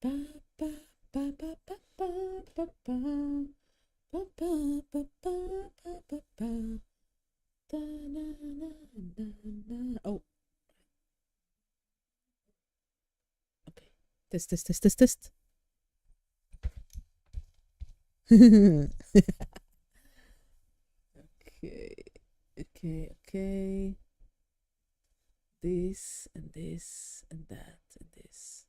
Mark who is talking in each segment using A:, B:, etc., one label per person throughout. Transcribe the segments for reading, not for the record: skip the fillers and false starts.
A: Ba, ba, ba, ba, ba, ba, ba, ba. Ba, ba, ba, ba, ba, ba, ba. Da, na, na, na, na. Oh, okay. Test, test, test, test, test. Okay, okay, okay. This and this and that and this.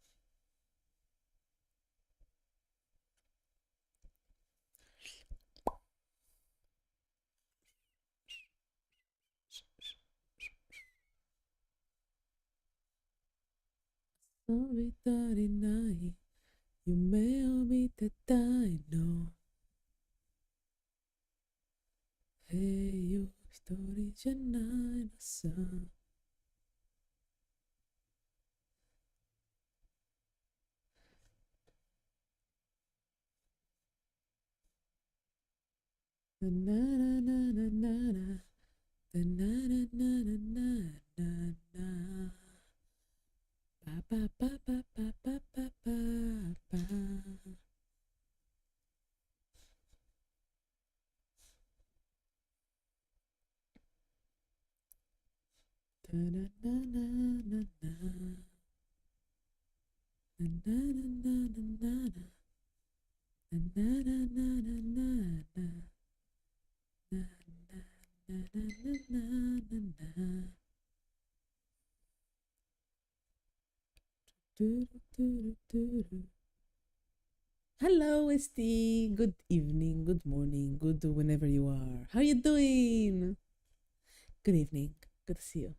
A: Solitary night,夢を見てたいの。Hey, you 一人じゃないのさ。ななななななな。ななななななな。パパパパパパパパパ。なななななな。なななななな。ななななななな。Na, na, na, na, na, na, na. Do, do, do, do. Hello, Esti. Good evening, good morning, good whenever you are. How you doing? Good evening. Good to see you.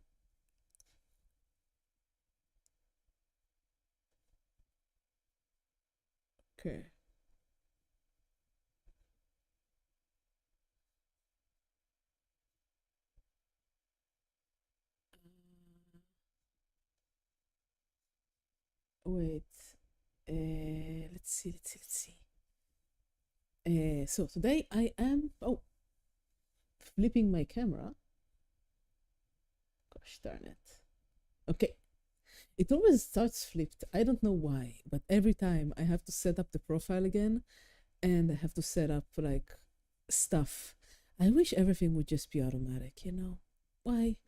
A: Okay. Wait. Let's see, let's see, let's see. So today I am flipping my camera. Gosh darn it. Okay. It always starts flipped. I don't know why, but every time I have to set up the profile again and I have to set up like stuff. I wish everything would just be automatic, you know? Why?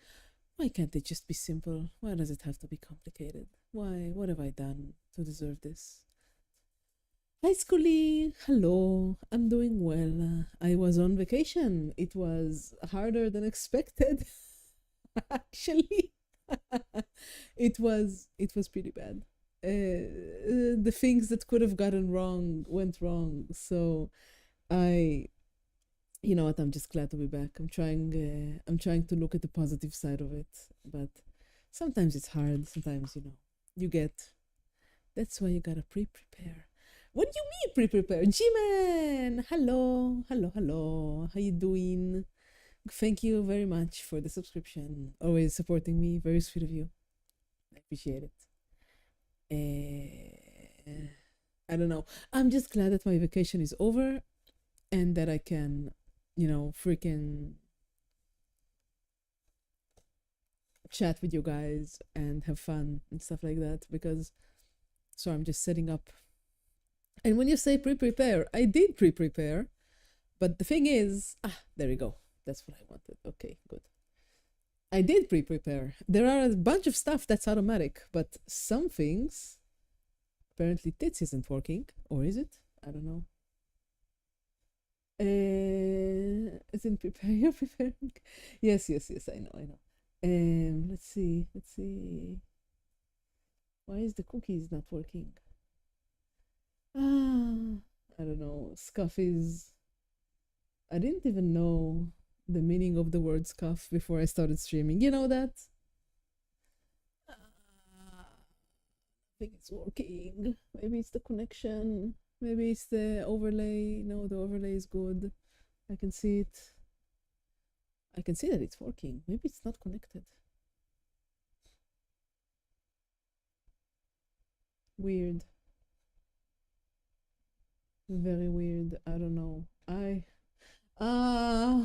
A: Why can't it just be simple? Why does it have to be complicated? Why? What have I done to deserve this? Hi, Schoolie. Hello. I'm doing well. I was on vacation. It was harder than expected, actually. It was pretty bad. The things that could have gotten wrong went wrong. So I you know what, I'm just glad to be back. I'm trying to look at the positive side of it, but sometimes it's hard. Sometimes, you get that's why you gotta pre-prepare. What do you mean pre-prepare? G-Man! Hello, hello, hello. How you doing? Thank you very much for the subscription. Always supporting me. Very sweet of you. I appreciate it. I don't know. I'm just glad that my vacation is over and that I can, freaking chat with you guys and have fun and stuff like that. Because, so I'm just setting up. And when you say pre-prepare, I did pre-prepare, but the thing is, there we go. That's what I wanted. Okay, good. I did pre-prepare. There are a bunch of stuff that's automatic, but some things, apparently Tits isn't working, or is it? I don't know. Isn't prepare? You're preparing. Yes, yes, yes. I know, I know. Let's see. Let's see. Why is the cookies not working? I don't know. Scuff is. I didn't even know the meaning of the word scuff before I started streaming. You know that? I think it's working. Maybe it's the connection. Maybe it's the overlay. No, the overlay is good. I can see it. I can see that it's working. Maybe it's not connected. Weird. Very weird. I don't know. Uh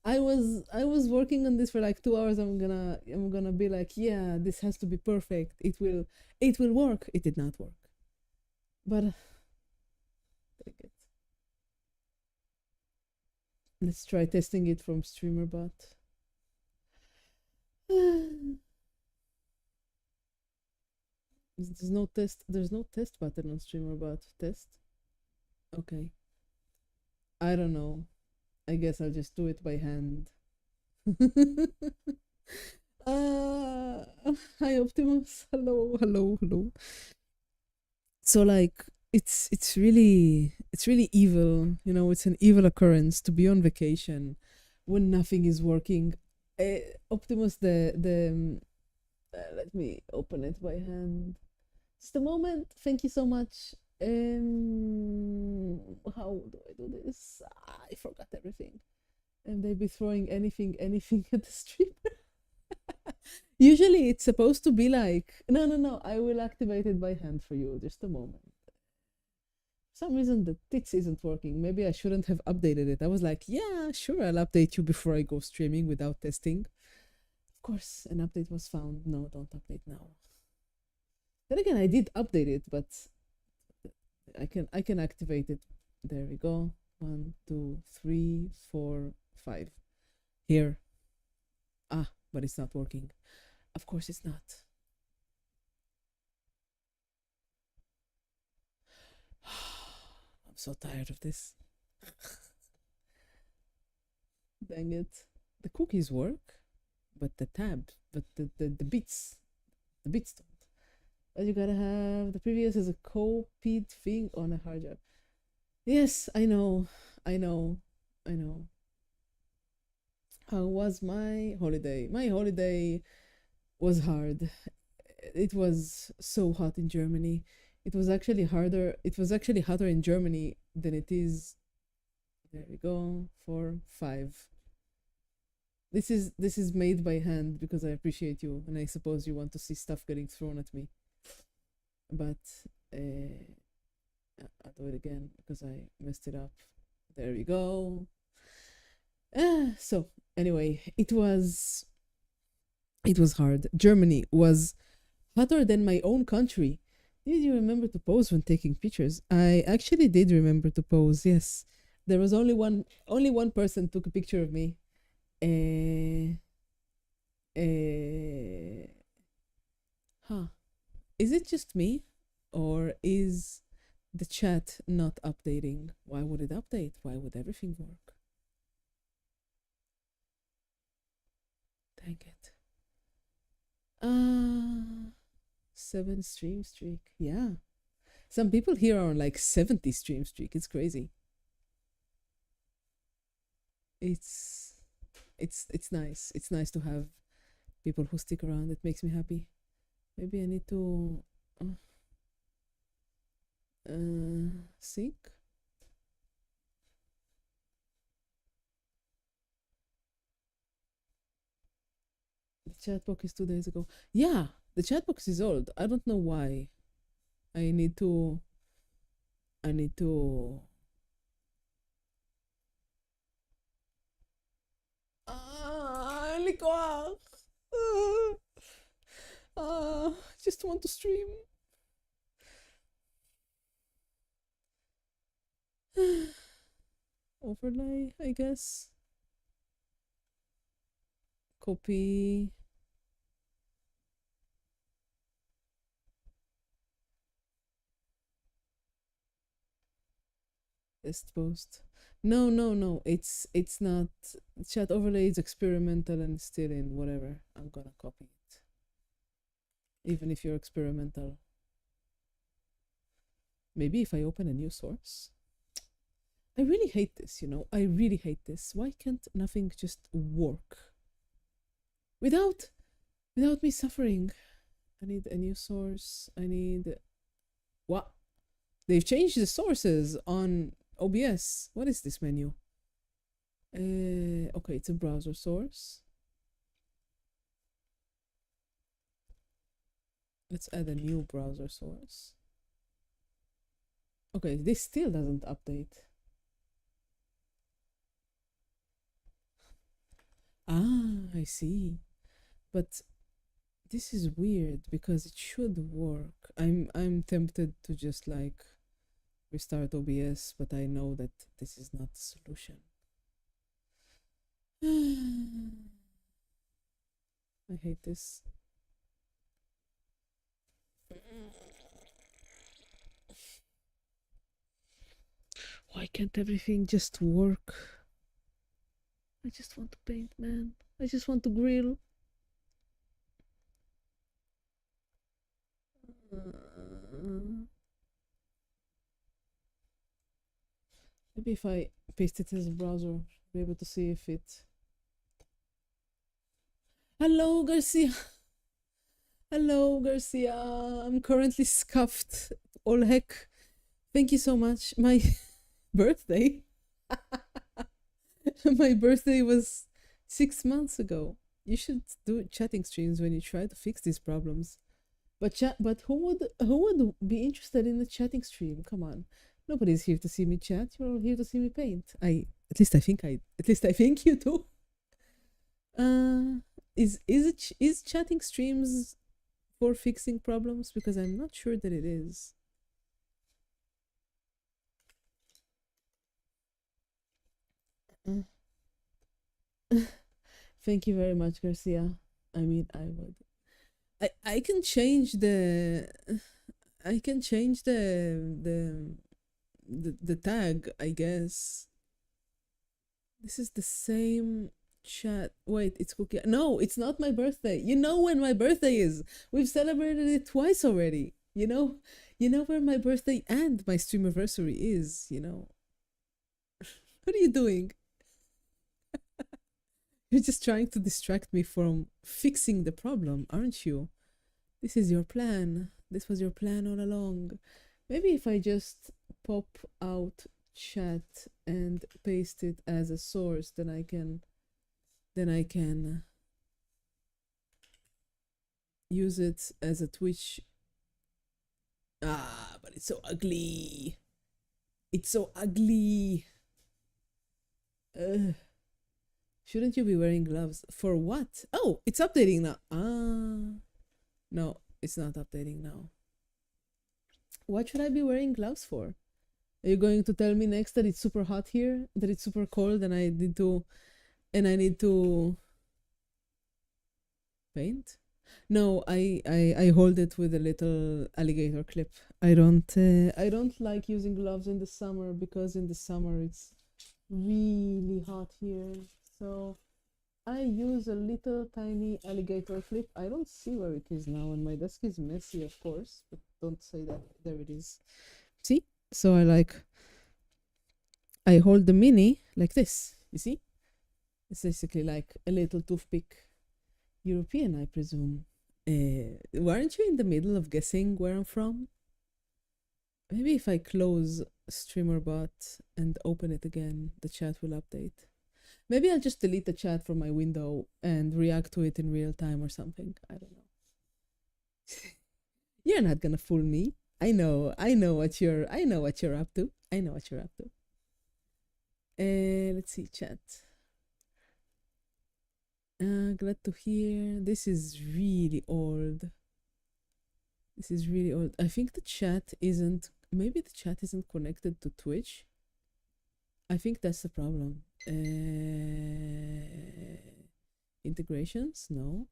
A: I was working on this for like 2 hours. I'm gonna be like, yeah, this has to be perfect. It will work. It did not work. But take it. Let's try testing it from StreamerBot. There's no test. There's no test button on StreamerBot. Test. Okay. I don't know. I guess I'll just do it by hand. uh, Hi Optimus. Hello, hello, hello. So like it's really evil, it's an evil occurrence to be on vacation when nothing is working. Optimus, let me open it by hand. Just a moment. Thank you so much. How do I do this? I forgot everything. And they be throwing anything at the streamer. Usually it's supposed to be like, no, no, no, I will activate it by hand for you. Just a moment. For some reason the tits isn't working. Maybe I shouldn't have updated it. I was like, yeah, sure, I'll update you before I go streaming without testing. Of course, an update was found. No, don't update now. Then again, I did update it, but I can activate it. There we go. 1, 2, 3, 4, 5. Here. Ah, but it's not working. Of course it's not. I'm so tired of this. Dang it. The cookies work, but the bits don't. But you gotta have the previous as a copied thing on a hard drive. Yes, I know. I know. I know. How was my holiday? My holiday was hard. It was so hot in Germany. It was actually hotter in Germany than it is. There we go. 4, 5. This is made by hand because I appreciate you and I suppose you want to see stuff getting thrown at me. But I'll do it again because I messed it up. There we go. So anyway, it was hard. Germany was hotter than my own country. Did you remember to pose when taking pictures? I actually did remember to pose. Yes, there was only one person took a picture of me. Uh, uh, huh. Is it just me, or is the chat not updating? Why would it update? Why would everything work? Dang it. Uh 7 stream streak. Yeah. Some people here are on like 70 stream streak. It's crazy. It's it's nice. It's nice to have people who stick around. It makes me happy. Maybe I need to uh, sync. The chat box is 2 days ago. Yeah, the chat box is old. I don't know why. I need to. I need to. אין לי כוח. Just want to stream. Overlay, I guess. Copy. Test post. No, no, no. It's not. Chat overlay is experimental and still in whatever. I'm gonna copy it. Even if you're experimental. Maybe if I open a new source. I really hate this. I really hate this. Why can't nothing just work? Without me suffering. I need a new source. I need what? They've changed the sources on OBS. What is this menu? Okay, it's a browser source. Let's add a new browser source. Okay, this still doesn't update. I see. But this is weird because it should work. I'm tempted to just like restart OBS, but I know that this is not the solution. I hate this. Why can't everything just work? I just want to paint, man. I just want to grill. Maybe if I paste it as a browser, I'll be able to see if it. Hello, Garcia. Hello, Garcia. I'm currently scuffed. All heck. Thank you so much. My birthday. My birthday was 6 months ago. You should do chatting streams when you try to fix these problems. But who would be interested in a chatting stream? Come on. Nobody's here to see me chat. You're all here to see me paint. At least I think you do. Is chatting streams for fixing problems? Because I'm not sure that it is. Thank you very much, Garcia. I mean, I would. I can change the. I can change the tag, I guess. This is the same chat. Wait, it's cookie. No, it's not my birthday. You know when my birthday is. We've celebrated it twice already. You know where my birthday and my stream anniversary is. What are you doing? You're just trying to distract me from fixing the problem, aren't you? This is your plan. This was your plan all along. Maybe if I just pop out chat and paste it as a source, then I can use it as a Twitch. But it's so ugly. It's so ugly. Shouldn't you be wearing gloves? For what? Oh, it's updating now. No, it's not updating now. What should I be wearing gloves for? Are you going to tell me next that it's super hot here? That it's super cold and I need to paint? No, I hold it with a little alligator clip. I don't like using gloves in the summer because in the summer it's really hot here. So I use a little tiny alligator clip. I don't see where it is now, and my desk is messy, of course, but don't say that. There it is. See? So I hold the mini like this, you see? It's basically like a little toothpick. European, I presume. Weren't you in the middle of guessing where I'm from? Maybe if I close StreamerBot and open it again, the chat will update. Maybe I'll just delete the chat from my window and react to it in real time or something. I don't know. You're not gonna fool me. I know what you're up to. Let's see, chat. Glad to hear. This is really old. I think the chat isn't. Maybe the chat isn't connected to Twitch. I think that's the problem. Integrations? No.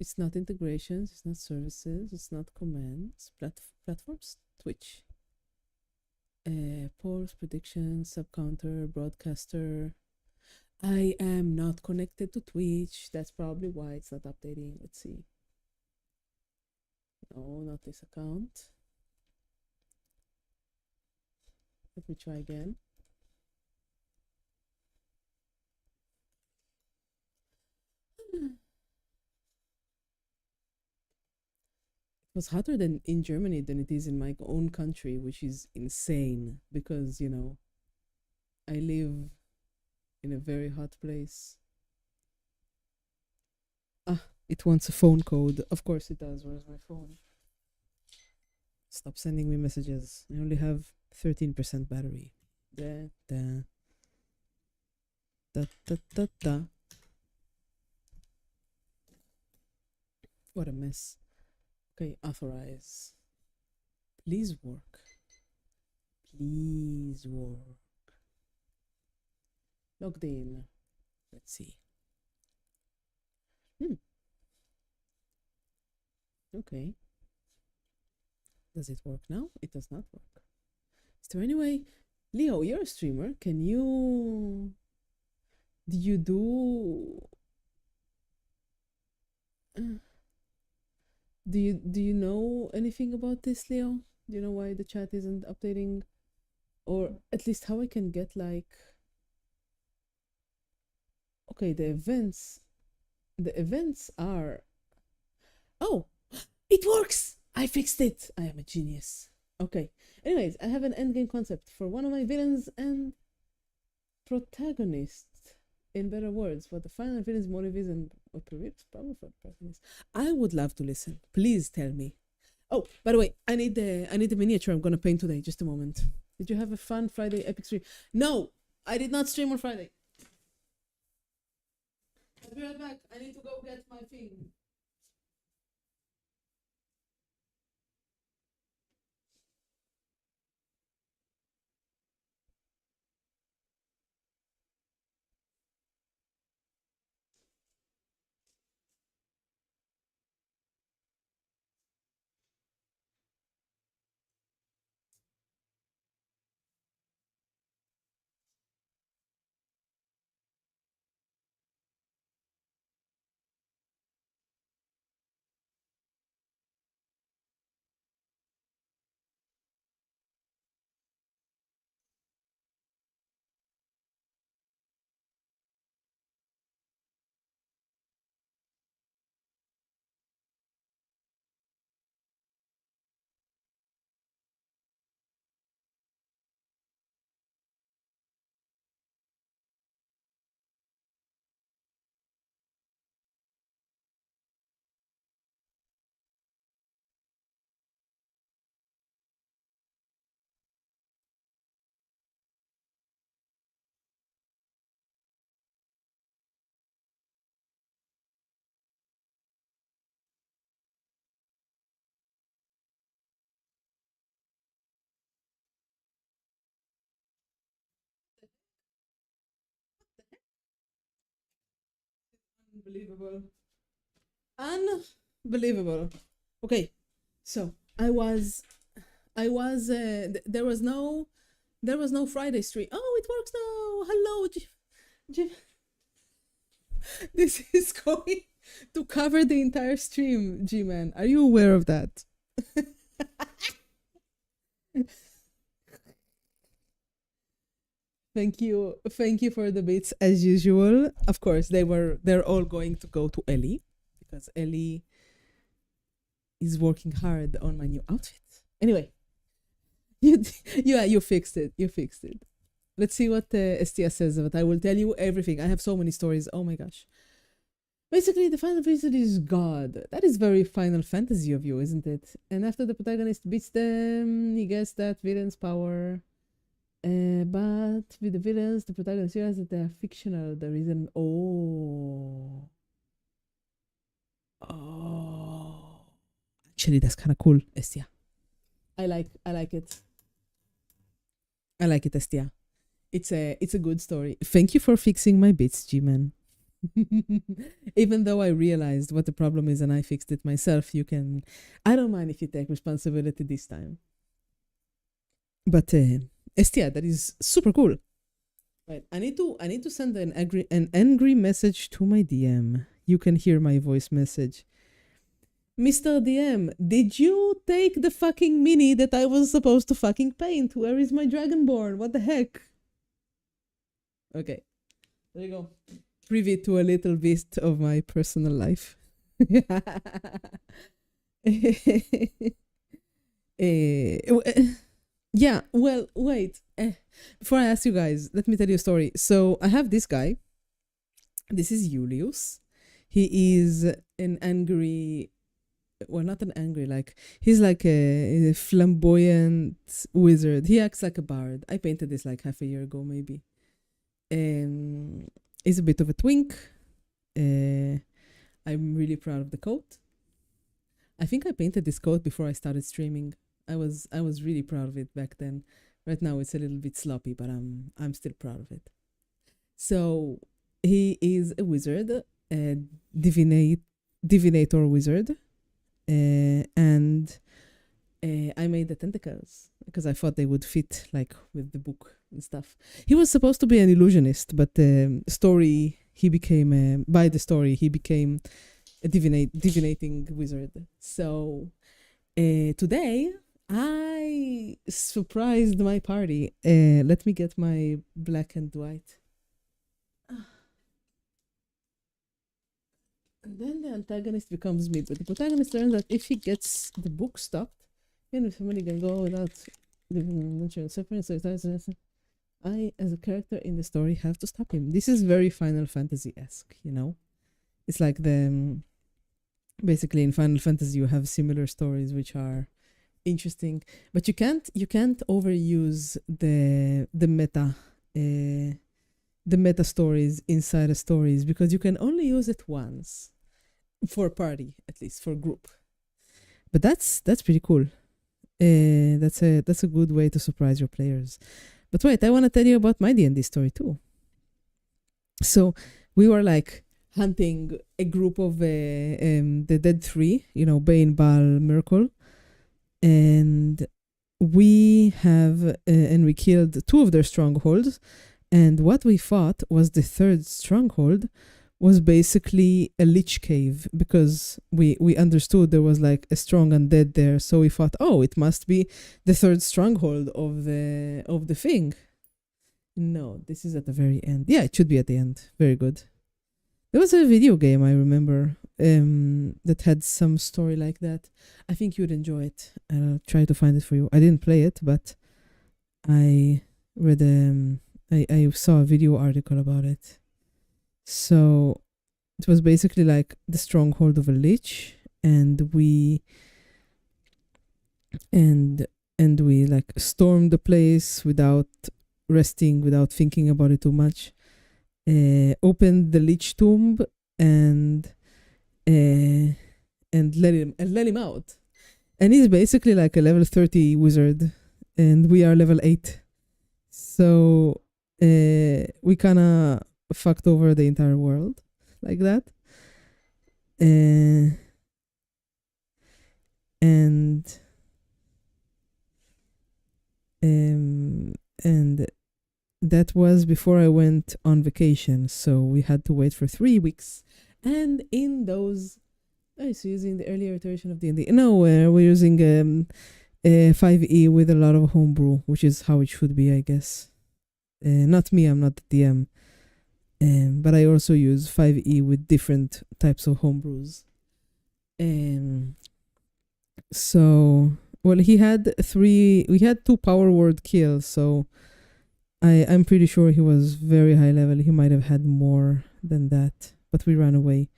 A: It's not integrations. It's not services. It's not commands. Platforms? Twitch. Polls, predictions, subcounter, broadcaster. I am not connected to Twitch. That's probably why it's not updating. Let's see. No, not this account. Let me try again. It was hotter than in Germany than it is in my own country, which is insane because, I live in a very hot place. It wants a phone code. Of course it does. Where's my phone? Stop sending me messages. I only have 13% battery. Da, da. Da, da, da, da. What a mess. Okay, authorize. Please work. Please work. Logged in. Let's see. Hmm. Okay. Does it work now? It does not work. Is there any way? Leo, you're a streamer. Can you. Do you do. uh, do you know anything about this, Leo? Do you know why the chat isn't updating? Or at least how I can get like. Okay, the events. The events are. Oh! It works! I fixed it! I am a genius. Okay. Anyways, I have an endgame concept for one of my villains and protagonist. In better words, what the final villain's motive is and what predicts power for the protagonist. I would love to listen. Please tell me. Oh, by the way, I need the miniature I'm gonna paint today. Just a moment. Did you have a fun Friday epic stream? No, I did not stream on Friday. I'll be right back. I need to go get my thing. Unbelievable. Unbelievable. Okay, so there was no Friday stream. Oh, it works now. Hello, Jim. This is going to cover the entire stream, G-Man. Are you aware of that? Thank you. Thank you for the bits as usual. Of course, they're all going to go to Ellie because Ellie is working hard on my new outfit. Anyway, you fixed it. You fixed it. Let's see what Estia says, but I will tell you everything. I have so many stories. Oh my gosh. Basically, the final visit is God. That is very Final Fantasy of you, isn't it? And after the protagonist beats them, he gets that villain's power. But with the villains, the protagonist realizes that they are fictional. There is an oh. Actually, that's kind of cool, Estia. I like it. I like it, Estia. It's a good story. Thank you for fixing my bits, G-Man. Even though I realized what the problem is and I fixed it myself, you can. I don't mind if you take responsibility this time. But Estia, that is super cool. Right, I need to send an angry message to my DM. You can hear my voice message. Mr. DM, did you take the fucking mini that I was supposed to fucking paint? Where is my Dragonborn? What the heck? Okay, there you go. Privy to a little bit of my personal life. Yeah, well, wait. Before I ask you guys, let me tell you a story. So I have this guy. This is Julius. He is an angry, well, not an angry, like, he's like a flamboyant wizard. He acts like a bard. I painted this like half a year ago, maybe. He's a bit of a twink. I'm really proud of the coat. I think I painted this coat before I started streaming. I was really proud of it back then. Right now it's a little bit sloppy, but I'm still proud of it. So he is a wizard, a divinate divinator wizard, and I made the tentacles because I thought they would fit like with the book and stuff. He was supposed to be an illusionist, but the story he became by the story he became a divinating wizard. So today I surprised my party. Let me get my black and white. And then the antagonist becomes me, but the protagonist learns that if he gets the book stopped, somebody can go without I, as a character in the story, have to stop him. This is very Final Fantasy-esque, you know? It's like basically in Final Fantasy you have similar stories which are interesting, but you can't overuse the meta stories inside the stories because you can only use it once for a party, at least for a group. But that's pretty cool. That's a good way to surprise your players. But wait, I want to tell you about my D&D story too. So we were like hunting a group of the Dead Three, Bane, Baal, Miracle, and we killed two of their strongholds. And what we fought was the third stronghold was basically a lich cave because we understood there was like a strong undead there. So we thought, oh, it must be the third stronghold of the thing. No, this is at the very end. Yeah, it should be at the end. Very good. There was a video game I remember that had some story like that. I think you'd enjoy it. I'll try to find it for you. I didn't play it, but I read I saw a video article about it. So it was basically like the stronghold of a lich, and we like stormed the place without resting, without thinking about it too much. Opened the lich tomb and let him out. And he's basically like a level 30 wizard, and we are level 8. So we kind of fucked over the entire world like that. And that was before I went on vacation, so we had to wait for 3 weeks. And in those, so using the earlier iteration of D&D. No, we're using 5e with a lot of homebrew, which is how it should be, I guess. Not me, I'm not the DM. But I also use 5e with different types of homebrews. So, well, we had 2 power word kills, so I'm pretty sure he was very high level. He might have had more than that, but we ran away.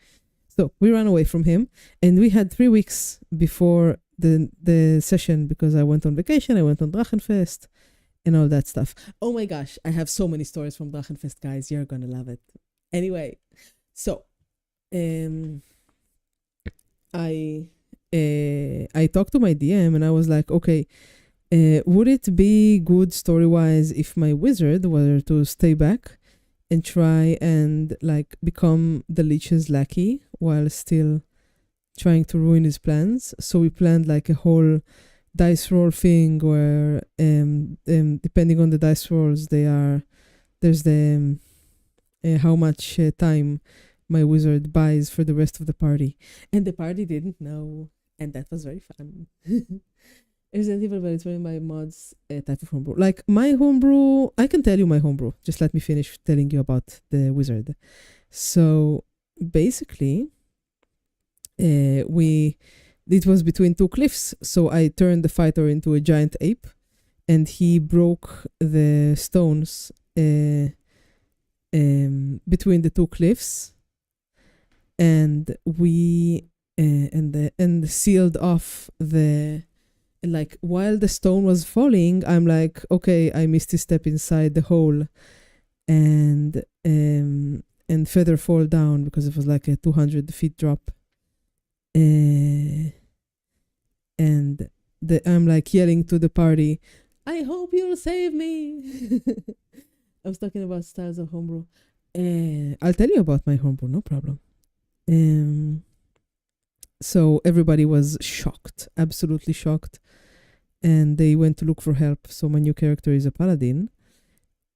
A: So we ran away from him, and we had 3 weeks before the session because I went on vacation, I went on Drachenfest, and all that stuff. Oh my gosh, I have so many stories from Drachenfest, guys. You're gonna love it. Anyway, so I talked to my DM and I was like, okay, would it be good story-wise if my wizard were to stay back and try and like become the Lich's lackey while still trying to ruin his plans? So we planned like a whole dice roll thing where depending on the dice rolls there's the how much time my wizard buys for the rest of the party, and the party didn't know, and that was very fun. Resident Evil, but it's very my mods type of homebrew. Like my homebrew, I can tell you my homebrew. Just let me finish telling you about the wizard. So basically, it was between 2 cliffs. So I turned the fighter into a giant ape, and he broke the stones between the 2 cliffs, and we and sealed off the. Like while the stone was falling, I'm like, okay, I missed a step inside the hole, and feather fall down because it was like a 200 feet drop. and I'm like yelling to the party, I hope you'll save me. I was talking about styles of homebrew. I'll tell you about my homebrew, no problem. Um, so everybody was shocked, absolutely shocked, and they went to look for help. So my new character is a paladin,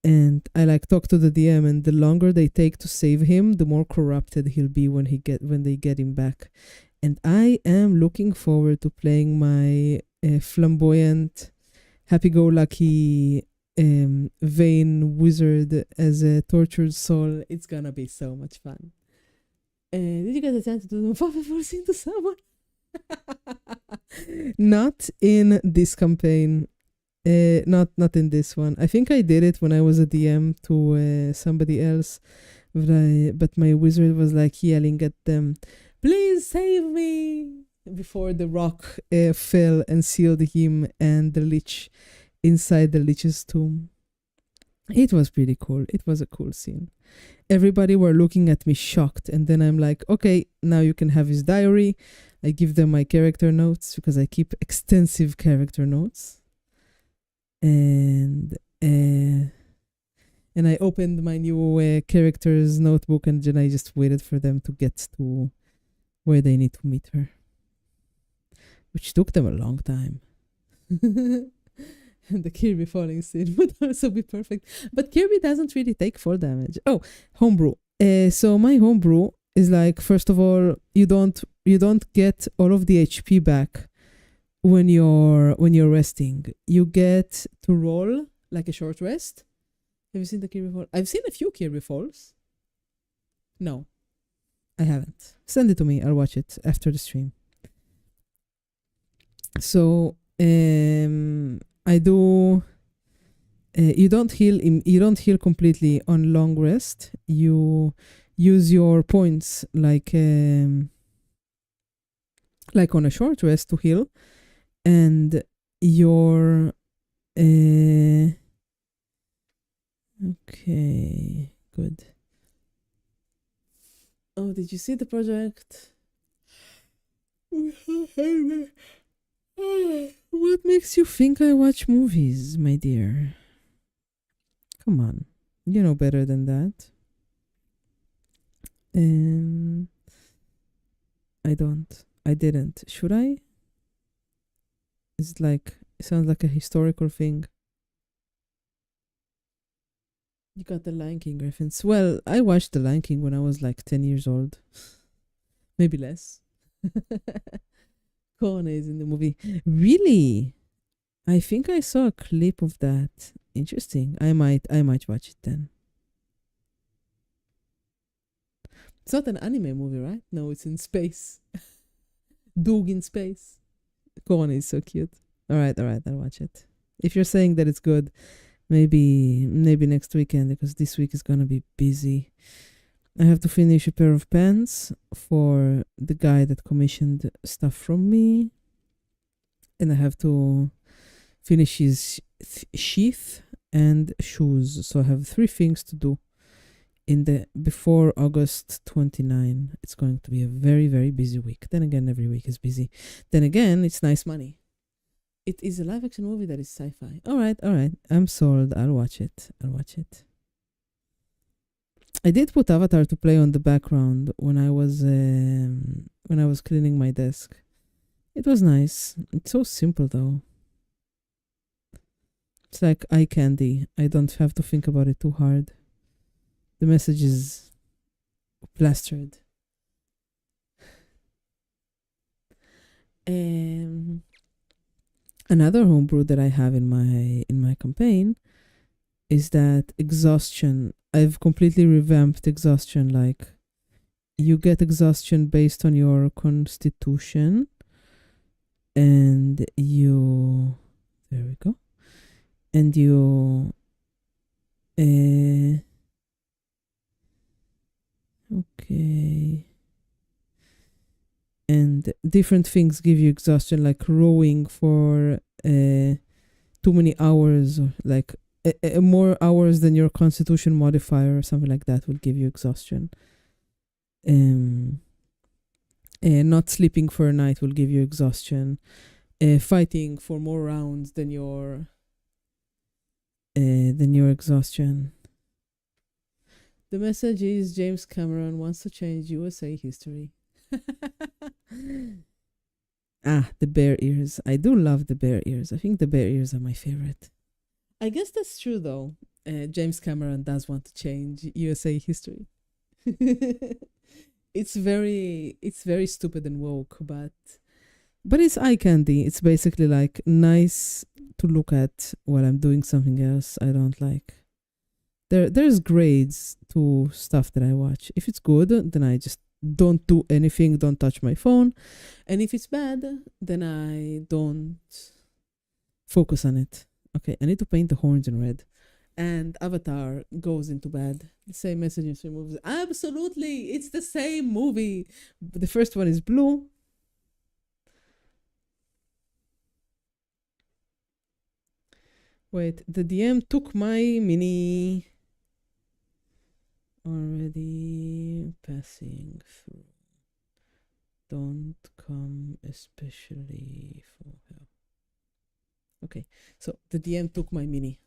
A: and I like talk to the DM, and the longer they take to save him, the more corrupted he'll be when they get him back. And I am looking forward to playing my flamboyant, happy-go-lucky, vain wizard as a tortured soul. It's gonna be so much fun. Did you get a chance to do the Puffy into someone? Not in this campaign. Not in this one. I think I did it when I was a DM to somebody else, but my wizard was like yelling at them, "Please save me!" before the rock fell and sealed him and the lich inside the lich's tomb. It was pretty cool. It was a cool scene. Everybody were looking at me shocked, and then I'm like, okay, now you can have his diary. I give them my character notes because I keep extensive character notes. And I opened my new character's notebook, and then I just waited for them to get to where they need to meet her, which took them a long time. And the Kirby falling scene would also be perfect, but Kirby doesn't really take fall damage. Oh, homebrew. So my homebrew is like, first of all, you don't get all of the HP back when you're resting. You get to roll like a short rest. Have you seen the Kirby fall? I've seen a few Kirby falls. No, I haven't. Send it to me. I'll watch it after the stream. So I do. You don't heal completely on long rest. You use your points like on a short rest to heal, and your okay, good. Oh, did you see the project? What makes you think I watch movies, my dear? Come on, you know better than that. I don't. I didn't. Should I? Is it like, it sounds like a historical thing. You got the Lion King reference. Well, I watched the Lion King when I was like 10 years old. Maybe less. Corona is in the movie. Really? I think I saw a clip of that. Interesting. I might watch it then. It's not an anime movie, right? No, it's in space. Doug in space. Corona is so cute. All right, I'll watch it. If you're saying that it's good, maybe next weekend, because this week is gonna be busy. I have to finish a pair of pants for the guy that commissioned stuff from me, and I have to finish his sheath and shoes. So I have 3 things to do before August 29. It's going to be a very, very busy week. Then again, every week is busy. Then again, it's nice money. It is a live action movie that is sci-fi. All right. I'm sold. I'll watch it. I did put Avatar to play on the background when I was cleaning my desk. It was nice. It's so simple though. It's like eye candy. I don't have to think about it too hard. The message is plastered. Another homebrew that I have in my campaign is that exhaustion. I've completely revamped exhaustion. Like, you get exhaustion based on your constitution, and there we go. And okay. And different things give you exhaustion, like rowing for too many hours, or like more hours than your constitution modifier or something like that will give you exhaustion. And not sleeping for a night will give you exhaustion. fighting for more rounds than your exhaustion. The message is James Cameron wants to change USA history. The bear ears. I do love the bear ears. I think the bear ears are my favorite. I guess that's true though. James Cameron does want to change USA history. It's very stupid and woke, but it's eye candy. It's basically like nice to look at while I'm doing something else I don't like. There's grades to stuff that I watch. If it's good, then I just don't do anything, don't touch my phone. And if it's bad, then I don't focus on it. Okay, I need to paint the horns in red. And Avatar goes into bed. The same message in three movies. Absolutely, it's the same movie. The first one is blue. Wait, the DM took my mini. Already passing through. Don't come especially for her. Okay, so the DM took my mini.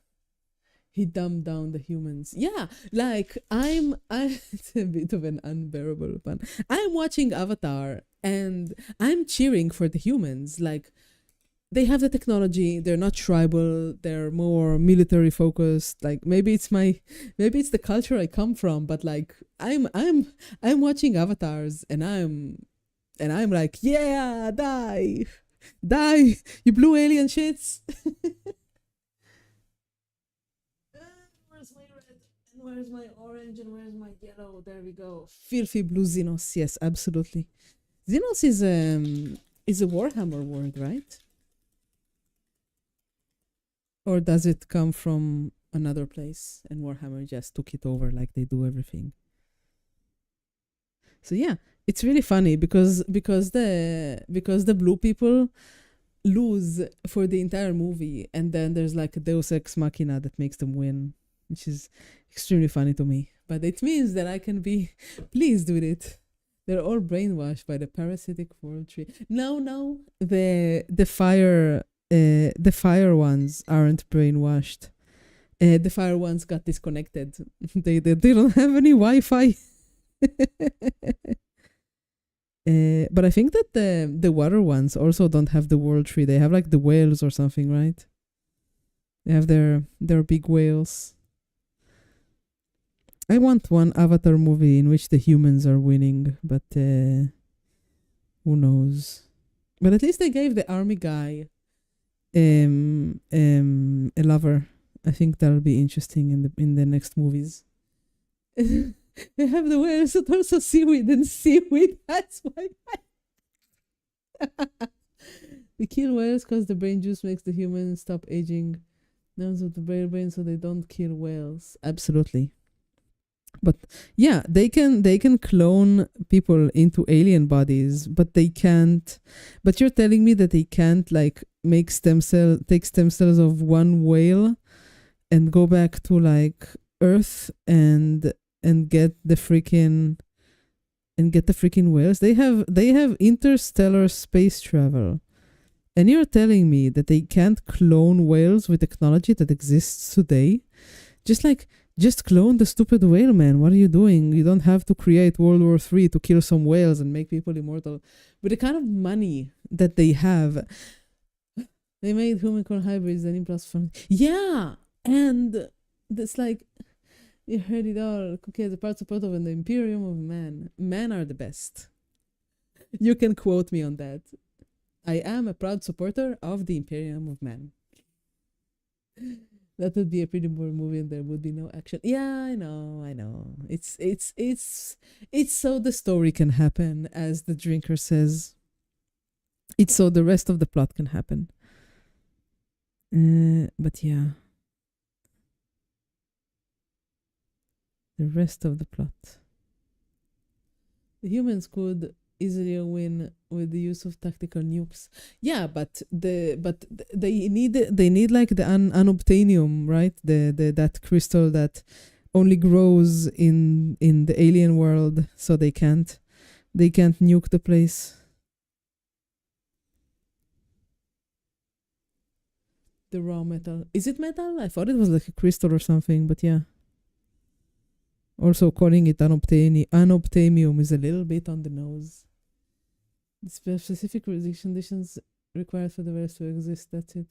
A: He dumbed down the humans. Yeah, like I it's a bit of an unbearable pun. I'm watching Avatar and I'm cheering for the humans. Like they have the technology, they're not tribal, they're more military focused. Like maybe it's the culture I come from, but like I'm watching Avatars and I'm like, yeah, die. Die, you blue alien shits. Where's my red? And where's my orange? And where's my yellow? There we go. Filthy blue Xenos. Yes, absolutely. Xenos is a Warhammer word, right? Or does it come from another place and Warhammer just took it over like they do everything? So yeah, it's really funny because the blue people lose for the entire movie, and then there's like a Deus Ex Machina that makes them win, which is extremely funny to me. But it means that I can be pleased with it. They're all brainwashed by the parasitic world tree. No, the fire ones aren't brainwashed. The fire ones got disconnected. They don't have any Wi-Fi. But I think that the water ones also don't have the world tree. They have like the whales or something, right? They have their big whales. I want one Avatar movie in which the humans are winning, but who knows? But at least they gave the army guy a lover. I think that'll be interesting in the next movies. They have the whales that also seaweed and seaweed. That's why. They kill whales because the brain juice makes the humans stop aging. Nerves of the brain, so they don't kill whales. Absolutely. But yeah, they can clone people into alien bodies, but they can't. But you're telling me that they can't like take stem cells of one whale and go back to like Earth and get the freaking whales. They have interstellar space travel. And you're telling me that they can't clone whales with technology that exists today? Just clone the stupid whale, man. What are you doing? You don't have to create World War III to kill some whales and make people immortal. With the kind of money that they have, they made human clone hybrids and implants from... Yeah! And it's like... You heard it all. Okay, the part support of the Imperium of Man. Men are the best. You can quote me on that. I am a proud supporter of the Imperium of Man. That would be a pretty boring movie and there would be no action. Yeah, I know. It's so the story can happen, as the drinker says. It's so the rest of the plot can happen. But yeah. The rest of the plot. The humans could easily win with the use of tactical nukes. Yeah, but they need like the unobtainium, right? That crystal that only grows in the alien world, so they can't nuke the place. The raw metal. Is it metal? I thought it was like a crystal or something, but yeah. Also, calling it unobtainium is a little bit on the nose. Specific conditions required for the virus to exist. That's it.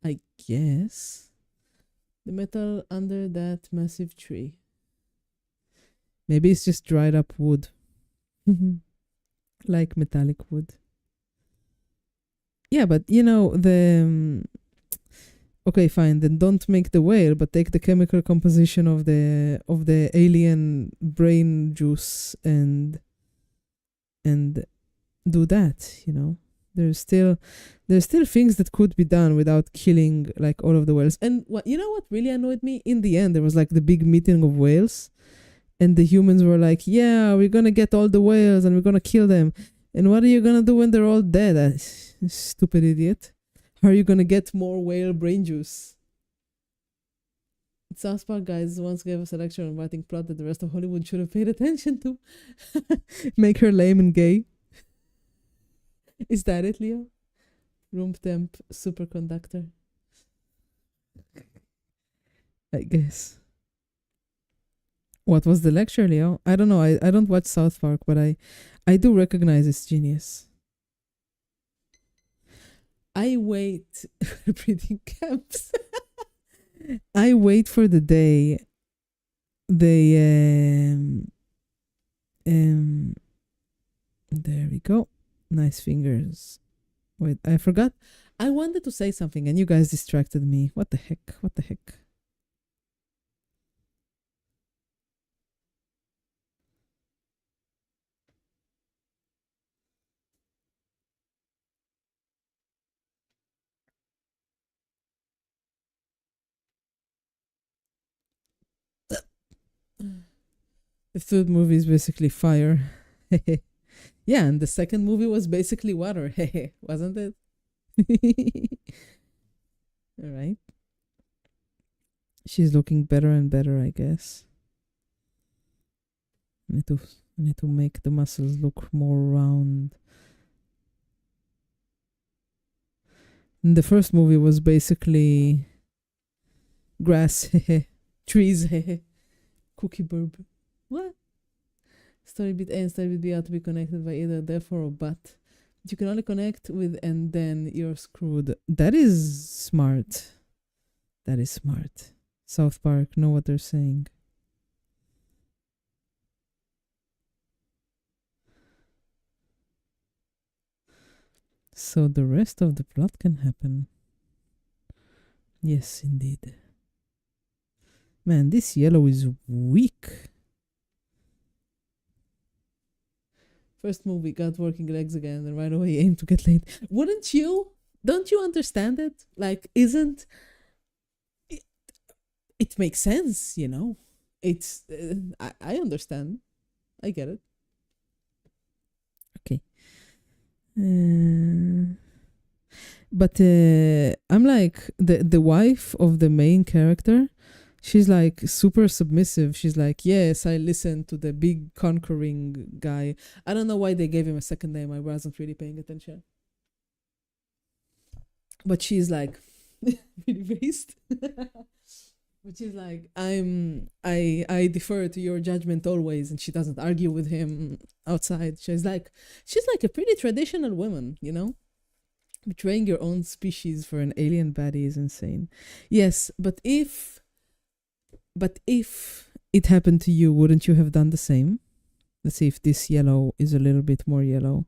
A: I guess. The metal under that massive tree. Maybe it's just dried up wood. Like metallic wood. Yeah, but okay, fine. Then don't make the whale, but take the chemical composition of the alien brain juice and do that. There's still things that could be done without killing like all of the whales. And what really annoyed me in the end, there was like the big meeting of whales, and the humans were like, "Yeah, we're gonna get all the whales and we're gonna kill them." And what are you gonna do when they're all dead? Stupid idiot. How are you gonna get more whale brain juice? South Park guys once gave us a lecture on writing plot that the rest of Hollywood should have paid attention to. Make her lame and gay. Is that it, Leo? Room temp superconductor. I guess. What was the lecture, Leo? I don't know. I don't watch South Park, but I do recognize its genius. I wait reading camps. I wait for the day they there we go. Nice fingers. Wait, I forgot. I wanted to say something and you guys distracted me. What the heck? The third movie is basically fire. Yeah, and the second movie was basically water. Wasn't it? All right. She's looking better and better, I guess. I need to make the muscles look more round. And the first movie was basically grass, trees, cookie burb. What? Story bit A and story bit B are to be connected by either therefore or but. You can only connect with and then you're screwed. That is smart. South Park know what they're saying. So the rest of the plot can happen. Yes, indeed. Man, this yellow is weak. First movie, got working legs again, and right away aim to get laid. Wouldn't you? Don't you understand it? Like, isn't it? It makes sense, It's I understand. I get it. Okay. But I'm like the wife of the main character. She's like super submissive. She's like, yes, I listen to the big conquering guy. I don't know why they gave him a second name. I wasn't really paying attention. But she's like really based. But she's like, I defer to your judgment always, and she doesn't argue with him outside. She's like a pretty traditional woman, Betraying your own species for an alien baddie is insane. Yes, but if it happened to you, wouldn't you have done the same? Let's see if this yellow is a little bit more yellow.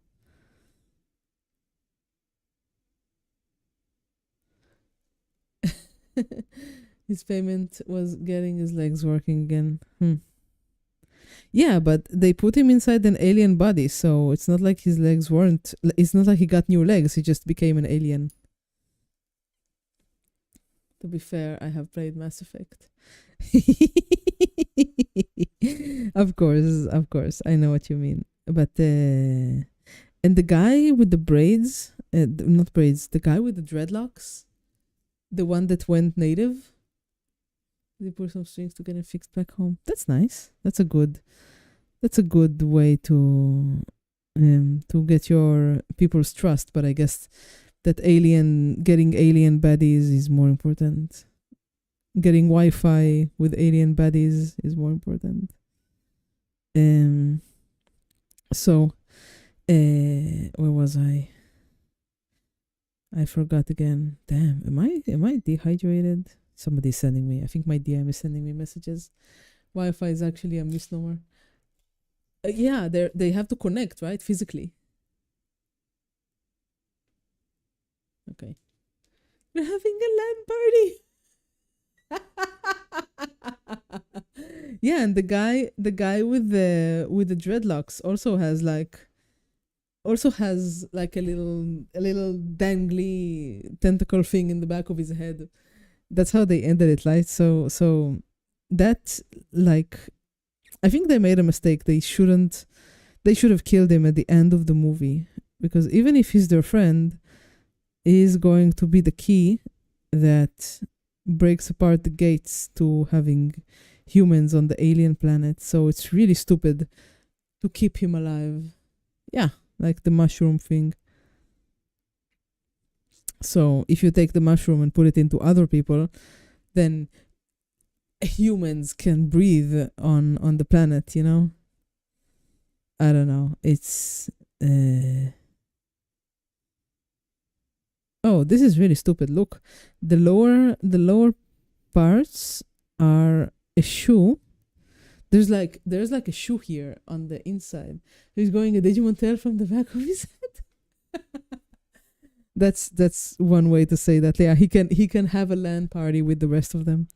A: His payment was getting his legs working again. Yeah, but they put him inside an alien body, so it's not like his legs weren't... It's not like he got new legs, he just became an alien. To be fair, I have played Mass Effect. Of course, I know what you mean. But and the guy with the braids, not braids, the guy with the dreadlocks, the one that went native, they put some strings to get him fixed back home. That's nice. That's a good way to get your people's trust. But I guess that getting alien baddies is more important. Getting Wi-Fi with alien baddies is more important. Um. So, where was I? I forgot again. Damn, am I dehydrated? Somebody's sending me. I think my DM is sending me messages. Wi-Fi is actually a misnomer. Yeah, they have to connect, right? Physically. Okay. We're having a LAN party. Yeah, and the guy with the dreadlocks also has like a little dangly tentacle thing in the back of his head. That's how they ended it, right? So that, like, I think they made a mistake. They should have killed him at the end of the movie, because even if he's their friend, is going to be the key that breaks apart the gates to having humans on the alien planet. So it's really stupid to keep him alive. Yeah, like the mushroom thing. So if you take the mushroom and put it into other people, then humans can breathe on the planet, you know? I don't know. It's oh, this is really stupid. Look, the lower parts are a shoe. There's like a shoe here on the inside. He's going a Digimon tail from the back of his head. That's one way to say that. Yeah, he can have a LAN party with the rest of them.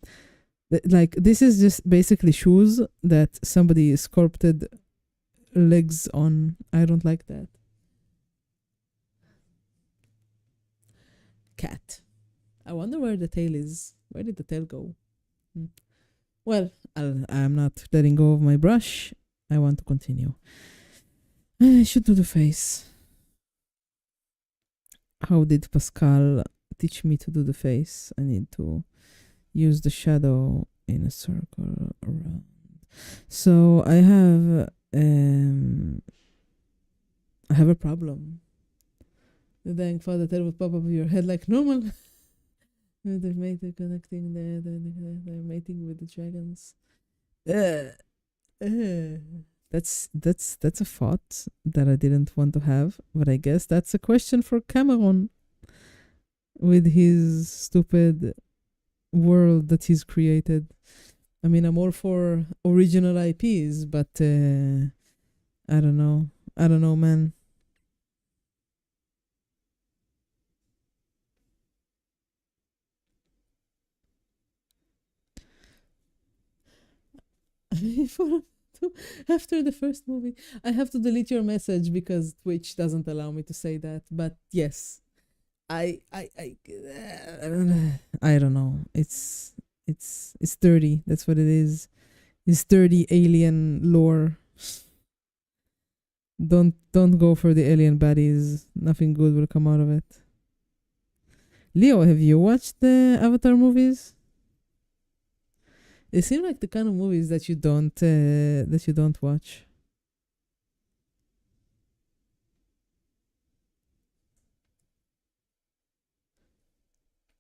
A: Like, this is just basically shoes that somebody sculpted legs on. I don't like that. Cat. I wonder where the tail is. Where did the tail go? Well, I'm not letting go of my brush. I want to continue. I should do the face. How did Pascal teach me to do the face? I need to use the shadow in a circle around. So I have a problem. The dang father tail would pop up your head like normal. They're mating, connecting. They're mating with the dragons. That's a thought that I didn't want to have, but I guess that's a question for Cameron with his stupid world that he's created. I mean, I'm all for original IPs, but I don't know. I don't know, man. After the first movie, I have to delete your message because Twitch doesn't allow me to say that. But yes, I I don't know. It's dirty. That's what it is. It's dirty alien lore. Don't go for the alien baddies. Nothing good will come out of it. Leo, have you watched the Avatar movies? They seem like the kind of movies that you don't watch.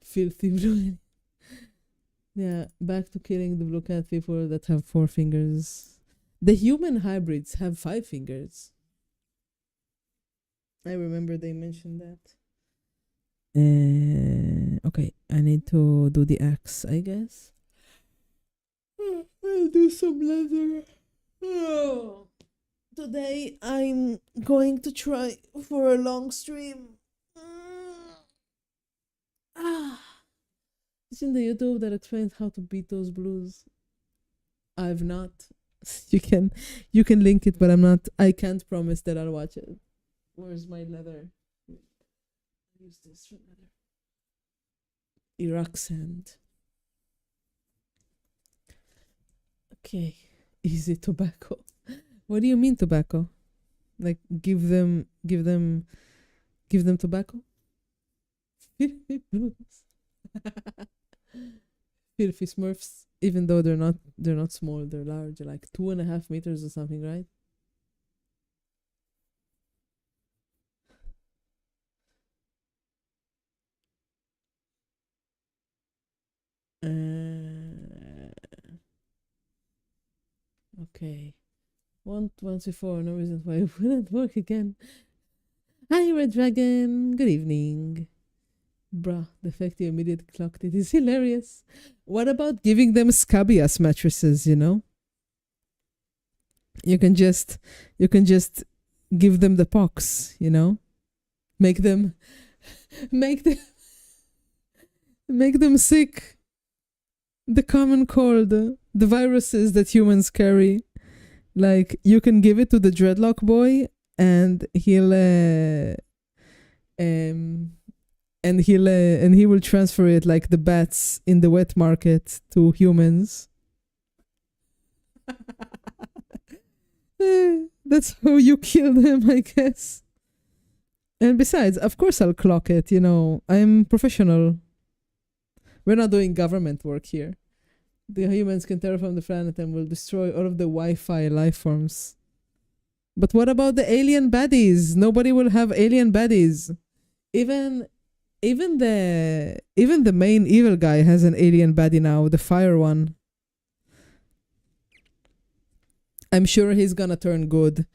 A: Filthy blue. Yeah, back to killing the blue cat people that have 4 fingers. The human hybrids have 5 fingers. I remember they mentioned that. Okay, I need to do the axe, I guess. I'll do some leather. Oh. Today I'm going to try for a long stream. Ah. It's in the YouTube that explains how to beat those blues. I've not. You can link it, but I can't promise that I'll watch it. Where's my leather? Use this for leather. Iraq sand. Okay. Easy tobacco. What do you mean tobacco? Like give them tobacco? Filthy blues. Filthy Smurfs. Even though they're not small, they're large. They're like 2.5 meters or something, right? Okay. Once before, no reason why it wouldn't work again. Hi, Red Dragon. Good evening. Bruh, the fact you immediately clocked it is hilarious. What about giving them scabious mattresses, you know? You can just give them the pox, you know? Make them make them make them sick. The common cold, the viruses that humans carry. Like you can give it to the dreadlock boy and he will transfer it like the bats in the wet market to humans. That's how you kill them, I guess. And besides, of course I'll clock it, you know. I'm professional. We're not doing government work here. The humans can terraform the planet and will destroy all of the Wi-Fi life forms. But what about the alien baddies? Nobody will have alien baddies. Even the main evil guy has an alien baddie now, the fire one. I'm sure he's gonna turn good.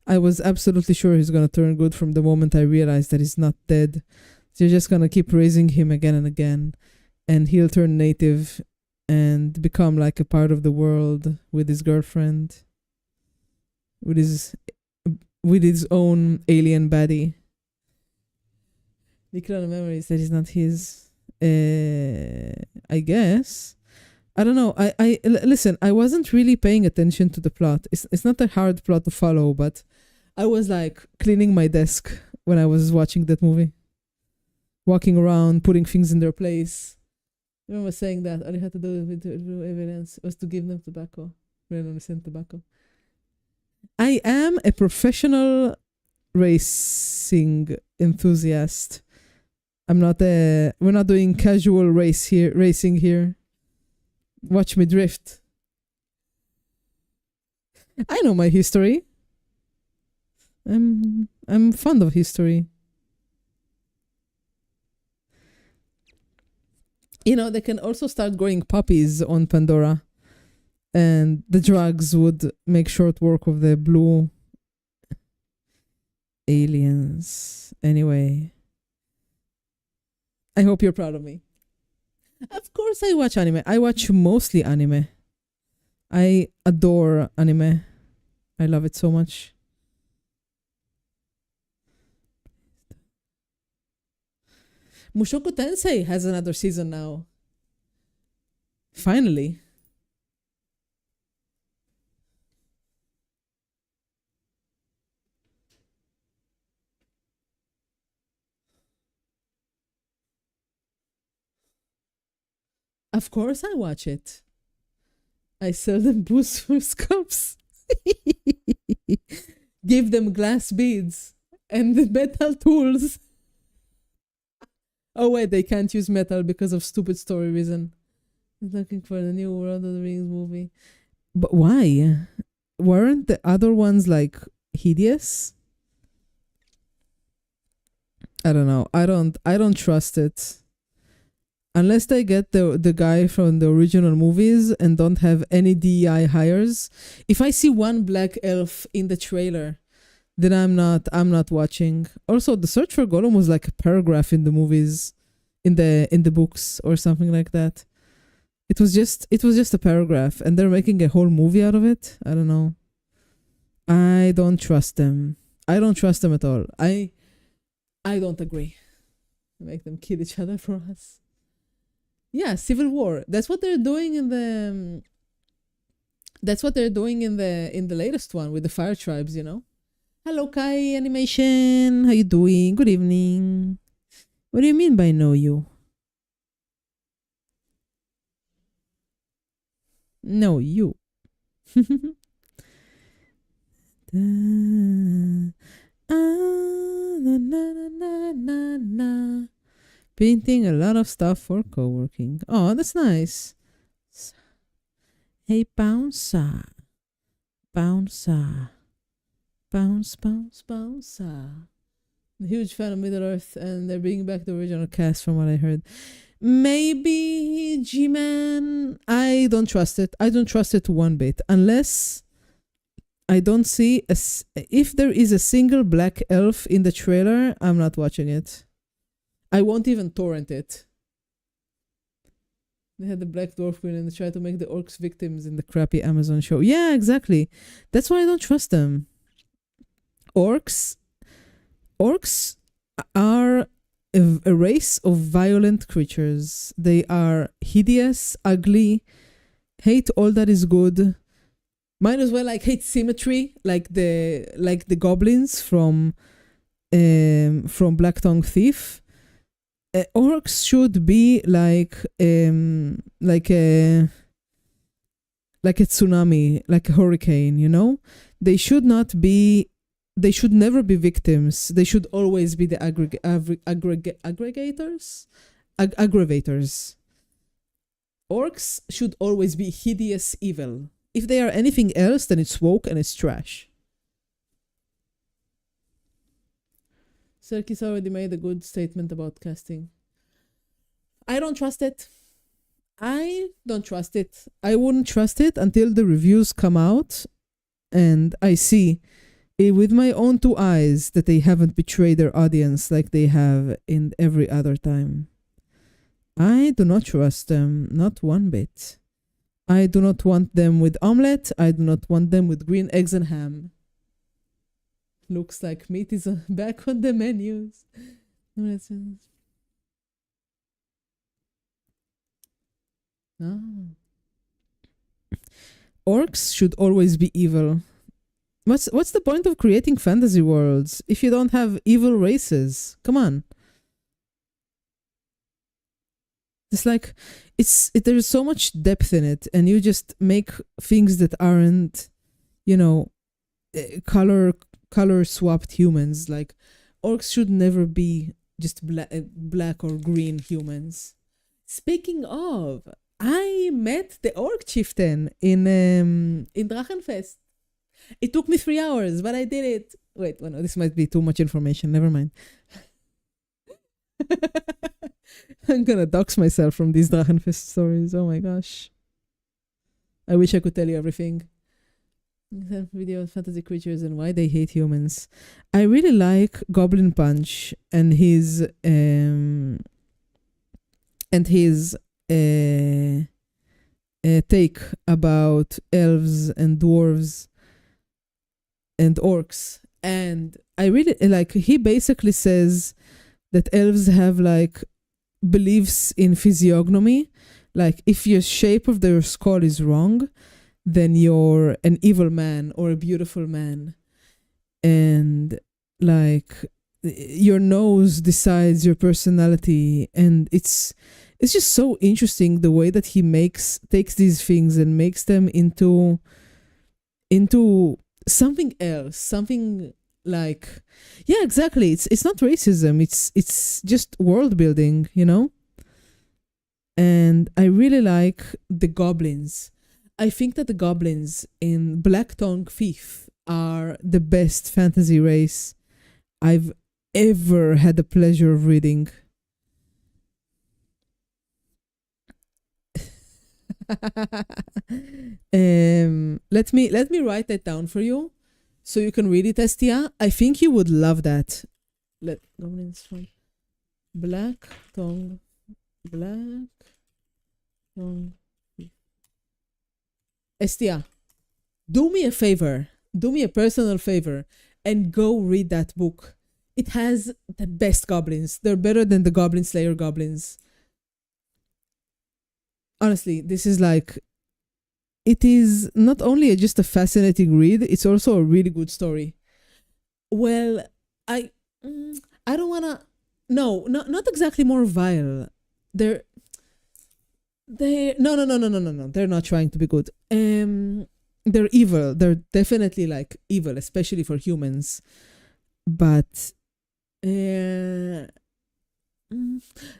A: I was absolutely sure he's gonna turn good from the moment I realized that he's not dead. So you're just gonna keep raising him again and again, and he'll turn native and become like a part of the world with his girlfriend, with his own alien baddie. Nickelodeon memories that is not his. I guess. I don't know. Listen. I wasn't really paying attention to the plot. It's not a hard plot to follow, but I was like cleaning my desk when I was watching that movie, walking around, putting things in their place. I remember saying that all you had to do with evidence was to give them tobacco, randomly sent tobacco. I am a professional racing enthusiast. We're not doing casual racing here. Watch me drift. I know my history. I'm fond of history. You know, they can also start growing puppies on Pandora. And the drugs would make short work of the blue aliens. Anyway. I hope you're proud of me. Of course I watch anime. I watch mostly anime. I adore anime. I love it so much. Mushoku Tensei has another season now. Finally. Of course I watch it. I sell them boost cups. Give them glass beads and the metal tools. Oh wait, they can't use metal because of stupid story reason. Looking for the new World of the Rings movie. But why? Weren't the other ones like hideous? I don't know. I don't trust it. Unless they get the guy from the original movies and don't have any DEI hires. If I see one black elf in the trailer, then I'm not watching. Also, the search for Gollum was like a paragraph in the movies, in the books or something like that. It was just a paragraph, and they're making a whole movie out of it. I don't know. I don't trust them. I don't trust them at all. I don't agree. Make them kill each other for us. Yeah, civil war. That's what they're doing in the. That's what they're doing in the latest one with the fire tribes. You know. Hello, Kai Animation. How you doing? Good evening. What do you mean by know you? No, you. Painting a lot of stuff for co-working. Oh, that's nice. Hey, bouncer. Bouncer. Bounce, bounce, bouncer. I'm a huge fan of Middle-earth, and they're bringing back the original cast from what I heard. Maybe G-Man. I don't trust it. I don't trust it one bit. Unless I don't see if there is a single black elf in the trailer, I'm not watching it. I won't even torrent it. They had the Black Dwarf Queen and they tried to make the orcs victims in the crappy Amazon show. Yeah, exactly. That's why I don't trust them. Orcs are a race of violent creatures. They are hideous, ugly, hate all that is good. Might as well like hate symmetry, like the goblins from Black Tongue Thief. Orcs should be like a tsunami, like a hurricane, you know? They should never be victims. They should always be the aggravators. Orcs should always be hideous evil. If they are anything else, then it's woke and it's trash. Serkis already made a good statement about casting. I don't trust it. I wouldn't trust it until the reviews come out and I see with my own two eyes that they haven't betrayed their audience like they have in every other time. I do not trust them, not one bit. I do not want them with omelette. I do not want them with green eggs and ham. Looks like meat is back on the menus. Orcs should always be evil. What's the point of creating fantasy worlds if you don't have evil races? Come on. It's like there's so much depth in it, and you just make things that aren't, you know, color swapped humans. Like orcs should never be just black or green humans. Speaking of, I met the orc chieftain in Drachenfest. It took me 3 hours, but I did it. Wait, well, no, this might be too much information. Never mind. I'm gonna dox myself from these Drachenfest stories. Oh my gosh. I wish I could tell you everything. Video of fantasy creatures and why they hate humans. I really like Goblin Punch and his take about elves and dwarves and orcs. And I really like, he basically says that elves have like beliefs in physiognomy. Like if your shape of their skull is wrong, then you're an evil man or a beautiful man. And like your nose decides your personality. And it's just so interesting the way that he takes these things and makes them into something else, something like, yeah, exactly. It's not racism. It's just world building, you know? And I really like the goblins. I think that the goblins in Black Tongue Thief are the best fantasy race I've ever had the pleasure of reading. Let me write that down for you so you can read it, Estia. I think you would love that. Goblins from Black Tongue Estia, do me a favor. Do me a personal favor and go read that book. It has the best goblins. They're better than the Goblin Slayer goblins. Honestly, this is like, it is not only just a fascinating read, it's also a really good story. Well, I don't wanna, no, not exactly more vile. No, they're not trying to be good. They're evil. They're definitely like evil, especially for humans. But the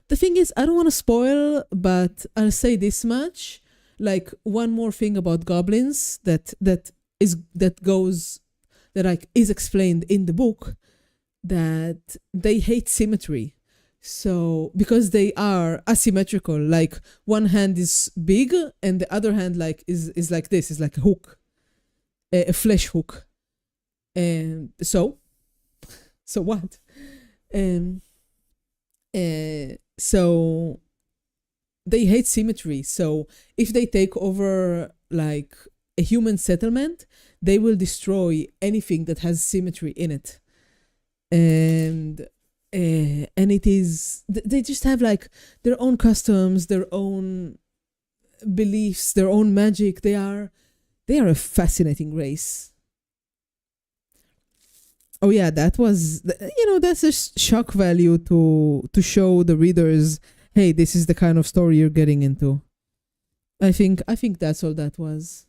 A: thing is, I don't want to spoil, but I'll say this much. Like one more thing about goblins that is explained in the book, that they hate symmetry. So because they are asymmetrical, like one hand is big and the other hand like is like this, is like a hook. a flesh hook. And so what? Um, so they hate symmetry. So if they take over like a human settlement, they will destroy anything that has symmetry in it. And it is they just have like their own customs, their own beliefs, their own magic. They are a fascinating race. Oh yeah, that was that's a shock value to show the readers, hey, this is the kind of story you're getting into. I think that's all that was.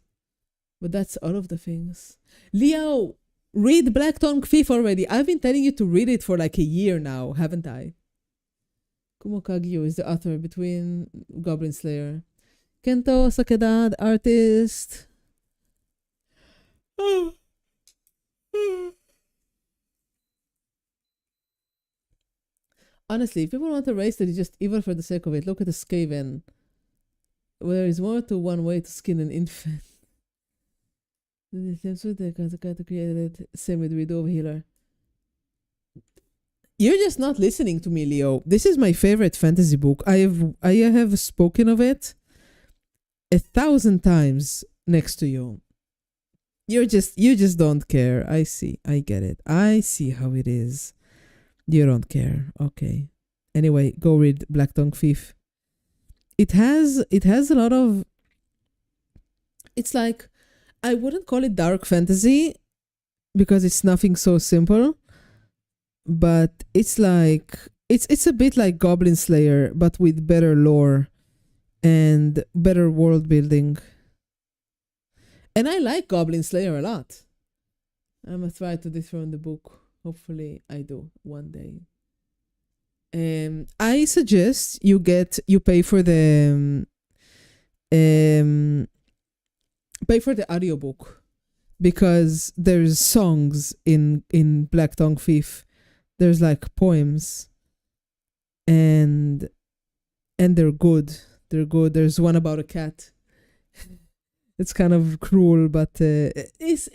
A: But that's all of the things. Leo, read Black Tongue Thief already. I've been telling you to read it for like a year now, haven't I? Kumo Kagyu is the author between Goblin Slayer. Kento Sakeda, the artist. Honestly, if people want a race that is just evil for the sake of it, look at the Skaven. There is more to one way to skin an infant. Same with Widow Healer. You're just not listening to me, Leo. This is my favorite fantasy book. I have spoken of it 1,000 times next to you. You just don't care. I see. I get it. I see how it is. You don't care. Okay. Anyway, go read Black Tongue Thief. It has a lot of, it's like, I wouldn't call it dark fantasy because it's nothing so simple, but it's like it's a bit like Goblin Slayer but with better lore and better world building. And I like Goblin Slayer a lot. I'm gonna try to dethrone the book. Hopefully I do one day. I suggest you pay for the audiobook because there's songs in Black Tongue Thief. There's like poems and they're good. They're good. There's one about a cat. It's kind of cruel, but it's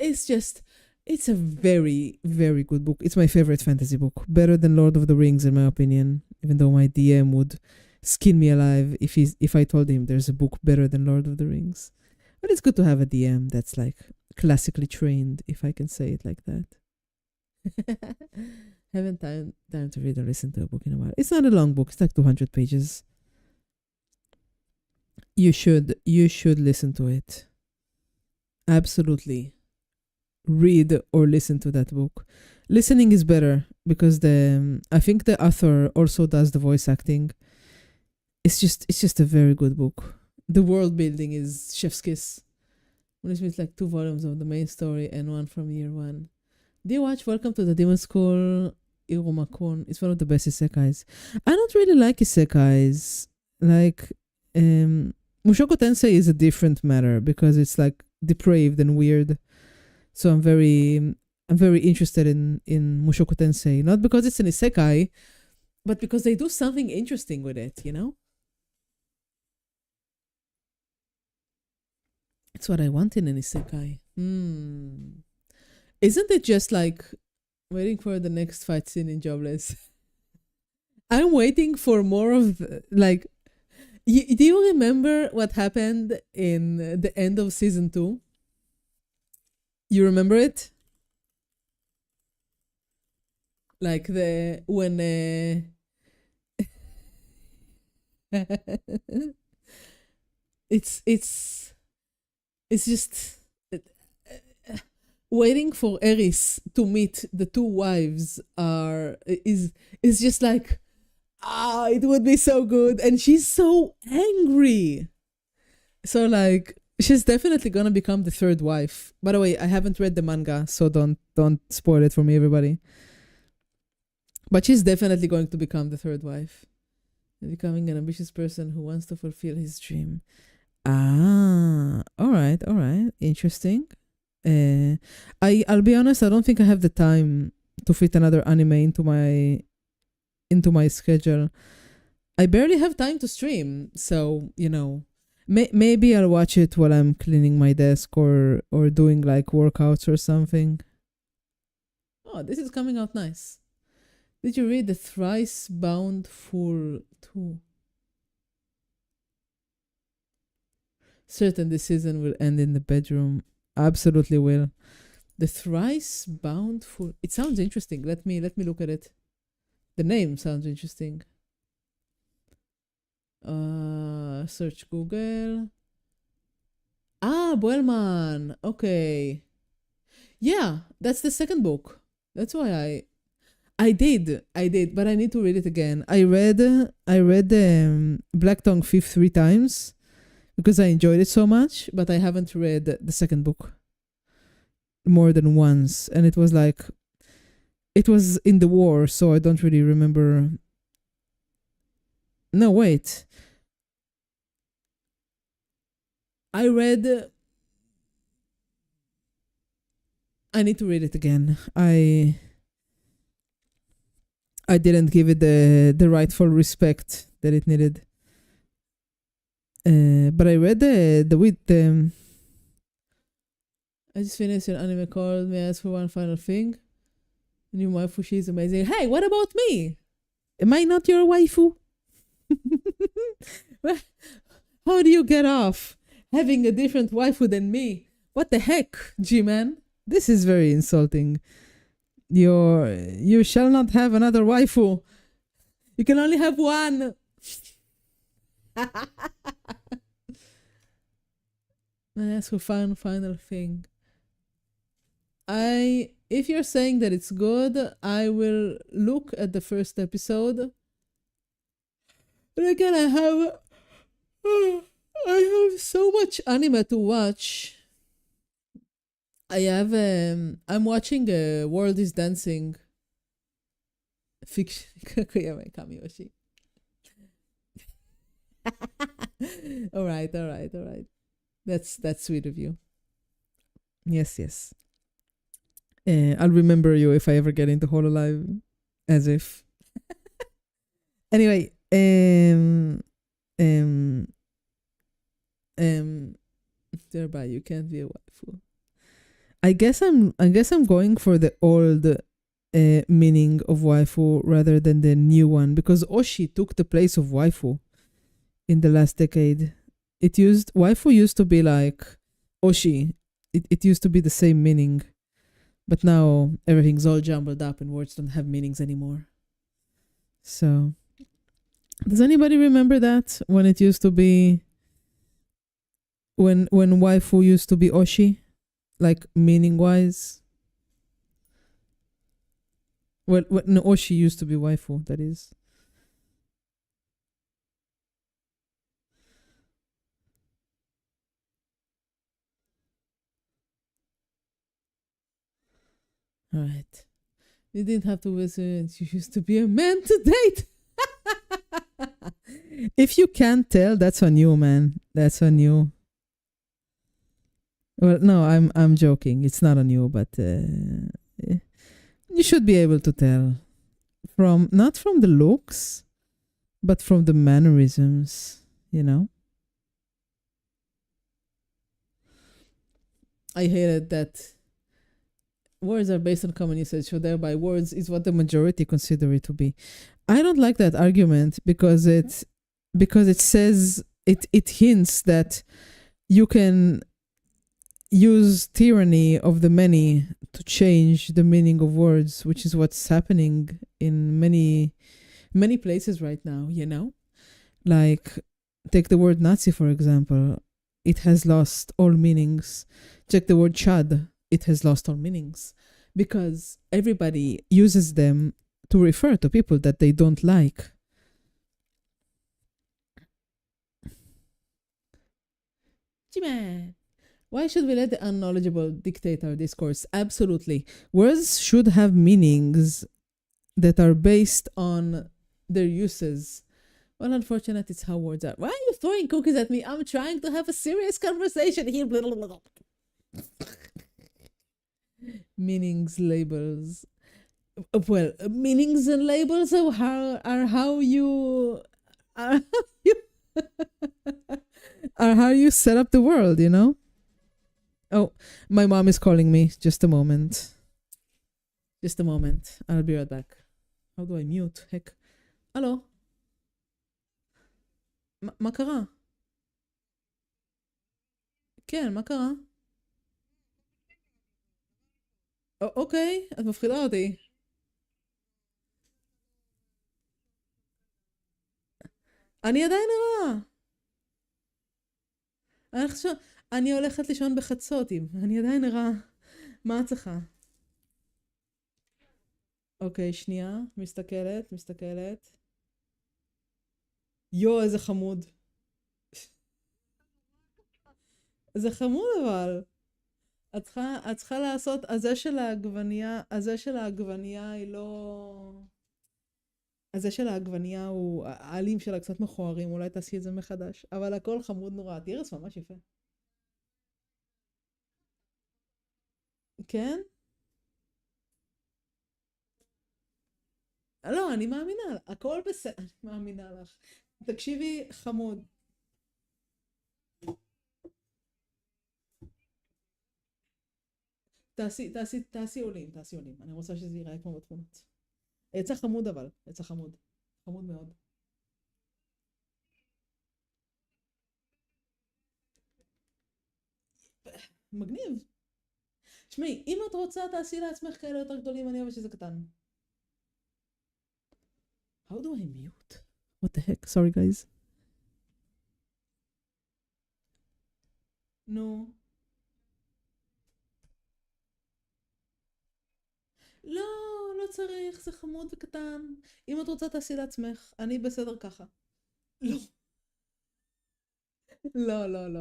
A: a very, very good book. It's my favorite fantasy book. Better than Lord of the Rings, in my opinion. Even though my DM would skin me alive if I told him there's a book better than Lord of the Rings. But it's good to have a DM that's like classically trained, if I can say it like that. Haven't time to read or listen to a book in a while. It's not a long book. It's like 200 pages. You should listen to it. Absolutely. Read or listen to that book. Listening is better because I think the author also does the voice acting. It's just a very good book. The world building is chef's kiss. It's like 2 volumes of the main story and one from year 1. Do you watch Welcome to the Demon School? Irumakun. It's one of the best isekais. I don't really like isekais. Like Mushoku Tensei is a different matter because it's like depraved and weird. So I'm very interested in Mushoku Tensei, not because it's an isekai, but because they do something interesting with it, you know? It's what I want in an isekai. Isn't it just like waiting for the next fight scene in Jobless? I'm waiting for more of like. Do you remember what happened in the end of season 2? You remember it? Like when it's just waiting for Eris to meet the 2 wives is just like, it would be so good. And she's so angry. So like she's definitely gonna become the 3rd wife. By the way, I haven't read the manga, so don't spoil it for me, everybody. But she's definitely going to become the 3rd wife. Becoming an ambitious person who wants to fulfill his dream. All right. Interesting. I'll be honest, I don't think I have the time to fit another anime into my schedule. I barely have time to stream, so, Maybe I'll watch it while I'm cleaning my desk or doing like workouts or something. Oh, this is coming out nice. Did you read the Thrice Bound Fool 2? Certain this season will end in the bedroom. Absolutely will. The Thrice Bound Fool. It sounds interesting. Let me look at it. The name sounds interesting. Search Google. Ah, Boelman. Okay. Yeah, that's the second book. That's why I did, but I need to read it again. I read Black Tongue Thief 3 times because I enjoyed it so much, but I haven't read the second book more than once, and it was like it was in the war, so I don't really remember. No, wait. I read. I need to read it again. I didn't give it the rightful respect that it needed. But I read the with the. I just finished an anime called May I Ask for One Final Thing? New waifu, she's amazing. Hey, what about me? Am I not your waifu? How do you get off having a different waifu than me? What the heck, G-Man? This is very insulting. You shall not have another waifu. You can only have one. That's a final thing. If you're saying that it's good, I will look at the first episode. But again, I have so much anime to watch. I'm watching World is Dancing fiction. Kamiyoshi. all right. That's sweet of you. Yes. I'll remember you if I ever get into Hololive. As if. Anyway, thereby you can't be a waifu. I guess I'm going for the old meaning of waifu rather than the new one, because Oshi took the place of waifu in the last decade. Waifu used to be like Oshi. It used to be the same meaning. But now everything's all jumbled up and words don't have meanings anymore. So, does anybody remember that? When it used to be... When waifu used to be Oshi? Like, meaning-wise? Well, no, Oshi used to be waifu, that is. Alright. You didn't have to visit. You used to be a man to date. If you can't tell, that's on you, man. That's on you. Well, no, I'm joking. It's not on you, but you should be able to tell not from the looks, but from the mannerisms, you know? I hated that words are based on common usage, so thereby words is what the majority consider it to be. I don't like that argument because it says it hints that you can use tyranny of the many to change the meaning of words, which is what's happening in many places right now, you know? Like, take the word Nazi, for example. It has lost all meanings. Check the word Chad. It has lost all meanings. Because everybody uses them to refer to people that they don't like. G-Man. Why should we let the unknowledgeable dictate our discourse? Absolutely. Words should have meanings that are based on their uses. Well, unfortunately, it's how words are. Why are you throwing cookies at me? I'm trying to have a serious conversation here. Meanings, labels. Well, meanings and labels are how you are how you set up the world, you know? Oh, my mom is calling me. Just a moment. Just a moment. I'll be right back. How do I mute? Heck. הלו, מה קרה? כן, מה קרה? אוקיי, את מפחידה אותי. אני עדיין ערה. אני הולכת לישון בחצות, אני עדיין ערה. מה את צריכה? אוקיי, שנייה. מסתכלת. יו, איזה חמוד. זה חמוד אבל. את צריכה לעשות, הזה של העגבנייה היא לא... הזה של העגבנייה הוא, העלים שלה קצת מכוערים, אולי תעשי את זה מחדש. אבל הכל חמוד נורא, תירס ממש יפה. כן? לא, אני מאמינה, הכל בסדר, אני מאמינה לך. תקשיבי, חמוד. תעשי עולים. אני רוצה שזה ייראה כמו בתמונות. יצא חמוד אבל, יצא חמוד. חמוד מאוד. מגניב. שמי, אם את רוצה תעשי לעצמך כאלה יותר גדולים, אני אוהבת שזה קטן. How do I mute? What the heck? Sorry guys. נו. לא, לא צריך, זה חמוד וקטן. אם את רוצה תעשי לעצמך, אני בסדר ככה. לא. לא.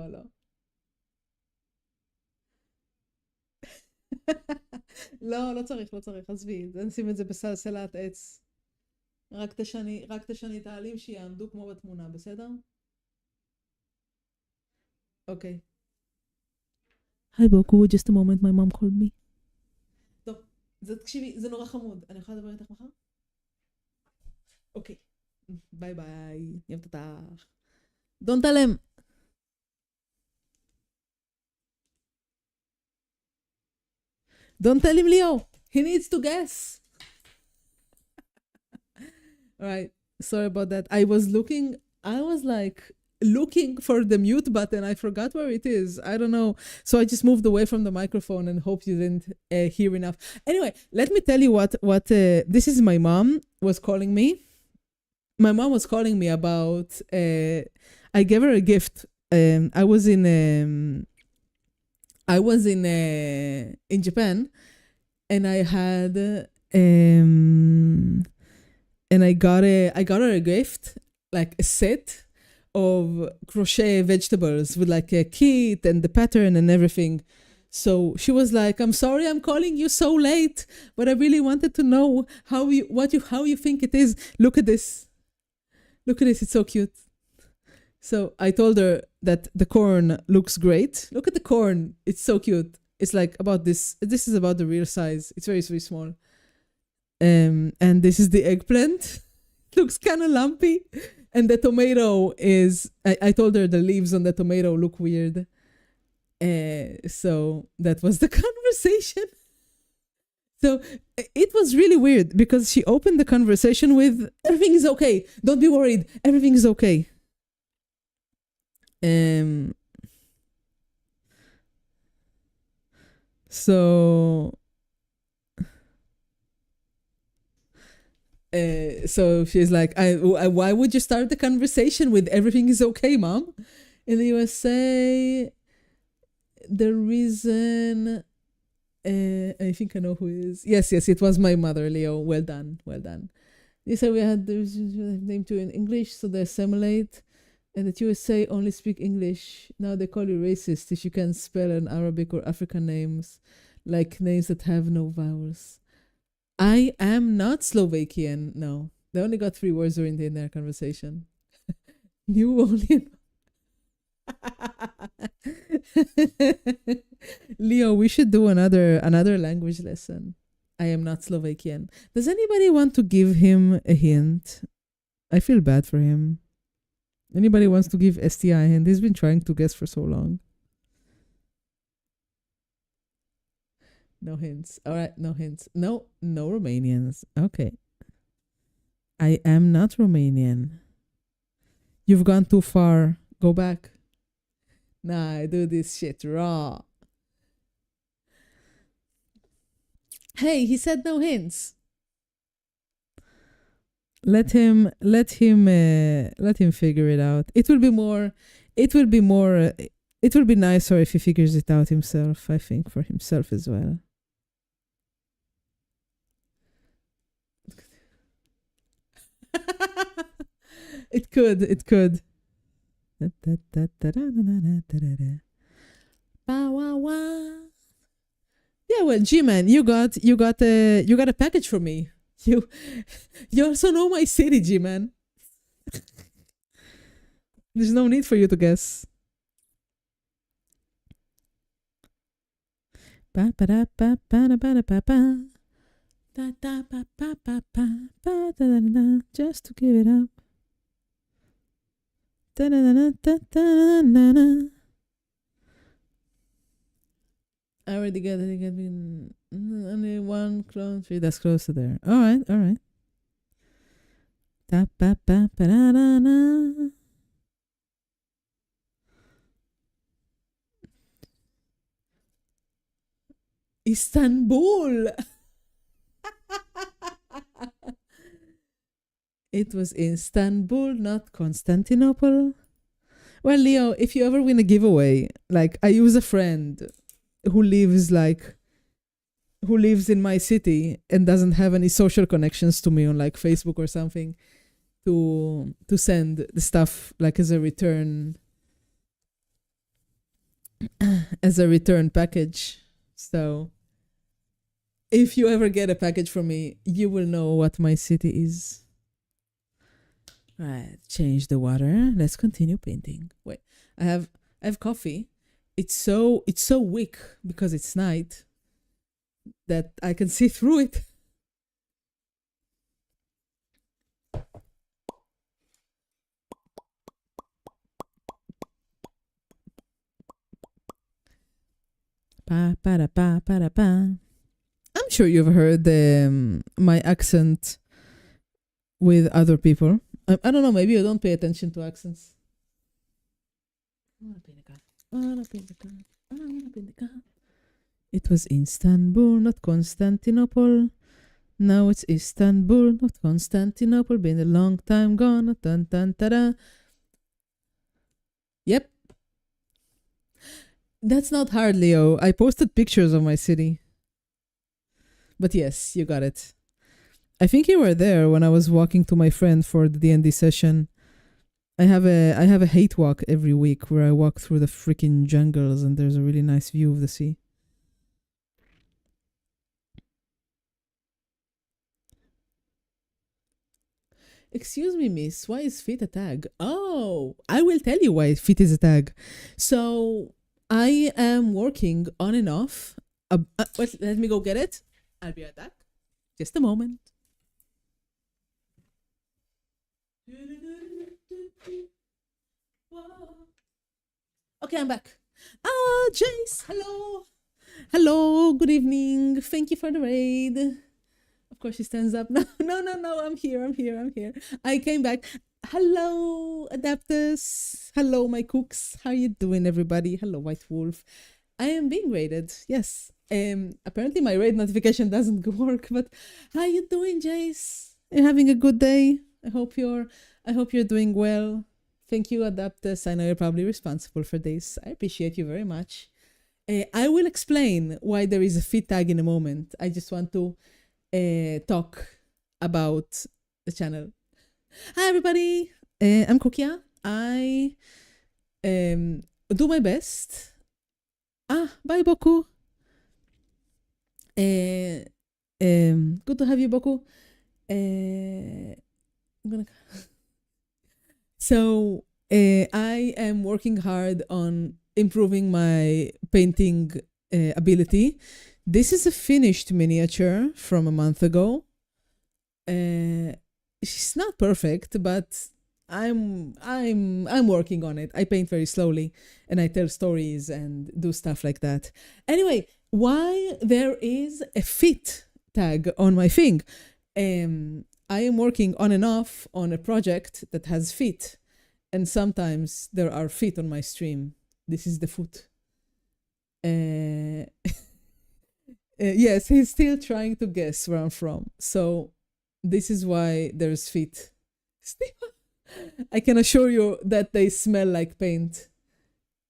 A: לא צריך, עזבי, נשים את זה בסלסלת עץ. רק תשני את העלים שיעמדו כמו בתמונה, בסדר? אוקיי. היי בוקו, just a moment, my mom called me. טוב, תקשיבי, זה נורא חמוד. אני יכולה לדבר איתך מחר? אוקיי. ביי ביי, יום תתך. דון תלם. Don't tell him, Leo. He needs to guess. All right. Sorry about that. I was looking for the mute button. I forgot where it is. I don't know. So I just moved away from the microphone and hope you didn't hear enough. Anyway, let me tell you what this is. My mom was calling me. My mom was calling me about, I gave her a gift. I was in Japan, and I had and I got her a gift, like a set of crochet vegetables with like a kit and the pattern and everything. So she was like, "I'm sorry, I'm calling you so late, but I really wanted to know how you think it is. Look at this, it's so cute." So I told her that the corn looks great. Look at the corn. It's so cute. It's like about this. This is about the real size. It's very, very small. And this is the eggplant. Looks kind of lumpy. And the tomato is, I told her the leaves on the tomato look weird. So that was the conversation. So it was really weird because she opened the conversation with, "Everything is okay. Don't be worried. Everything is okay." So she's like, why would you start the conversation with "everything is okay, mom"? In the USA, the reason, I think I know who it is. Yes, it was my mother, Leo. Well done. They said we had the name to in English, so they assimilate. And that USA only speak English. Now they call you racist if you can spell an Arabic or African names, like names that have no vowels. I am not Slovakian, no. They only got 3 words during the entire conversation. New only. Leo, we should do another language lesson. I am not Slovakian. Does anybody want to give him a hint? I feel bad for him. Anybody wants to give STI hint? He's been trying to guess for so long. No hints. All right, no hints. No Romanians. Okay. I am not Romanian. You've gone too far. Go back. Nah, I do this shit raw. Hey, he said no hints. Let him figure it out. It will be nicer if he figures it out himself, I think, for himself as well. It could. Yeah, well, G-Man, you got a package for me. You also know my city, G-Man. There's no need for you to guess. Just to give it up. I already got it. Only one clone tree. That's close to there. All right. Istanbul. It was Istanbul, not Constantinople. Well, Leo, if you ever win a giveaway, like I use a friend who lives in my city and doesn't have any social connections to me on like Facebook or something to send the stuff like as a return package. So if you ever get a package from me, you will know what my city is. Right, change the water. Let's continue painting. Wait, I have coffee. It's so weak because it's night that I can see through it. I'm sure you've heard my accent with other people. I don't know, maybe you don't pay attention to accents. It was Istanbul, not Constantinople. Now it's Istanbul, not Constantinople. Been a long time gone. Dun, dun, ta-da. Yep. That's not hard, Leo. I posted pictures of my city. But yes, you got it. I think you were there when I was walking to my friend for the D&D session. I have a hate walk every week where I walk through the freaking jungles and there's a really nice view of the sea. Excuse me, miss, why is fit a tag? Oh, I will tell you why fit is a tag. So I am working on and off. Wait, let me go get it. I'll be right back. Just a moment. Okay, I'm back. Jace, hello. Hello, good evening. Thank you for the raid. Of course, she stands up. No, I'm here. I came back. Hello, Adaptus. Hello, my cooks. How you doing, everybody? Hello, White Wolf. I am being raided. Yes. Apparently my raid notification doesn't work, but how you doing, Jace? Are you having a good day? I hope you're doing well. Thank you, Adaptus. I know you're probably responsible for this. I appreciate you very much. I will explain why there is a fit tag in a moment. I just want to talk about the channel. Hi, everybody. I'm Kokia. I do my best. Bye, Boku. Good to have you, Boku. I'm gonna. So I am working hard on improving my painting ability. This is a finished miniature from a month ago. She's not perfect, but I'm working on it. I paint very slowly and I tell stories and do stuff like that. Anyway, why there is a fit tag on my thing? I am working on and off on a project that has fit, and sometimes there are feet on my stream. This is the foot. Uh, yes, he's still trying to guess where I'm from. So this is why there's feet. I can assure you that they smell like paint.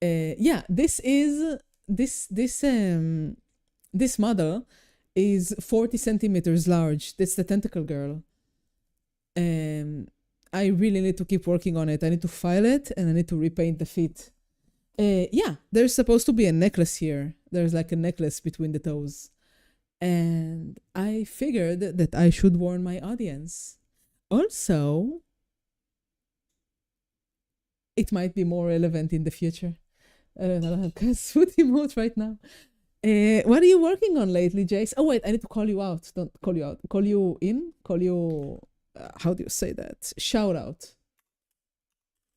A: Yeah, this model is 40 centimeters large. That's the tentacle girl. I really need to keep working on it. I need to file it and I need to repaint the feet. Yeah, there's supposed to be a necklace here. There's like a necklace between the toes. And I figured that I should warn my audience. Also, it might be more relevant in the future. I don't have food emote right now. What are you working on lately, Jace? Oh, wait, I need to call you out. Don't call you out. Call you in? Call you... how do you say that? Shout out.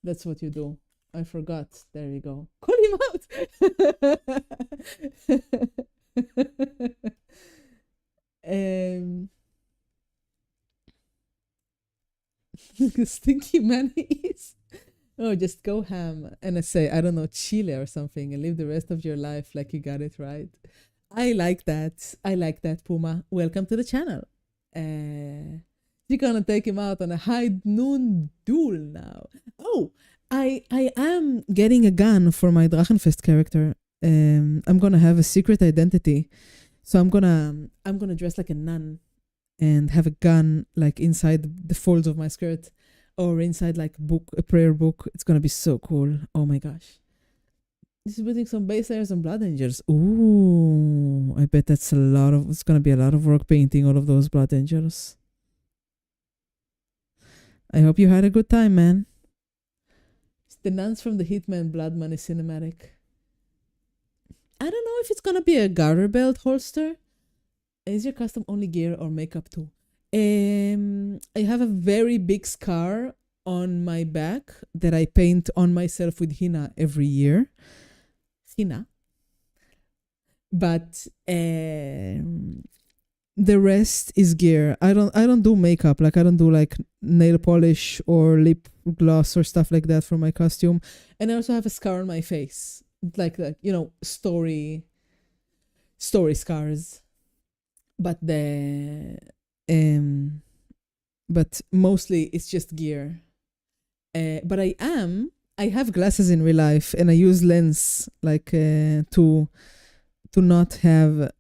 A: That's what you do. I forgot. There you go. Call him out. Stinky mayonnaise. Oh, just go ham and I say, I don't know, Chile or something and live the rest of your life like you got it right. I like that. I like that, Puma. Welcome to the channel. You're gonna take him out on a high noon duel now. Oh, I am getting a gun for my Drachenfest character. I'm gonna have a secret identity. So I'm gonna dress like a nun and have a gun like inside the folds of my skirt or inside like a prayer book. It's gonna be so cool. Oh my gosh. This is putting some base layers on Blood Angels. Ooh, I bet it's gonna be a lot of work painting all of those Blood Angels. I hope you had a good time, man. The nuns from the Hitman Blood Money cinematic. I don't know if it's gonna be a garter belt holster. Is your custom only gear or makeup too? I have a very big scar on my back that I paint on myself with henna every year. Henna. But the rest is gear. I don't do makeup. Like I don't do like nail polish or lip gloss or stuff like that for my costume. And I also have a scar on my face. Like the, you know, story scars. But but mostly it's just gear. But I have glasses in real life and I use lens like to not have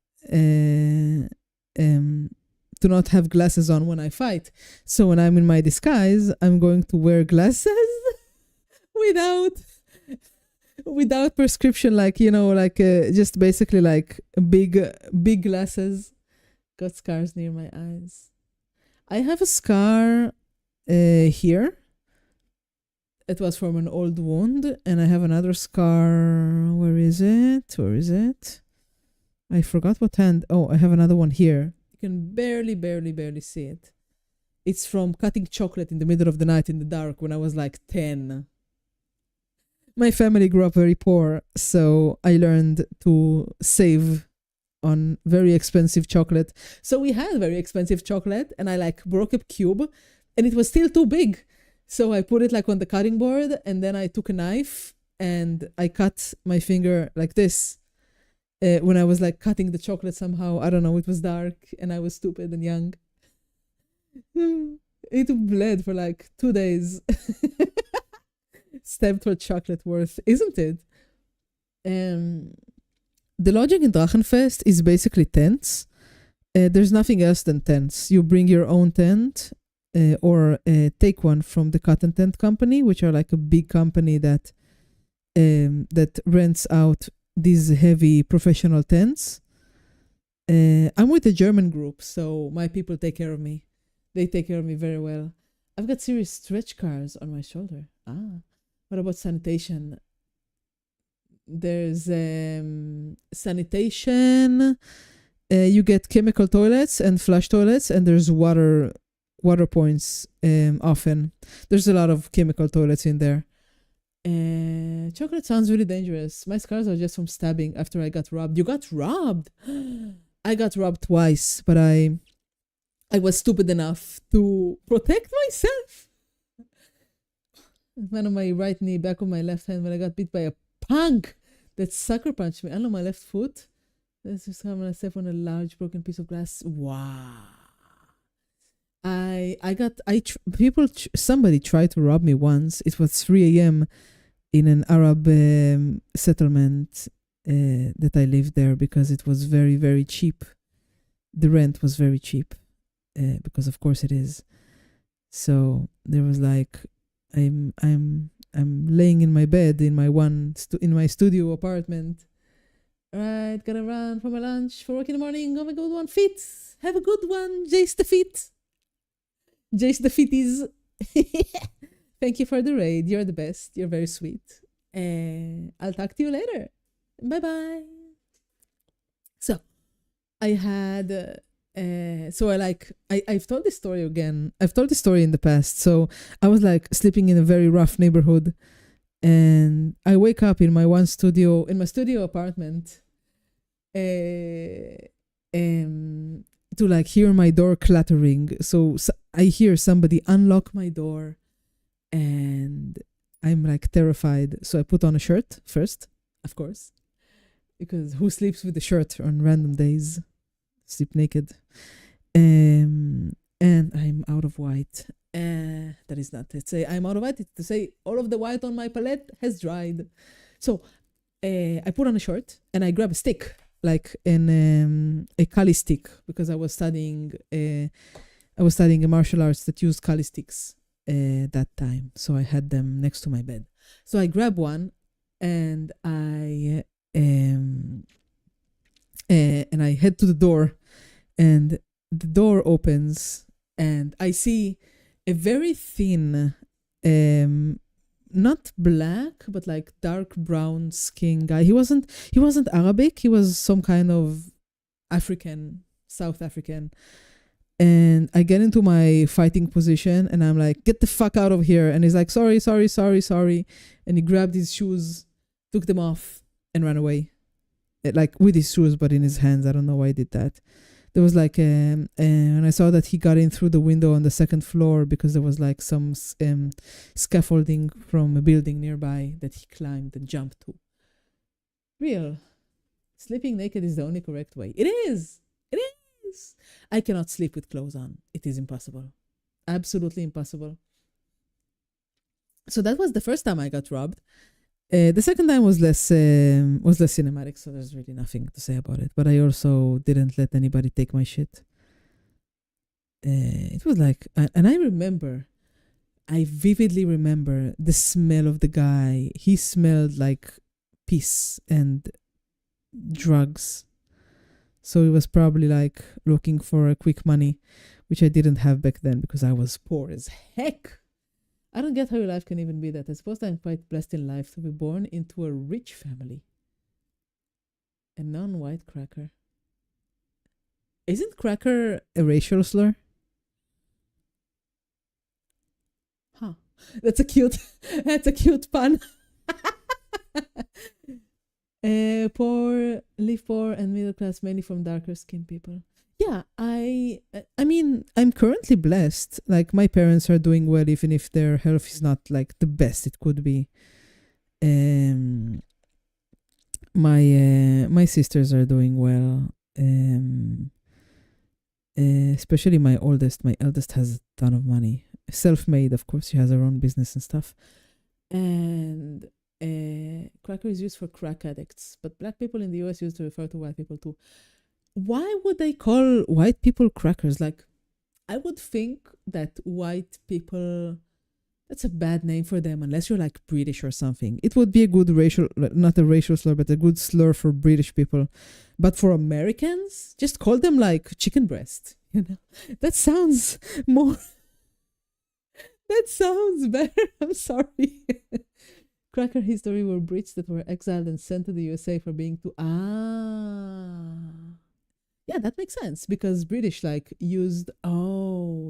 A: glasses on when I fight. So when I'm in my disguise, I'm going to wear glasses without prescription, like, you know, like just basically like big glasses. Got scars near my eyes. I have a scar here. It was from an old wound, and I have another scar. Where is it? I forgot what hand. Oh, I have another one here. You can barely see it. It's from cutting chocolate in the middle of the night in the dark when I was like 10. My family grew up very poor, so I learned to save on very expensive chocolate. So we had very expensive chocolate, and I like broke a cube, and it was still too big. So I put it like on the cutting board, and then I took a knife and I cut my finger like this. When I was like cutting the chocolate somehow, I don't know, it was dark and I was stupid and young. It bled for like 2 days. Stabbed for chocolate worth, isn't it? The logic in Drachenfest is basically tents. There's nothing else than tents. You bring your own tent or take one from the Cotton Tent Company, which are like a big company that rents out these heavy professional tents. I'm with a German group, so my people take care of me. They take care of me very well. I've got serious stretch scars on my shoulder. What about sanitation? There's sanitation. You get chemical toilets and flush toilets, and there's water water points often. There's a lot of chemical toilets in there. Chocolate sounds really dangerous. My scars are just from stabbing after I got robbed. You got robbed? I got robbed twice, but I was stupid enough to protect myself. One on my right knee, back on my left hand, when I got beat by a punk that sucker punched me. I on my left foot. This is how I step on a large broken piece of glass. Wow. Somebody tried to rob me once. It was 3 a.m. in an Arab settlement that I lived there because it was very, very cheap. The rent was very cheap because of course it is. So there was like, I'm laying in my bed in my studio apartment. Right, gotta run for my lunch for work in the morning. Oh my god, one fit. Have a good one, Jace the Fit. Jace the Fitties. Thank you for the raid. You're the best. You're very sweet. I'll talk to you later. Bye bye. So, I had. I've told this story again. I've told this story in the past. So I was like sleeping in a very rough neighborhood, and I wake up in my studio apartment, to like hear my door clattering. So I hear somebody unlock my door, and I'm like terrified. So I put on a shirt first, of course, because who sleeps with a shirt on random days? Sleep naked. And I'm out of white. That is not to say I'm out of white. It's to say all of the white on my palette has dried. So I put on a shirt and I grab a stick, like a kali stick, because I was studying a martial arts that used kali sticks that time. So I had them next to my bed. So I grab one and I head to the door, and the door opens, and I see a very thin, not black, but like dark brown skin guy. He wasn't Arabic. He was some kind of African, South African. And I get into my fighting position, and I'm like, get the fuck out of here. And he's like, sorry. And he grabbed his shoes, took them off, and ran away. Like with his shoes, but in his hands. I don't know why he did that. There was like, and I saw that he got in through the window on the second floor because there was like some scaffolding from a building nearby that he climbed and jumped to. Real. Sleeping naked is the only correct way. It is. I cannot sleep with clothes on. It is impossible. Absolutely impossible. So that was the first time I got robbed. The second time was less cinematic, so there's really nothing to say about it. But I also didn't let anybody take my shit. It was like, and I vividly remember the smell of the guy. He smelled like piss and drugs. So he was probably like looking for a quick money, which I didn't have back then because I was poor as heck. I don't get how your life can even be that. I suppose I'm quite blessed in life to be born into a rich family. A non-white cracker. Isn't cracker a racial slur? Huh. That's a cute pun. Live poor and middle class, mainly from darker skinned people. Yeah, I mean, I'm currently blessed. Like, my parents are doing well, even if their health is not like the best it could be. My sisters are doing well. Especially my oldest. My eldest has a ton of money. Self-made, of course. She has her own business and stuff. And cracker is used for crack addicts, but black people in the US used to refer to white people too. Why would they call white people crackers? Like, I would think that white people, that's a bad name for them unless you're like British or something. It would be a good not a racial slur, but a good slur for British people. But for Americans, just call them like chicken breast. You know, that sounds better. I'm sorry. Cracker history were Brits that were exiled and sent to the USA for being too. Yeah, that makes sense because British like used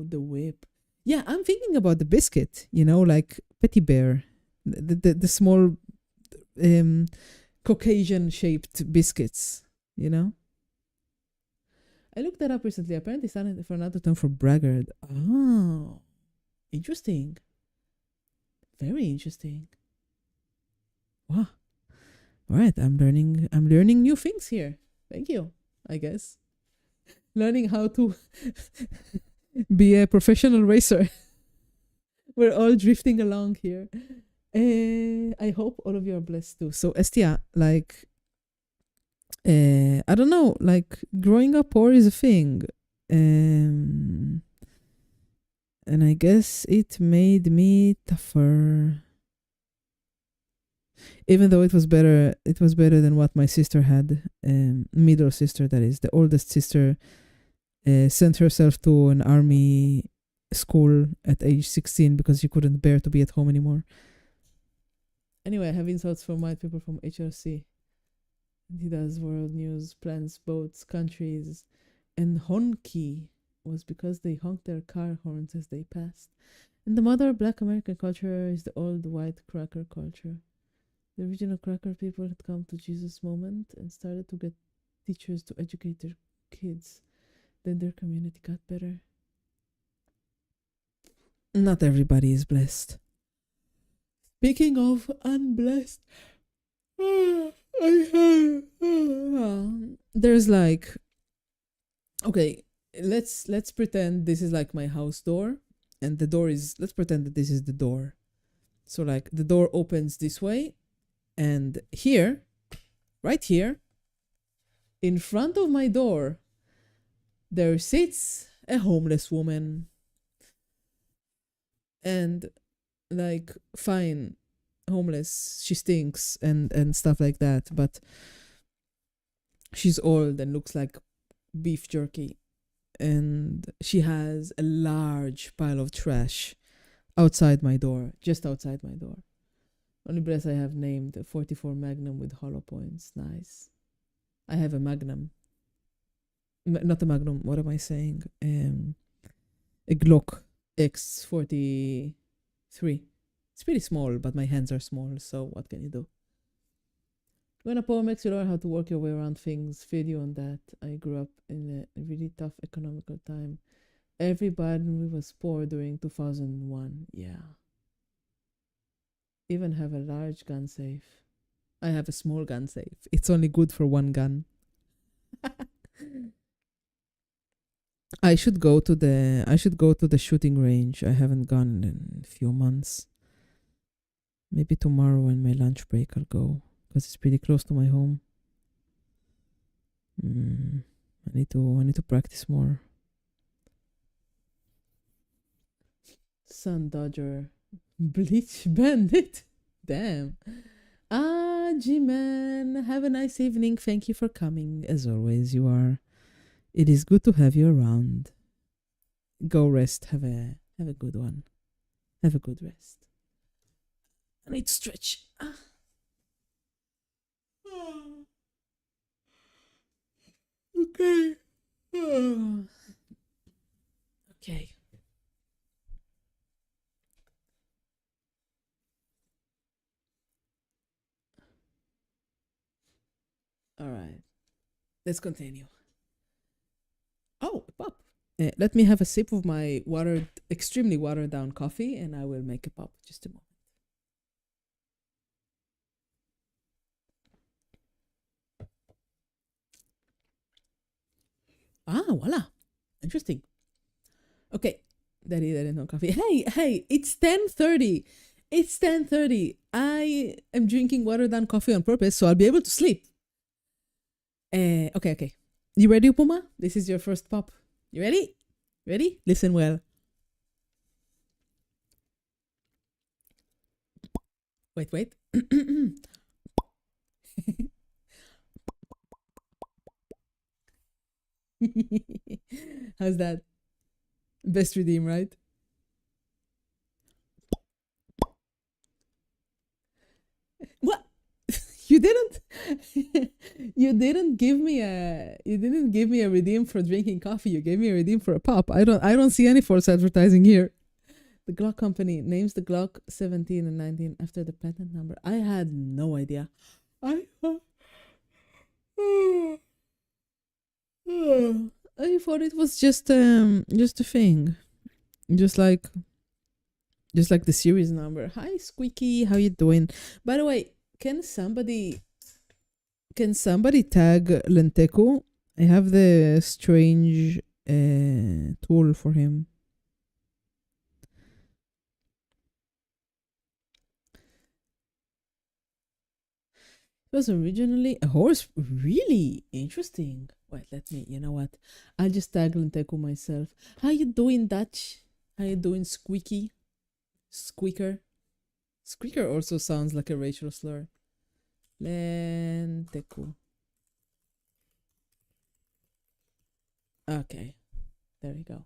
A: the whip. Yeah, I'm thinking about the biscuit, like Petit Bear, the small um, Caucasian shaped biscuits, you know? I looked that up recently. Apparently, it's not for another term for braggart. Oh, interesting. Very interesting. Wow. All right, I'm learning new things here. Thank you, I guess. Learning how to be a professional racer. We're all drifting along here. I hope all of you are blessed too. So, Estia, like, I don't know, like, growing up poor is a thing. And I guess it made me tougher. Even though it was better than what my sister had. Middle sister, that is. The oldest sister sent herself to an army school at age 16 because she couldn't bear to be at home anymore. Anyway, I have insults from white people from HRC. He does world news, plans, boats, countries. And honky was because they honked their car horns as they passed. And the mother Black American culture is the old white cracker culture. The original cracker people had come to Jesus' moment and started to get teachers to educate their kids. Then their community got better. Not everybody is blessed. Speaking of unblessed, there's like, okay, let's pretend this is like my house door, and the door is, let's pretend that this is the door. So like the door opens this way, and here, right here, in front of my door, there sits a homeless woman. And like, fine, homeless, she stinks and stuff like that, but she's old and looks like beef jerky. And she has a large pile of trash outside my door, just outside my door. Only bless I have named a 44 Magnum with hollow points. Nice. I have a Magnum. Not a Magnum, what am I saying? A Glock X43. It's pretty small, but my hands are small, so what can you do? When a poem makes you learn how to work your way around things, feel you on that. I grew up in a really tough economical time. Everybody was poor during 2001. Yeah. Even have a large gun safe. I have a small gun safe. It's only good for one gun. I should go to the shooting range. I haven't gone in a few months. Maybe tomorrow in my lunch break I'll go, because it's pretty close to my home. I need to practice more. Sun Dodger, Bleach Bandit. Damn. G-Man, have a nice evening. Thank you for coming. As always, you are. It is good to have you around. Go rest. Have a good one. Have a good rest. I need to stretch. Okay. Okay. All right. Let's continue. Oh, pop. Let me have a sip of my extremely watered down coffee, and I will make a pop. Just a moment. Voila. Interesting. Okay. Daddy didn't know coffee. Hey, it's 10:30. It's 10:30. I am drinking watered down coffee on purpose, so I'll be able to sleep. Okay. You ready, Puma? This is your first pop. You ready? Ready? Listen well. Wait. How's that? Best redeem, right? What? You didn't? You didn't give me a redeem for drinking coffee. You gave me a redeem for a pop. I don't see any false advertising here. The Glock company names the Glock 17 and 19 after the patent number. I had no idea. I I thought it was just a thing. Just like just like the series number. Hi Squeaky, how you doing? By the way, can somebody tag Lenteku? I have the strange tool for him. It was originally a horse. Really interesting. Wait, you know what? I'll just tag Lenteku myself. How you doing, Dutch? How you doing, Squeaky? Squeaker? Squeaker also sounds like a racial slur. Lenteku. Okay, there we go.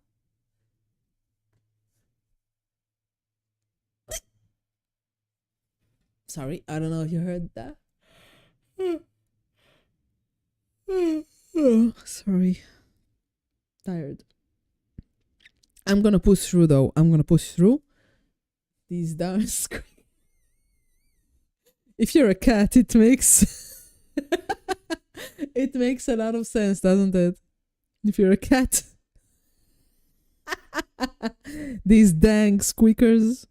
A: Sorry, I don't know if you heard that. Sorry. Tired. I'm gonna push through though. I'm gonna push through. These darn screens. If you're a cat, it makes it makes a lot of sense, doesn't it? If you're a cat. These dang squeakers.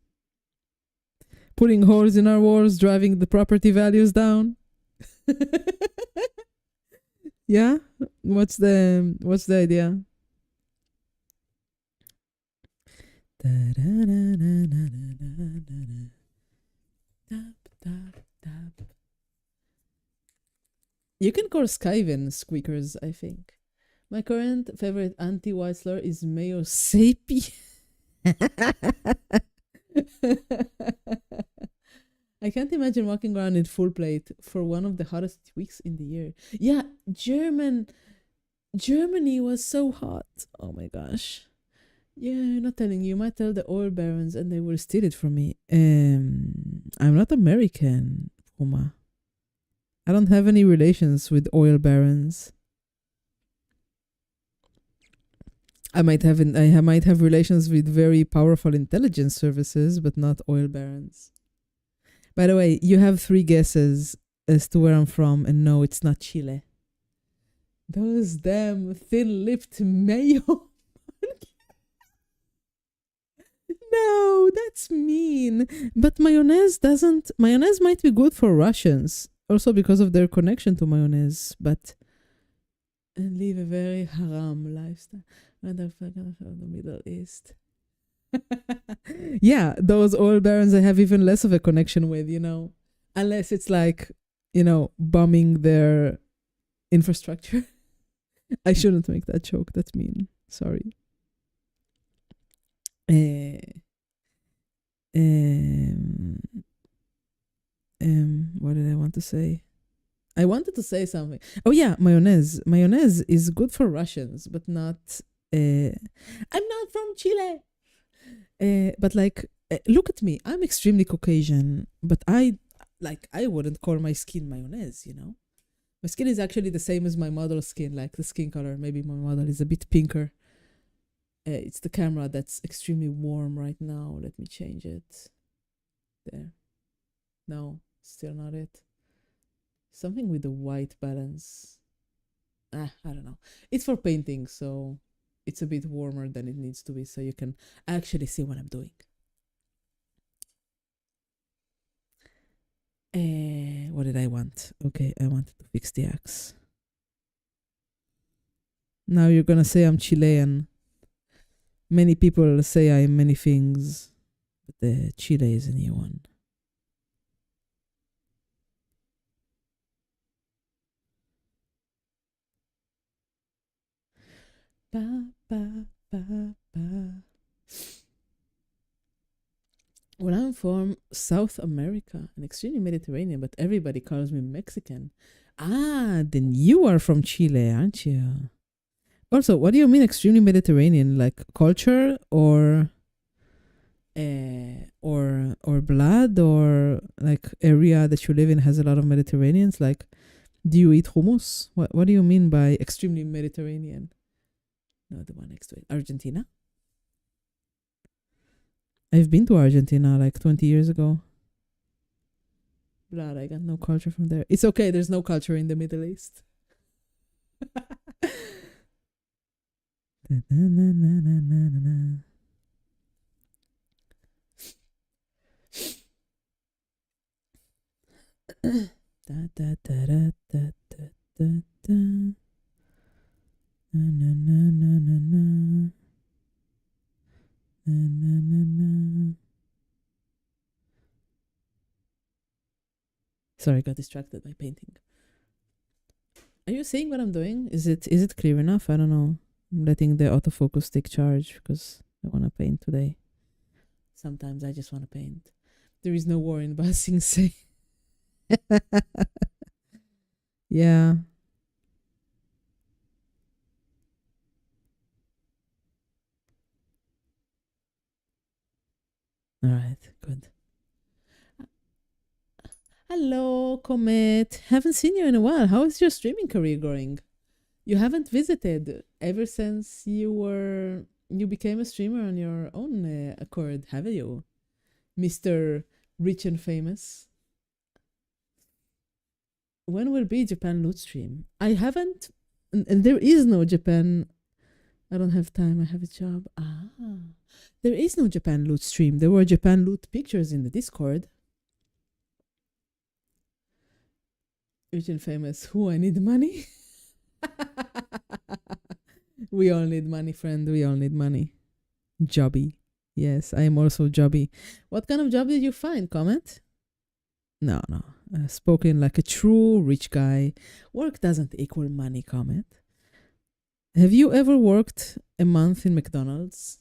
A: Putting holes in our walls, driving the property values down. Yeah? What's the idea? You can call Skyven squeakers, I think. My current favorite anti-white slur is Mayo Sapi. I can't imagine walking around in full plate for one of the hottest weeks in the year. Yeah, Germany was so hot. Oh my gosh. Yeah, I'm not telling you. You might tell the oil barons and they will steal it from me. I'm not American, Puma. I don't have any relations with oil barons. I might have relations with very powerful intelligence services, but not oil barons. By the way, you have 3 guesses as to where I'm from, and no, it's not Chile. Those damn thin-lipped mayo. No, that's mean. But mayonnaise might be good for Russians, also because of their connection to mayonnaise, but and live a very haram lifestyle. Motherfucker from the Middle East. Yeah, those oil barons I have even less of a connection with, unless it's like, bombing their infrastructure. I shouldn't make that joke. That's mean. Sorry. What did I want to say? I wanted to say something. Oh yeah, mayonnaise. Mayonnaise is good for Russians, but not. I'm not from Chile. But look at me. I'm extremely Caucasian, but I wouldn't call my skin mayonnaise. My skin is actually the same as my model's skin, like the skin color. Maybe my model is a bit pinker. It's the camera that's extremely warm right now. Let me change it. There. No, still not it. Something with the white balance. I don't know. It's for painting, so it's a bit warmer than it needs to be, so you can actually see what I'm doing. What did I want? Okay, I wanted to fix the axe. Now you're gonna say I'm Chilean. Many people say I'm many things, but the Chile is a new one. Ba, ba, ba, ba. Well, I'm from South America, an extremely Mediterranean, but everybody calls me Mexican. Ah, then you are from Chile, aren't you? Also, what do you mean extremely Mediterranean? Like culture or blood, or like area that you live in has a lot of Mediterraneans? Like Do you eat hummus? What do you mean by extremely Mediterranean? No, the one next to it. Argentina? I've been to Argentina like 20 years ago. Blood, I got no culture from there. It's okay, there's no culture in the Middle East. Sorry, I got distracted by painting. Are you seeing what I'm doing? Is it clear enough? I don't know. I'm letting the autofocus take charge because I want to paint today. Sometimes I just want to paint. There is no war in Ba Sing Se. Yeah. All right, good. Hello, Comet. Haven't seen you in a while. How is your streaming career going? You haven't visited ever since you became a streamer on your own accord, have you, Mr. Rich and Famous? When will be Japan Loot stream? I haven't, and there is no Japan. I don't have time. I have a job. There is no Japan Loot stream. There were Japan Loot pictures in the Discord. Rich and Famous. Who? I need money. We all need money, friend. We all need money. Jobby. Yes, I am also jobby. What kind of job did you find? Comment? No. Spoken like a true rich guy. Work doesn't equal money, Comment. Have you ever worked a month in McDonald's?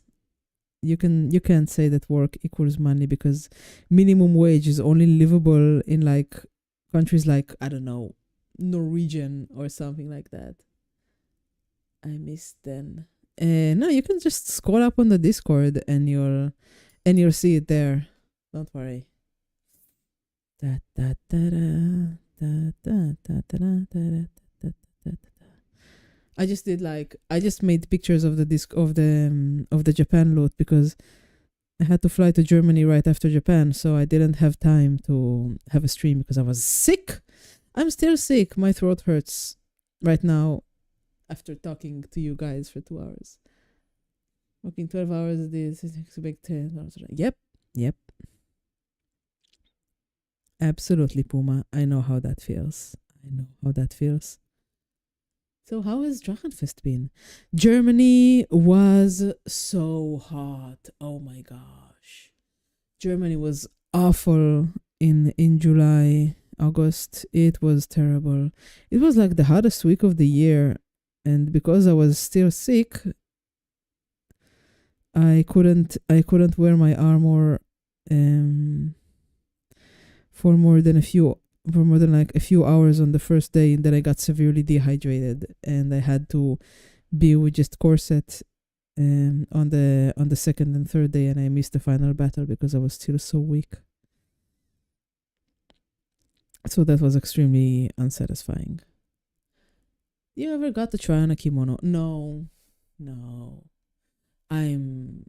A: You can't say that work equals money because minimum wage is only livable in like countries like, I don't know, Norwegian or something like that. I missed then. No, you can just scroll up on the Discord and you'll see it there. Don't worry. I just made pictures of the disc of the Japan loot because I had to fly to Germany right after Japan, so I didn't have time to have a stream because I was sick. I'm still sick. My throat hurts right now after talking to you guys for 2 hours. Working 12 hours a day, expect 10 hours. Yep. Absolutely, Puma. I know how that feels. So how has Drachenfest been? Germany was so hot. Oh my gosh. Germany was awful in July, August. It was terrible. It was like the hottest week of the year. And because I was still sick, I couldn't wear my armor for more than like a few hours on the first day, and then I got severely dehydrated and I had to be with just corset on the second and third day, and I missed the final battle because I was still so weak. So that was extremely unsatisfying. You ever got to try on a kimono? No. I'm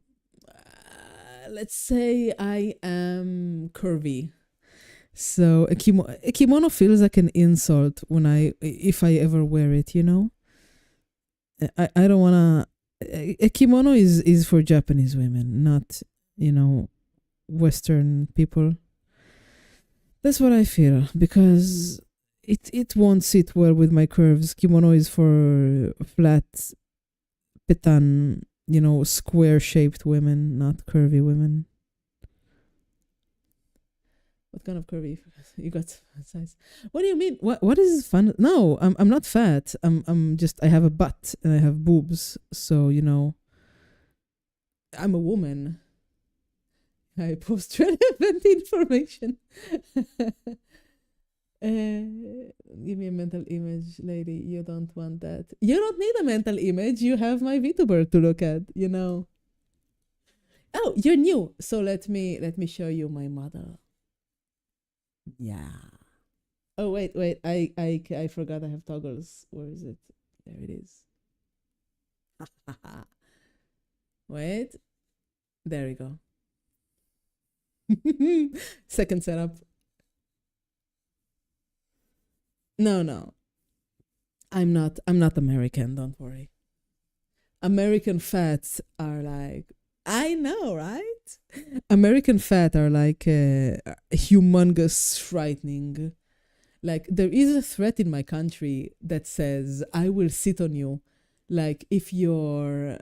A: let's say I am curvy. So a kimono feels like an insult if I ever wear it, you know? I don't wanna. A kimono is for Japanese women, not, Western people. That's what I feel because it won't sit well with my curves. Kimono is for flat, petan, square shaped women, not curvy women. What kind of curvy? You got size. What do you mean? What is fun? No, I'm not fat. I'm just, I have a butt and I have boobs. So, I'm a woman. I post relevant information. Give me a mental image, lady. You don't want that. You don't need a mental image. You have my VTuber to look at, Oh, you're new. So let me show you my model. Yeah. Oh wait. I forgot I have toggles. Where is it? There it is. Wait. There we go. Second setup. No. I'm not American, don't worry. American fats are like, I know, right? American fat are like humongous, frightening. Like there is a threat in my country that says I will sit on you. Like if you're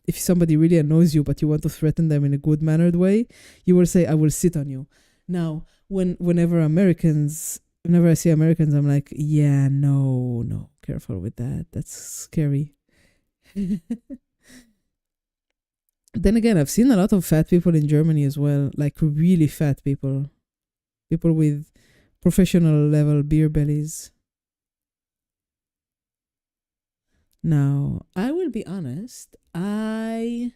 A: if somebody really annoys you but you want to threaten them in a good mannered way, you will say I will sit on you. Now, whenever I see Americans, I'm like, yeah, no, careful with that. That's scary. Then again, I've seen a lot of fat people in Germany as well, like really fat people, people with professional level beer bellies. Now, I will be honest, I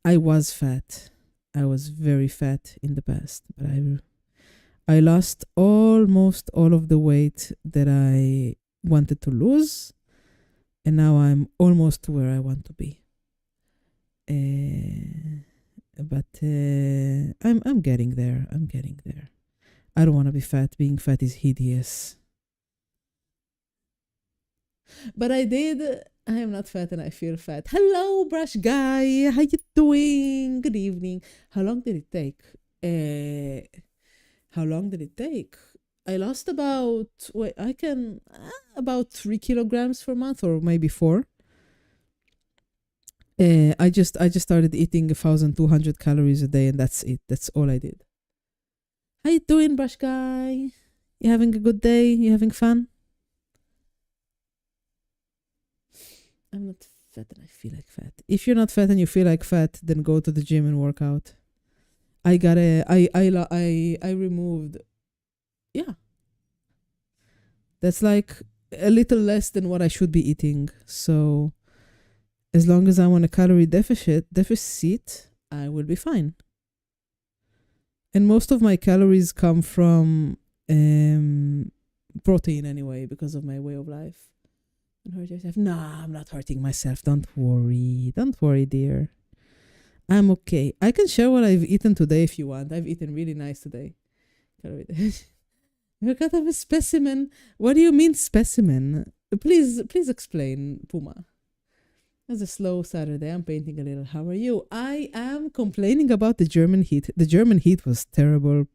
A: was fat. I was very fat in the past, but I lost almost all of the weight that I wanted to lose, and now I'm almost to where I want to be. But I'm getting there. I'm getting there. I don't want to be fat. Being fat is hideous. But I did. I am not fat and I feel fat. Hello, brush guy. How you doing? Good evening. How long did it take? How long did it take? I lost about 3 kilograms per month, or maybe 4. I just started eating 1,200 calories a day, and that's it. That's all I did. How you doing, brush guy? You having a good day? You having fun? I'm not fat and I feel like fat. If you're not fat and you feel like fat, then go to the gym and work out. I removed, yeah, that's like a little less than what I should be eating. So as long as I'm on a calorie deficit, I will be fine. And most of my calories come from protein anyway, because of my way of life. Don't hurt yourself. Nah, I'm not hurting myself. Don't worry. Don't worry, dear. I'm okay. I can share what I've eaten today if you want. I've eaten really nice today. You're kind of a specimen. What do you mean specimen? Please explain, Puma. It's a slow Saturday. I'm painting a little. How are you? I am complaining about the German heat. The German heat was terrible,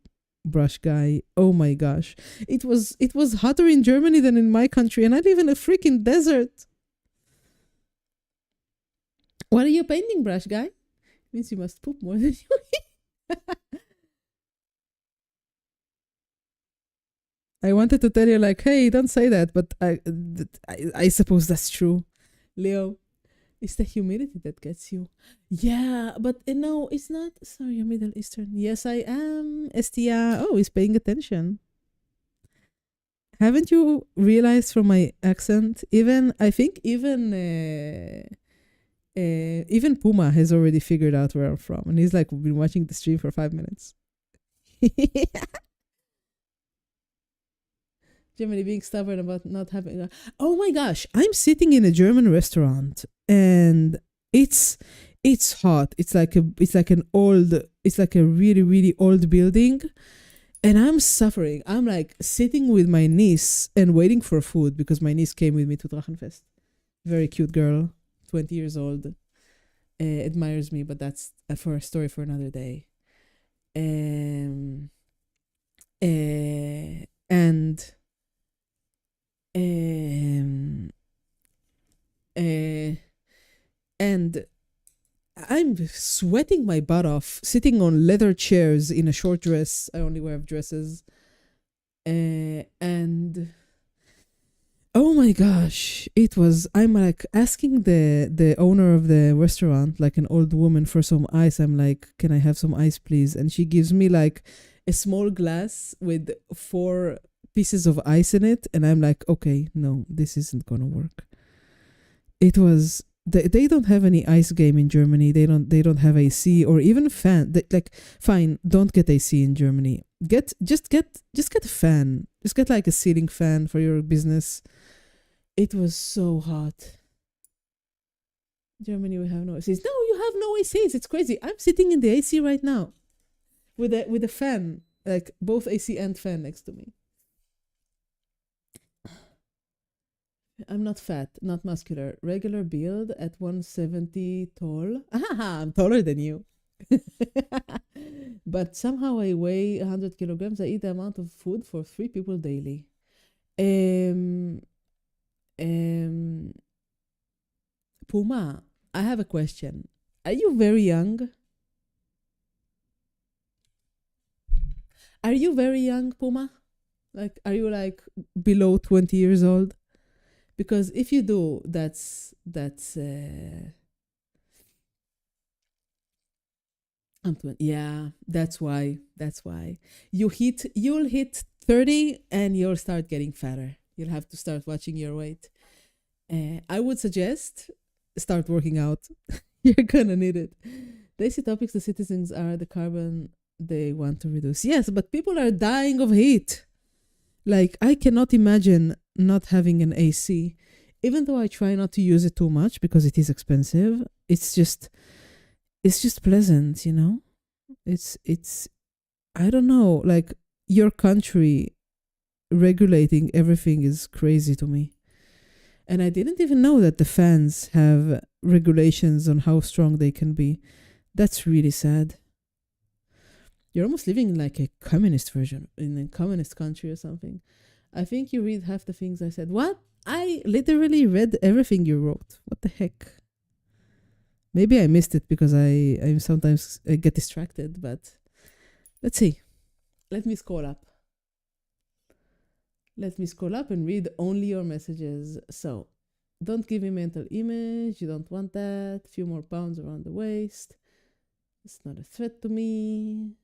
A: brush guy. Oh my gosh. It was hotter in Germany than in my country, and I live in a freaking desert. What are you painting, brush guy? Means you must poop more than you eat. I wanted to tell you, like, hey, don't say that, but I suppose that's true. Leo, it's the humidity that gets you. Yeah, but no, it's not. Sorry, you're Middle Eastern. Yes, I am. Estia. Oh, he's paying attention. Haven't you realized from my accent? I think even Puma has already figured out where I'm from, and he's like been watching the stream for 5 minutes. Germany being stubborn about not having. Oh my gosh! I'm sitting in a German restaurant, and it's hot. It's like a really really old building, and I'm suffering. I'm like sitting with my niece and waiting for food because my niece came with me to Drachenfest. Very cute girl, 20 years old, admires me, but that's for a story for another day. Um, and um, uh, and I'm sweating my butt off, sitting on leather chairs in a short dress. I only wear dresses. And oh my gosh, I'm like asking the owner of the restaurant, like an old woman, for some ice. I'm like, can I have some ice, please? And she gives me like a small glass with 4 pieces of ice in it. And I'm like, okay, no, this isn't gonna work. It was They don't have any ice game in Germany. They don't have AC or even fan. Like fine, don't get AC in Germany. Just get a fan. Just get like a ceiling fan for your business. It was so hot. Germany, we have no ACs. No, you have no ACs. It's crazy. I'm sitting in the AC right now with a fan, like both AC and fan next to me. I'm not fat, not muscular. Regular build at 170 tall. Ah, I'm taller than you. But somehow I weigh 100 kilograms. I eat the amount of food for 3 people daily. Um, um, Puma, I have a question. Are you very young? Are you very young, Puma? Like, are you like below 20 years old? Because if you do, that's I'm 20. Yeah, that's why. That's why. You'll hit 30 and you'll start getting fatter. You'll have to start watching your weight. I would suggest start working out. You're gonna need it. Basic topics the citizens are the carbon they want to reduce. Yes, but people are dying of heat. Like I cannot imagine not having an AC. Even though I try not to use it too much because it is expensive, it's just pleasant, you know? It's I don't know, like your country regulating everything is crazy to me. And I didn't even know that the fans have regulations on how strong they can be. That's really sad. You're almost living in like a communist version, in a communist country or something. I think you read half the things I said. What? I literally read everything you wrote. What the heck? Maybe I missed it because I sometimes get distracted, but let's see. Let me scroll up. Let me scroll up and read only your messages. So, don't give me mental image. You don't want that. Few more pounds around the waist. It's not a threat to me.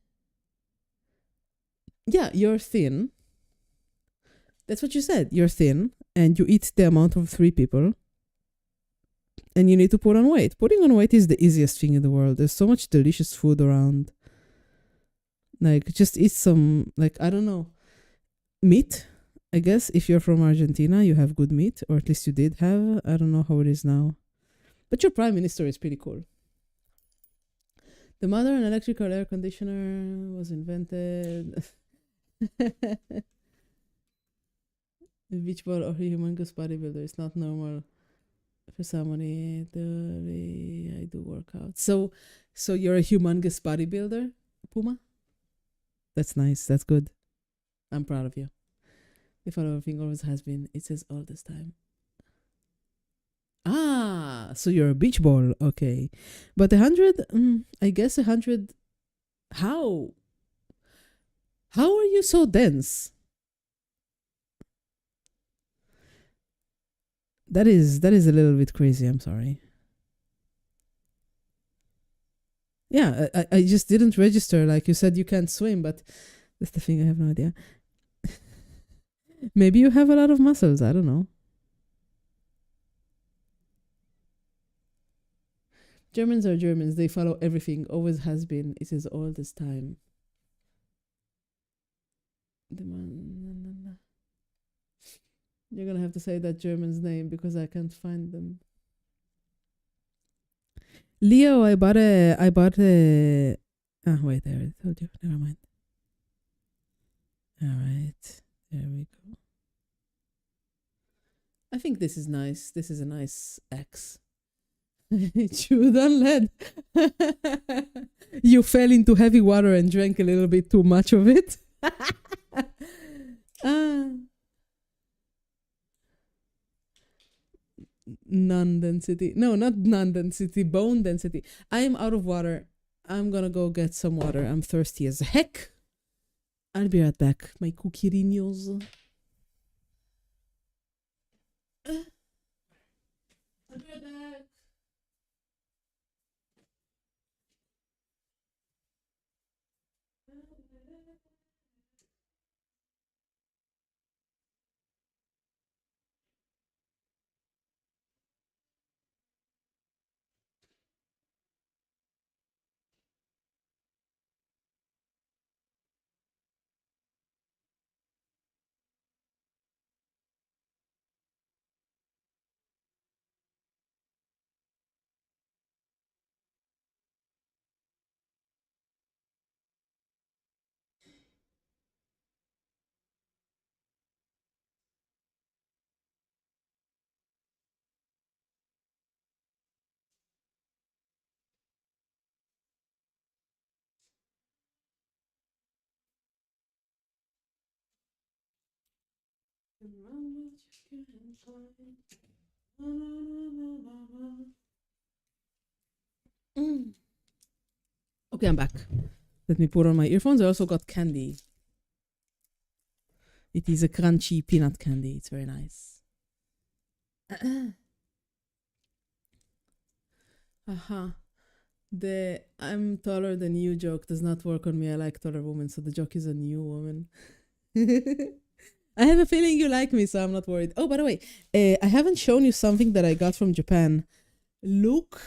A: Yeah, you're thin. That's what you said. You're thin and you eat the amount of 3 people and you need to put on weight. Putting on weight is the easiest thing in the world. There's so much delicious food around. Like, just eat some, like, I don't know, meat. I guess if you're from Argentina, you have good meat, or at least you did have. I don't know how it is now. But your prime minister is pretty cool. The modern electrical air conditioner was invented. Beach ball or humongous bodybuilder is not normal for somebody. I do workout. So you're a humongous bodybuilder, Puma? That's nice. That's good. I'm proud of you. The follow thing always has been. It says all this time. Ah, so you're a beach ball. Okay. But 100, I guess 100. How? How are you so dense? That is a little bit crazy. I'm sorry. Yeah, I just didn't register. Like you said, you can't swim, but that's the thing. I have no idea. Maybe you have a lot of muscles. I don't know. Germans are Germans. They follow everything. Always has been. It is all this time. You're gonna have to say that German's name because I can't find them. Leo, I bought a. Ah, wait, I already told you. Never mind. All right, there we go. I think this is nice. This is a nice X. Chewed on lead. You fell into heavy water and drank a little bit too much of it. Ah, non-density. No, not non-density. Bone density. I am out of water. I'm gonna go get some water. I'm thirsty as heck. I'll be right back. My cuquirinos. I'll be right back. Mm. Okay, I'm back. Let me put on my earphones. I also got candy. It is a crunchy peanut candy. It's very nice. Haha. The I'm taller than you joke does not work on me. I like taller women, so the joke is on you, woman. I have a feeling you like me, so I'm not worried. Oh, by the way, I haven't shown you something that I got from Japan. Look,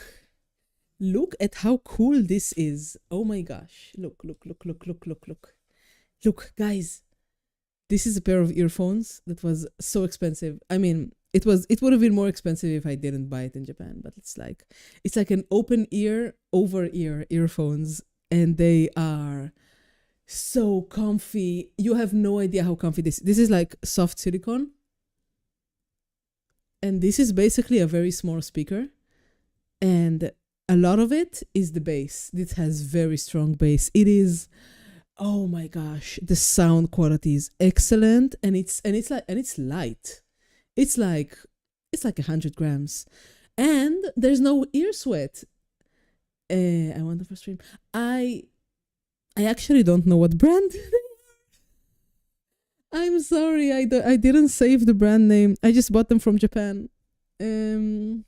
A: look at how cool this is. Oh my gosh. Look, look, look, look, look, look, look. Look, guys. This is a pair of earphones that was so expensive. I mean, it would have been more expensive if I didn't buy it in Japan, but it's like an open ear over ear earphones, and they are so comfy. You have no idea how comfy this is, like soft silicone, and this is basically a very small speaker, and a lot of it is the bass. This has very strong bass. It is, oh my gosh, the sound quality is excellent, and it's light. It's like 100 grams, and there's no ear sweat. I want the first stream. I actually don't know what brand. I'm sorry, I didn't save the brand name. I just bought them from Japan. Um,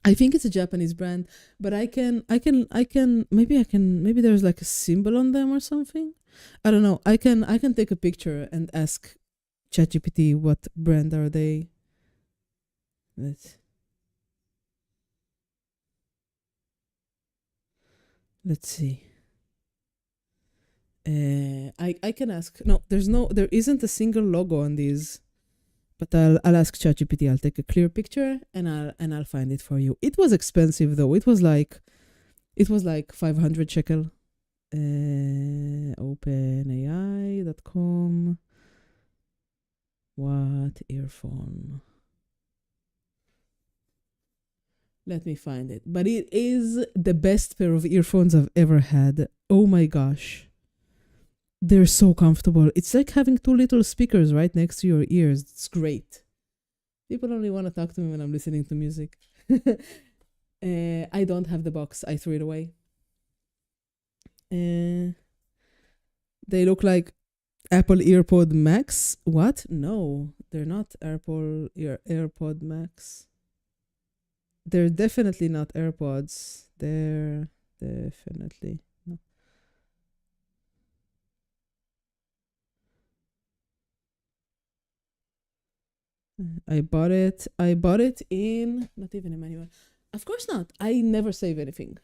A: I think it's a Japanese brand, but maybe there's like a symbol on them or something. I don't know. I can take a picture and ask ChatGPT what brand are they. Let's let's see. I can ask. No, there isn't a single logo on these. But I'll ask ChatGPT. I'll take a clear picture and I'll find it for you. It was expensive though. It was like 500 shekel. OpenAI.com. What earphone? Let me find it. But it is the best pair of earphones I've ever had. Oh my gosh. They're so comfortable. It's like having two little speakers right next to your ears. It's great. People only want to talk to me when I'm listening to music. I don't have the box. I threw it away. Uh, they look like Apple EarPod Max. What? No, they're not AirPod Max. They're definitely not AirPods. They're definitely not. I bought it in not even a manual. Of course not. I never save anything.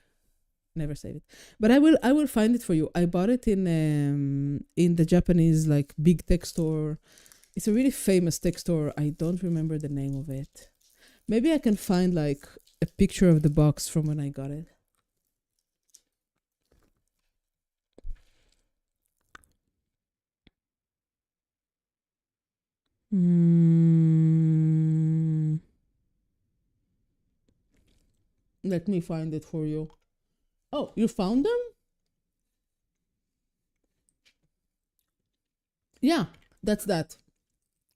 A: Never save it. But I will find it for you. I bought it in the Japanese like big tech store. It's a really famous tech store. I don't remember the name of it. Maybe I can find like a picture of the box from when I got it. Mm, let me find it for you. Oh, you found them? Yeah, that's that.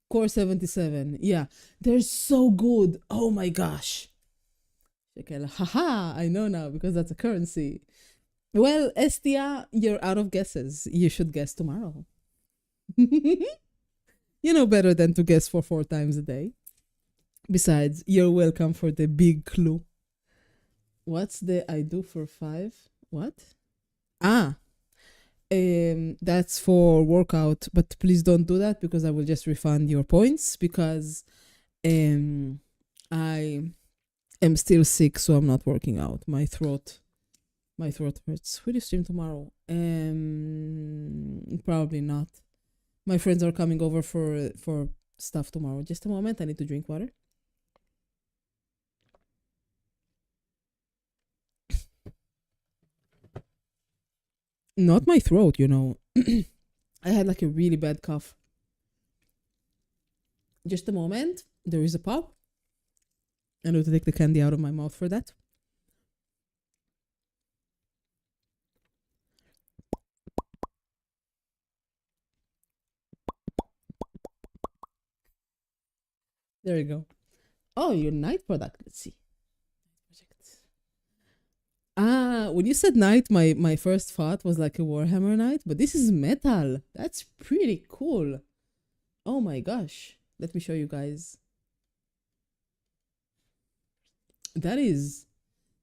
A: Core 77. Yeah, they're so good. Oh my gosh. Shekel. Haha, I know now because that's a currency. Well, Estia, you're out of guesses. You should guess tomorrow. You know better than to guess for 4 times a day. Besides, you're welcome for the big clue. What's the I do for five? What? Ah, that's for workout, but please don't do that because I will just refund your points because I am still sick, so I'm not working out. My throat hurts. Will you stream tomorrow? Probably not. My friends are coming over for stuff tomorrow. Just a moment, I need to drink water. Not my throat, you know. I had like a really bad cough. Just a moment. There is a pop. I need to take the candy out of my mouth for that. There you go. Oh, your night product. Let's see. Project. When you said knight, my first thought was like a Warhammer knight, but this is metal. That's pretty cool. Oh my gosh. Let me show you guys. That is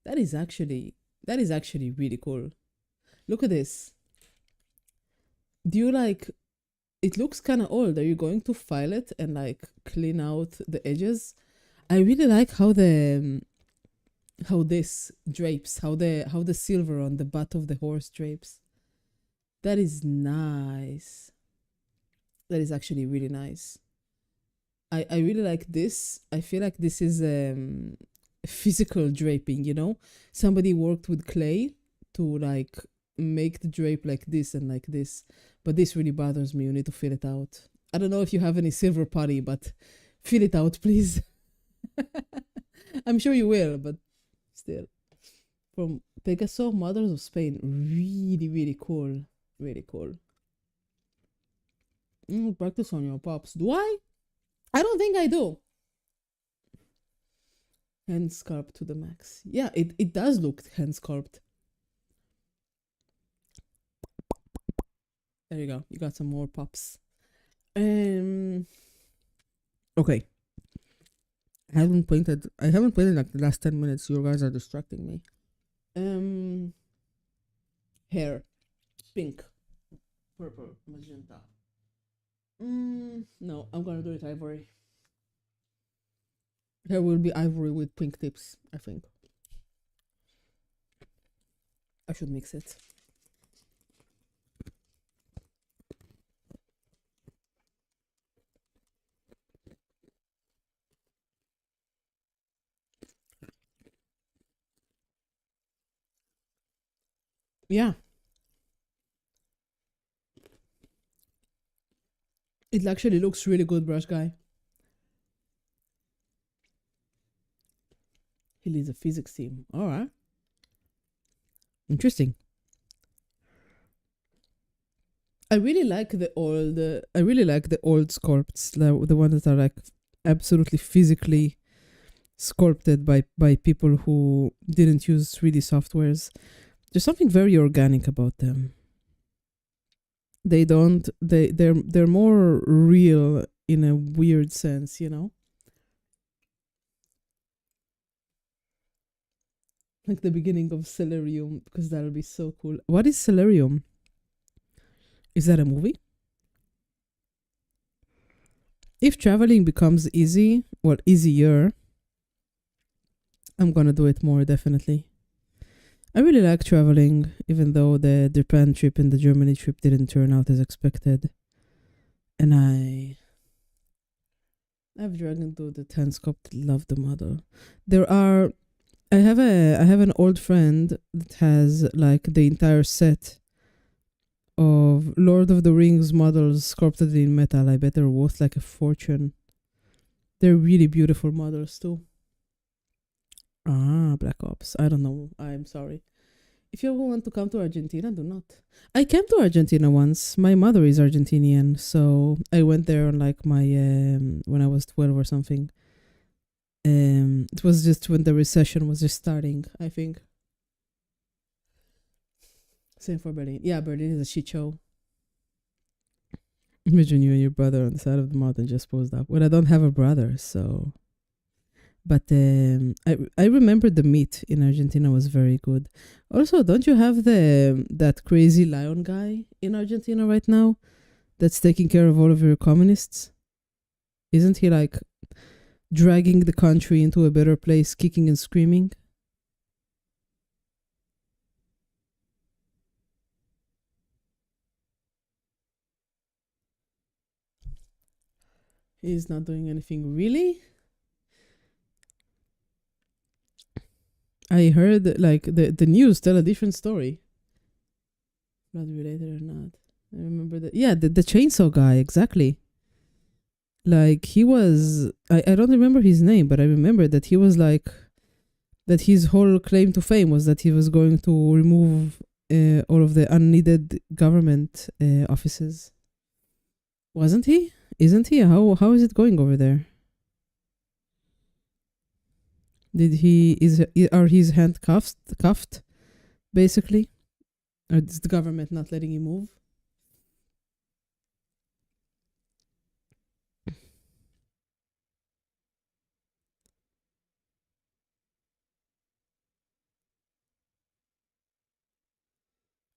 A: that is actually that is actually really cool. Look at this. Do you like it looks kind of old. Are you going to file it and like clean out the edges? I really like how this drapes, how the silver on the butt of the horse drapes. That is nice. That is actually really nice. I really like this. I feel like this is physical draping, you know? Somebody worked with clay to like make the drape like this and like this. But this really bothers me. You need to fill it out. I don't know if you have any silver putty, but fill it out, please. I'm sure you will, but still. From Pegaso, Mothers of Spain. Really, really cool. Really cool. Practice on your pops. Do I? I don't think I do. Hand sculpt to the max. Yeah, it does look hand sculpt. There you go. You got some more pops. Okay. I haven't painted like the last 10 minutes. You guys are distracting me. Hair. Pink. Purple. Magenta. No, I'm gonna do it ivory. Hair will be ivory with pink tips, I think. I should mix it. Yeah. It actually looks really good, brush guy. He leads a physics team. Alright. Interesting. I really like the old sculpts, the ones that are like absolutely physically sculpted by people who didn't use 3D softwares. There's something very organic about them. They're more real in a weird sense, you know? Like the beginning of Celerium, because that'll be so cool. What is Celerium? Is that a movie? If traveling becomes easy, well, easier, I'm gonna do it more, definitely. I really like traveling, even though the Japan trip and the Germany trip didn't turn out as expected. And I've dragged into the Tenscope, love the model. There are I have an old friend that has like the entire set of Lord of the Rings models sculpted in metal. I bet they're worth like a fortune. They're really beautiful models too. Black Ops. I don't know. I'm sorry. If you ever want to come to Argentina, do not. I came to Argentina once. My mother is Argentinian, so I went there on like my when I was 12 or something. It was just when the recession was just starting, I think. Same for Berlin. Yeah, Berlin is a shit show. Imagine you and your brother on the side of the mountain just posed up. Well, I don't have a brother, so. But I remember the meat in Argentina was very good. Also, don't you have that crazy lion guy in Argentina right now that's taking care of all of your communists? Isn't he like dragging the country into a better place, kicking and screaming? He's not doing anything really. I heard like the news tell a different story. Blood related or not. I remember that. Yeah, the chainsaw guy, exactly. Like he was I don't remember his name, but I remember that he was like that his whole claim to fame was that he was going to remove all of the unneeded government offices. Wasn't he? Isn't he? How is it going over there? Did he is are his hand cuffed basically, or is the government not letting him move?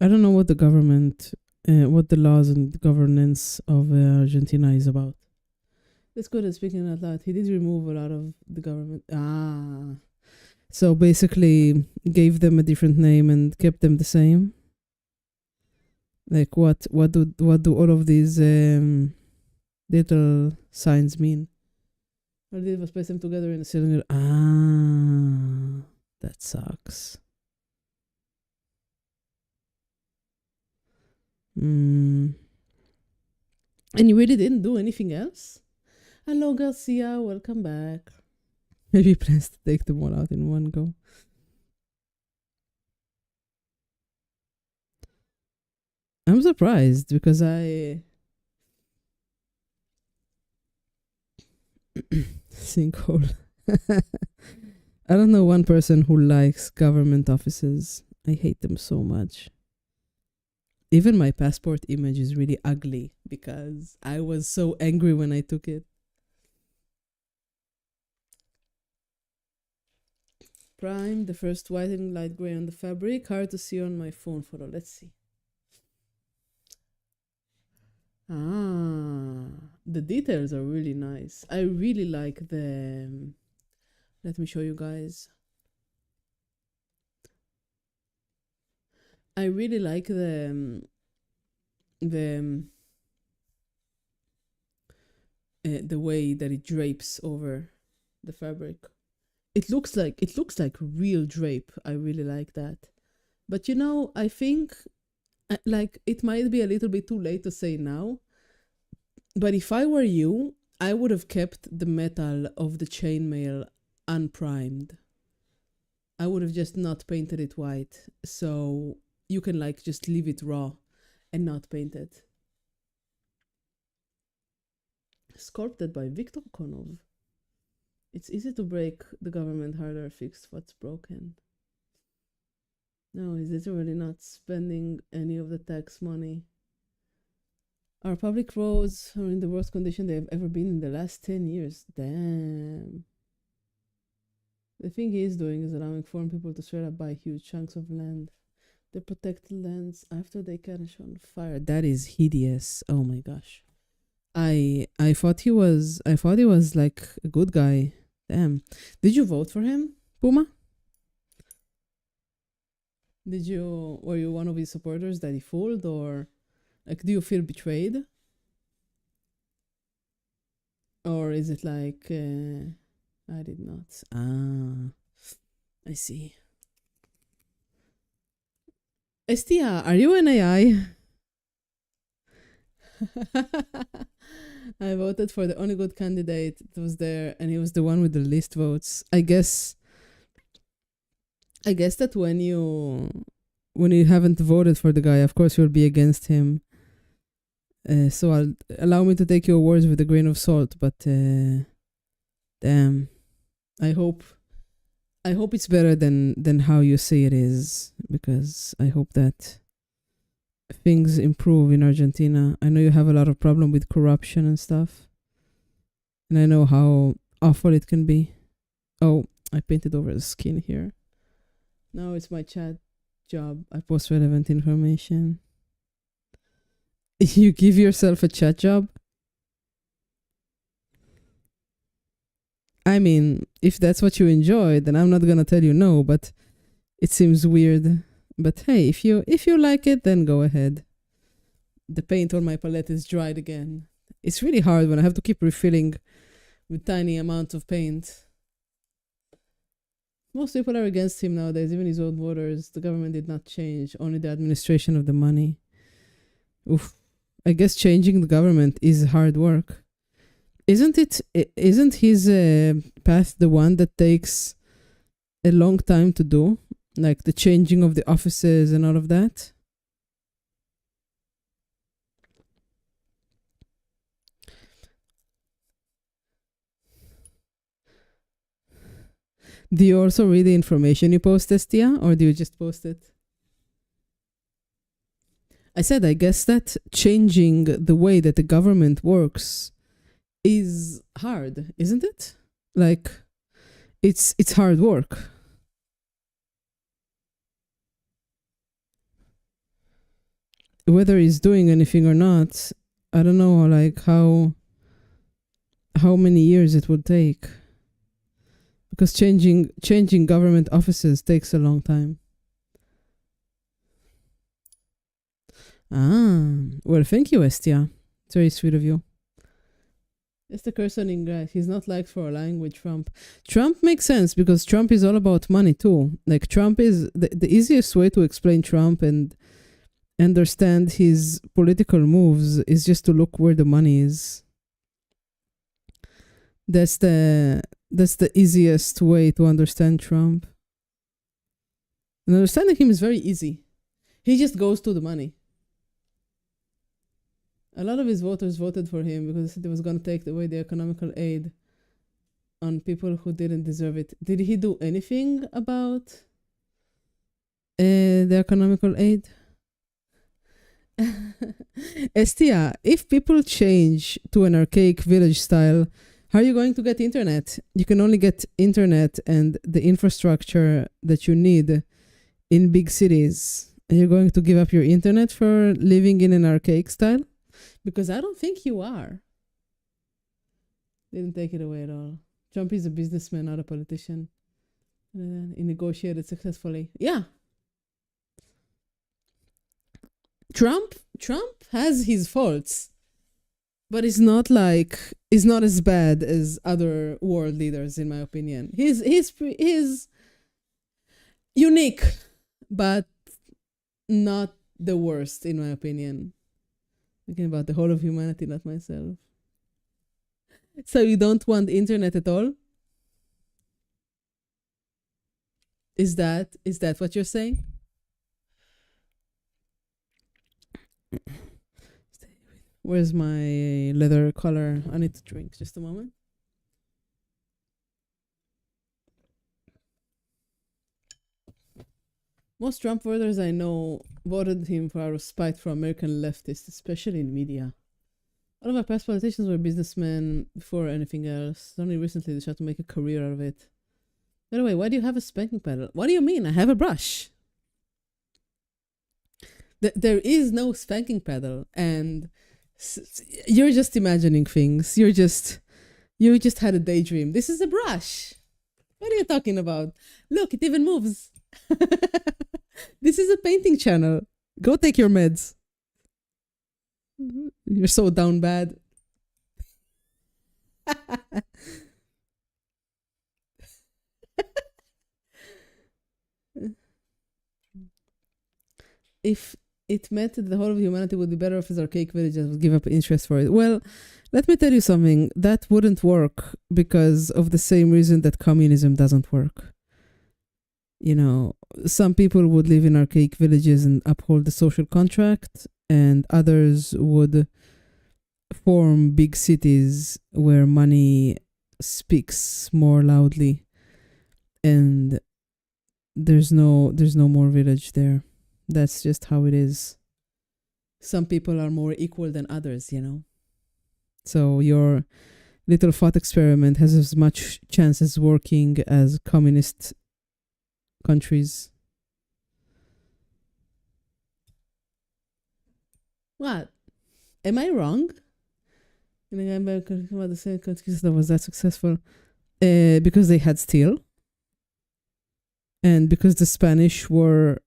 A: I don't know what the government, what the laws and governance of Argentina is about. That's good at speaking out loud. He did remove a lot of the government. Ah, so basically gave them a different name and kept them the same. Like what do all of these little signs mean? Or did it place them together in a cylinder? Ah, that sucks. Mm. And you really didn't do anything else? Hello, Garcia. Welcome back. Maybe he plans to take them all out in one go. I'm surprised because I sinkhole. I don't know one person who likes government offices. I hate them so much. Even my passport image is really ugly because I was so angry when I took it. Prime, the first white and light gray on the fabric. Hard to see on my phone photo. Let's see. Ah, the details are really nice. I really like the. Let me show you guys. I really like the way that it drapes over the fabric. It looks like real drape. I really like that. But I think like it might be a little bit too late to say now, but if I were you, I would have kept the metal of the chainmail unprimed. I would have just not painted it white. So you can like just leave it raw and not paint it. Sculpted by Viktor Konov. It's easy to break the government harder, fix what's broken. No, he's literally not spending any of the tax money. Our public roads are in the worst condition they have ever been in the last 10 years. Damn. The thing he is doing is allowing foreign people to straight up buy huge chunks of land. They protect the lands after they catch on fire. That is hideous. Oh my gosh. I thought he was like a good guy. Damn. Did you vote for him, Puma? Were you one of his supporters that he fooled, or like do you feel betrayed? Or is it like I did not. Ah, I see. Estia, are you an AI? I voted for the only good candidate that was there, and he was the one with the least votes. I guess that when you haven't voted for the guy, of course you'll be against him. So allow me to take your words with a grain of salt, but damn, I hope it's better than how you say it is, because I hope that things improve in Argentina. I know you have a lot of problem with corruption and stuff, and I know how awful it can be. Oh, I painted over the skin here. Now it's my chat job. I post relevant information. You give yourself a chat job? I mean, if that's what you enjoy, then I'm not gonna tell you no, but it seems weird. But hey, if you like it, then go ahead. The paint on my palette is dried again. It's really hard when I have to keep refilling with tiny amounts of paint. Most people are against him nowadays, even his own voters. The government did not change, only the administration of the money. Oof. I guess changing the government is hard work. Isn't his path the one that takes a long time to do? Like the changing of the offices and all of that? Do you also read the information you post, Estia, or do you just post it? I said, I guess that changing the way that the government works is hard, isn't it? Like, it's hard work. Whether he's doing anything or not, I don't know, like how many years it would take. Because changing government offices takes a long time. Well, thank you, Estia. It's very sweet of you. It's the person in English. He's not liked for aligning with Trump. Trump makes sense because Trump is all about money too. Like Trump is the easiest way to explain Trump and understand his political moves is just to look where the money is. That's the easiest way to understand Trump. And understanding him is very easy. He just goes to the money. A lot of his voters voted for him because he was going to take away the economical aid on people who didn't deserve it. Did he do anything about the economical aid? Estia, if people change to an archaic village style, how are you going to get internet? You can only get internet and the infrastructure that you need in big cities. Are you going to give up your internet for living in an archaic style? Because I don't think you are. Didn't take it away at all. Trump is a businessman, not a politician. He negotiated successfully. Yeah. Trump has his faults, but he's not as bad as other world leaders, in my opinion. He's unique, but not the worst, in my opinion. Thinking about the whole of humanity, not myself. So you don't want internet at all? Is that what you're saying? Where's my leather collar? I need to drink. Just a moment. Most Trump voters I know voted him for out of spite for American leftists, especially in media. All of our past politicians were businessmen before anything else. Only recently they tried to make a career out of it. By the way, why do you have a spanking paddle? What do you mean? I have a brush. There is no spanking paddle, and you're just imagining things. You just had a daydream. This is a brush. What are you talking about? Look, it even moves. This is a painting channel. Go take your meds. You're so down bad. If it meant that the whole of humanity would be better off as archaic villages would give up interest for it. Well, let me tell you something. That wouldn't work because of the same reason that communism doesn't work. You know, some people would live in archaic villages and uphold the social contract, and others would form big cities where money speaks more loudly, and there's no more village there. That's just how it is. Some people are more equal than others, you know. So your little thought experiment has as much chance as working as communist countries. What? Am I wrong? About the same countries that was that successful because they had steel, and because the Spanish were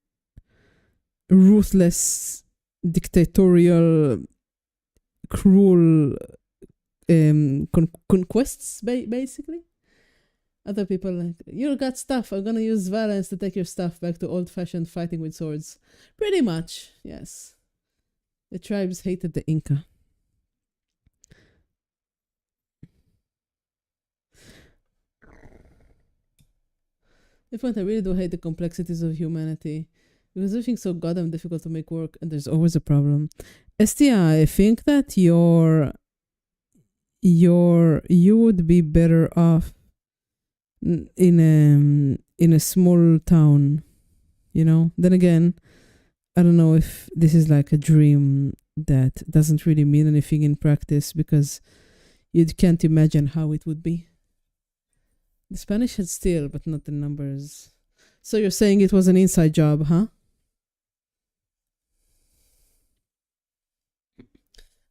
A: ruthless, dictatorial, cruel conquests, basically. Other people like, you got stuff, I'm gonna use violence to take your stuff back to old-fashioned fighting with swords. Pretty much, yes. The tribes hated the Inca. The point, I really do hate the complexities of humanity. Because everything's so goddamn difficult to make work, and there's always a problem. STI, I think that you would be better off in a small town, you know. Then again, I don't know if this is like a dream that doesn't really mean anything in practice because you can't imagine how it would be. The Spanish had still, but not the numbers. So you're saying it was an inside job, huh?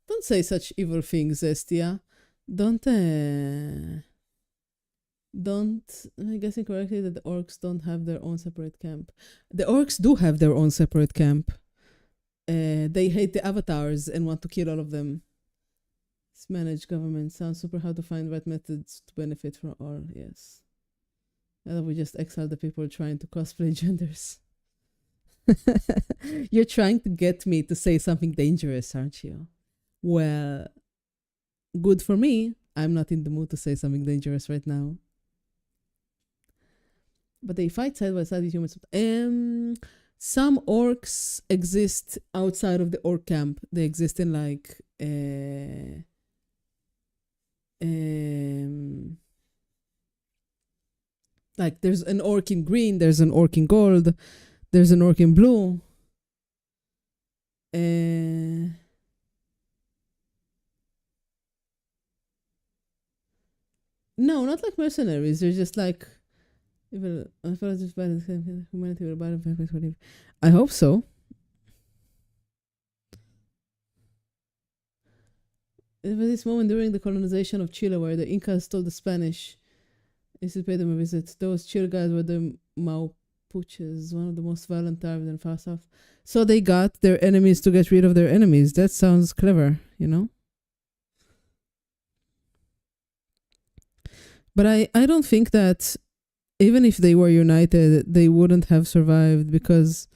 A: Don't say such evil things, Estia. Don't, am I guessing correctly that the orcs don't have their own separate camp? The orcs do have their own separate camp. They hate the avatars and want to kill all of them. It's managed government. Sounds super hard to find right methods to benefit from all. Yes. And we just exile the people trying to cosplay genders. You're trying to get me to say something dangerous, aren't you? Well, good for me. I'm not in the mood to say something dangerous right now. But they fight side by side with humans. Some orcs exist outside of the orc camp. They exist in like like there's an orc in green, there's an orc in gold, there's an orc in blue. No, not like mercenaries. They're just like humanity will abide by. I hope so. There was this moment during the colonization of Chile where the Incas told the Spanish to pay them a visit. Those Chile guys were the Mapuches, one of the most violent tribes in far south. So they got their enemies to get rid of their enemies. That sounds clever, you know? But I don't think that even if they were united, they wouldn't have survived because,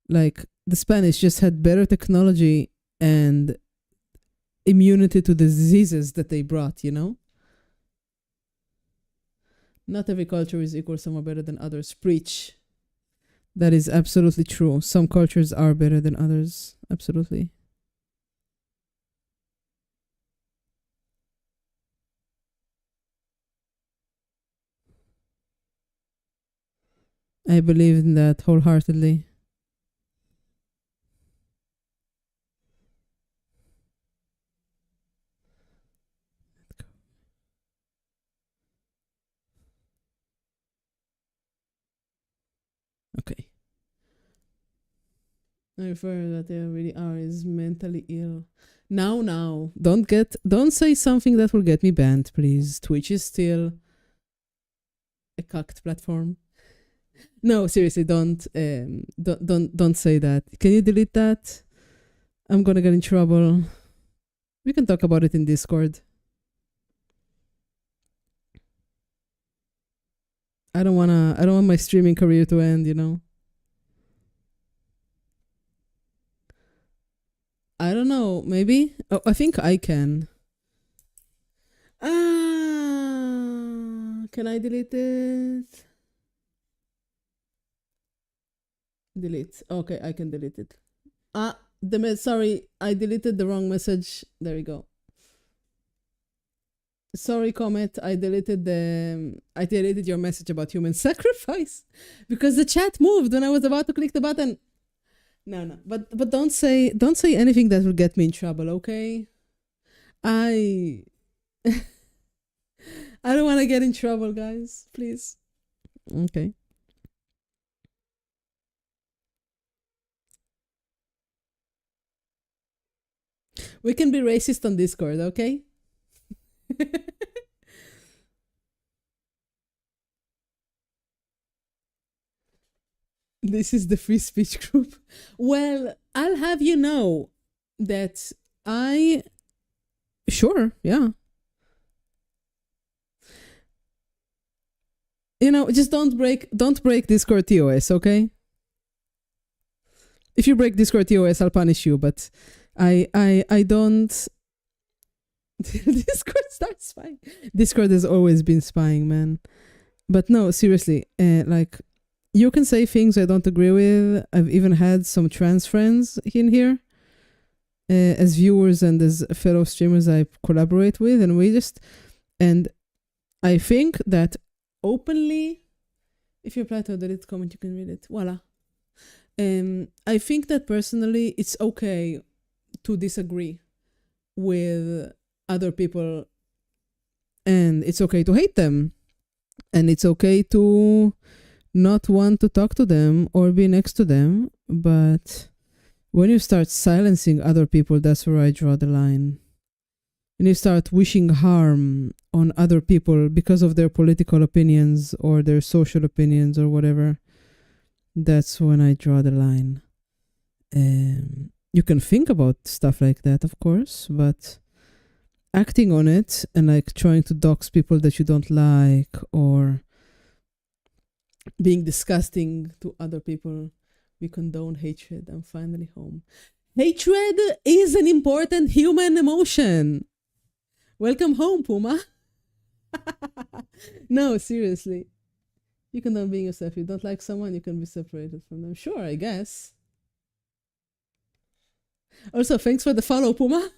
A: like, the Spanish just had better technology and immunity to the diseases that they brought, you know? Not every culture is equal, some are better than others. Preach. That is absolutely true. Some cultures are better than others. Absolutely. I believe in that wholeheartedly. Okay. I refer that they really are is mentally ill. Now. Don't say something that will get me banned, please. Twitch is still a cucked platform. No, seriously, don't say that. Can you delete that? I'm gonna get in trouble. We can talk about it in Discord. I don't want my streaming career to end, you know. I don't know, maybe? Oh, I think I can. Can I delete it? Delete. Okay, I can delete it. Sorry, I deleted the wrong message. There we go. Sorry, Comet. I deleted your message about human sacrifice because the chat moved when I was about to click the button. No. But don't say anything that will get me in trouble, okay? I don't want to get in trouble, guys. Please. Okay. We can be racist on Discord, okay? This is the free speech group. Well, I'll have you know that sure, yeah. You know, just don't break Discord TOS, okay? If you break Discord TOS, I'll punish you, but I don't. Discord starts spying. Discord has always been spying, man. But no, seriously, like, you can say things I don't agree with. I've even had some trans friends in here as viewers and as fellow streamers I collaborate with, and I think that openly. If you reply to a deleted comment, you can read it. Voila. I think that personally, it's okay to disagree with other people, and it's okay to hate them, and it's okay to not want to talk to them or be next to them. But when you start silencing other people, that's where I draw the line. When you start wishing harm on other people because of their political opinions or their social opinions or whatever, that's when I draw the line. You can think about stuff like that, of course, but acting on it and like trying to dox people that you don't like or being disgusting to other people, we condone hatred. I'm finally home. Hatred is an important human emotion. Welcome home, Puma. No, seriously. You condone being yourself. You don't like someone, you can be separated from them. Sure, I guess. Also, thanks for the follow, Puma.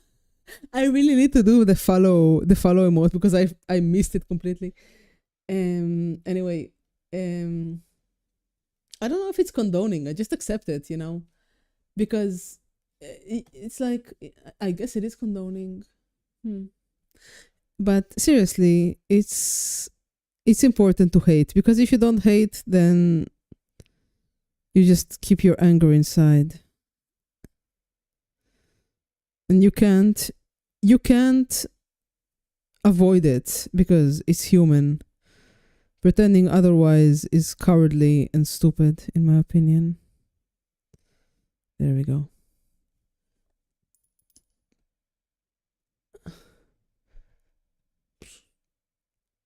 A: I really need to do the follow emote because I missed it completely. Anyway, I don't know if it's condoning. I just accept it, you know, because it's like, I guess it is condoning. But seriously, it's important to hate, because if you don't hate, then you just keep your anger inside. And you can't avoid it because it's human. Pretending otherwise is cowardly and stupid, in my opinion. There we go.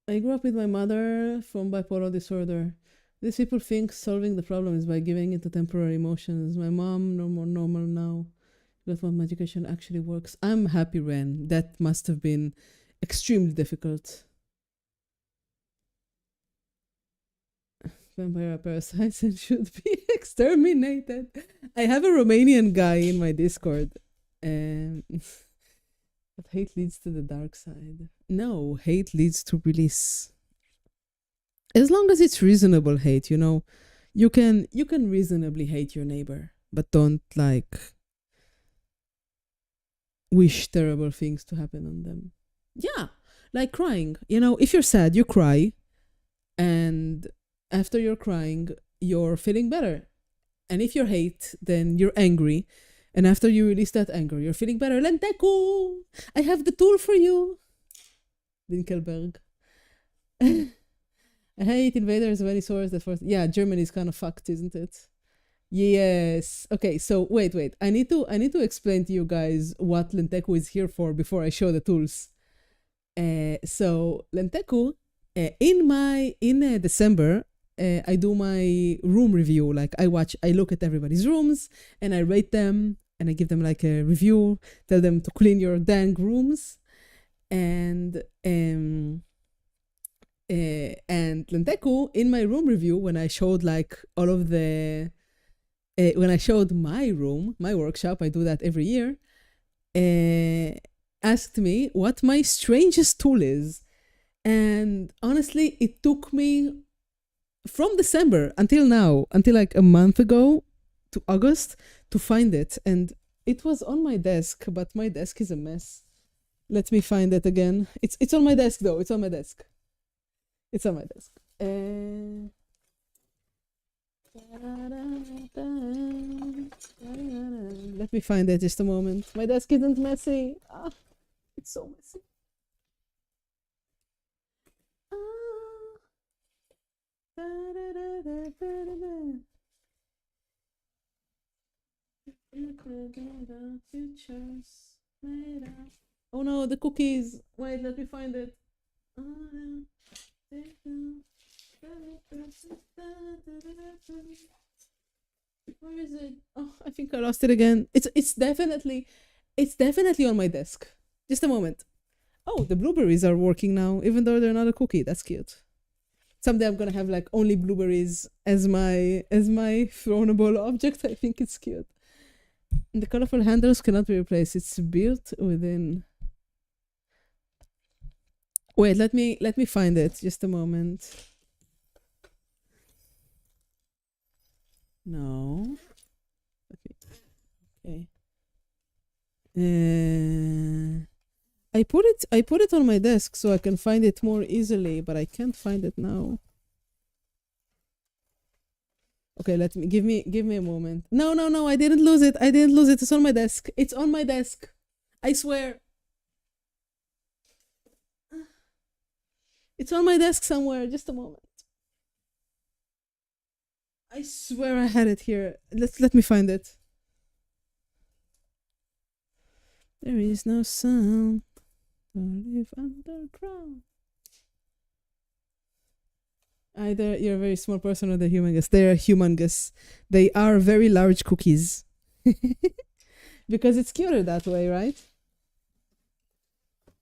A: I grew up with my mother from bipolar disorder. These people think solving the problem is by giving into temporary emotions. My mom, no more normal now. That's what medication actually works. I'm happy, Ren. That must have been extremely difficult. Vampire parasites and should be exterminated. I have a Romanian guy in my Discord. But hate leads to the dark side. No, hate leads to release. As long as it's reasonable hate, you know. You can reasonably hate your neighbor, but don't like wish terrible things to happen on them. Yeah, like crying. You know, if you're sad, you cry, and after you're crying, you're feeling better. And if you're hate, then you're angry. And after you release that anger, you're feeling better. Lenteku! I have the tool for you. Dinkelberg. I hate invaders of any sort. Yeah, Germany is kind of fucked, isn't it? Yes. Okay, so wait. I need to explain to you guys what Lenteku is here for before I show the tools. So Lenteku, in December, I do my room review. Like I look at everybody's rooms and I rate them and I give them like a review, tell them to clean your dang rooms. And Lenteku, in my room review, when I showed like all of the when I showed my room, my workshop, I do that every year, asked me what my strangest tool is. And honestly, it took me from December until now, until like a month ago to August, to find it. And it was on my desk, but my desk is a mess. Let me find it again. It's on my desk though. It's on my desk. It's on my desk. Let me find it just a moment. My desk isn't messy. It's so messy. Oh no, the cookies. Wait, let me find it. Where is it? Oh, I think I lost it again. It's definitely on my desk. Just a moment. Oh, the blueberries are working now, even though they're not a cookie. That's cute. Someday I'm gonna have like only blueberries as my thrownable object. I think it's cute. And the colorful handles cannot be replaced. It's built within. Wait, let me find it. Just a moment. No. Okay. I put it on my desk so I can find it more easily, but I can't find it now. Okay, give me a moment. No, I didn't lose it. I didn't lose it. It's on my desk. It's on my desk. I swear. It's on my desk somewhere. Just a moment. I swear I had it here. Let me find it. There is no sound. Don't live underground. Either you're a very small person or they're humongous. They are humongous. They are very large cookies. Because it's cuter that way, right?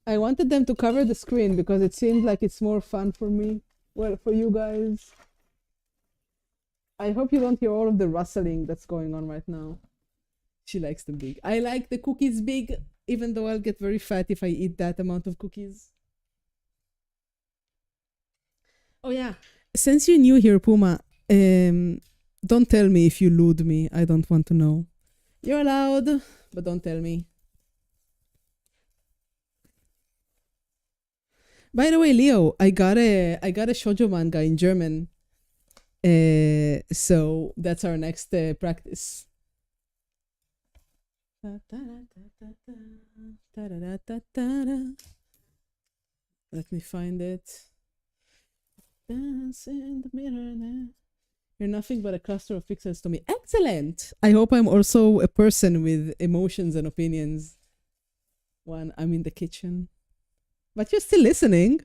A: I wanted them to cover the screen because it seemed like it's more fun for me. Well, for you guys. I hope you don't hear all of the rustling that's going on right now. She likes them big. I like the cookies big, even though I'll get very fat if I eat that amount of cookies. Oh yeah. Since you're new here, Puma, don't tell me if you lewd me. I don't want to know. You're allowed, but don't tell me. By the way, Leo, I got a shoujo manga in German. So that's our next practice. Let me find it. Dance in the mirror now. You're nothing but a cluster of pixels to me. Excellent! I hope I'm also a person with emotions and opinions. One, I'm in the kitchen. But you're still listening.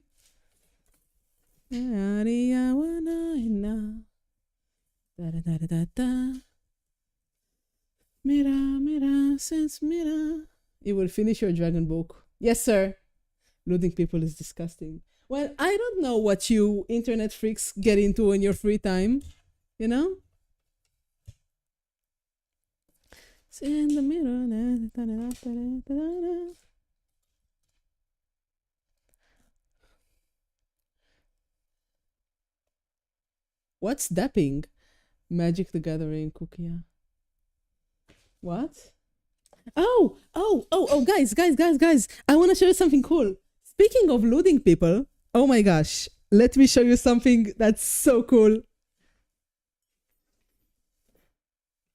A: Mira, sense mira. You will finish your dragon book. Yes, sir. Looting people is disgusting. Well, I don't know what you internet freaks get into in your free time. You know? It's in the mirror. What's dapping? Magic the Gathering, Cookia. What? Oh, guys. I want to show you something cool. Speaking of looting people, oh my gosh, let me show you something that's so cool.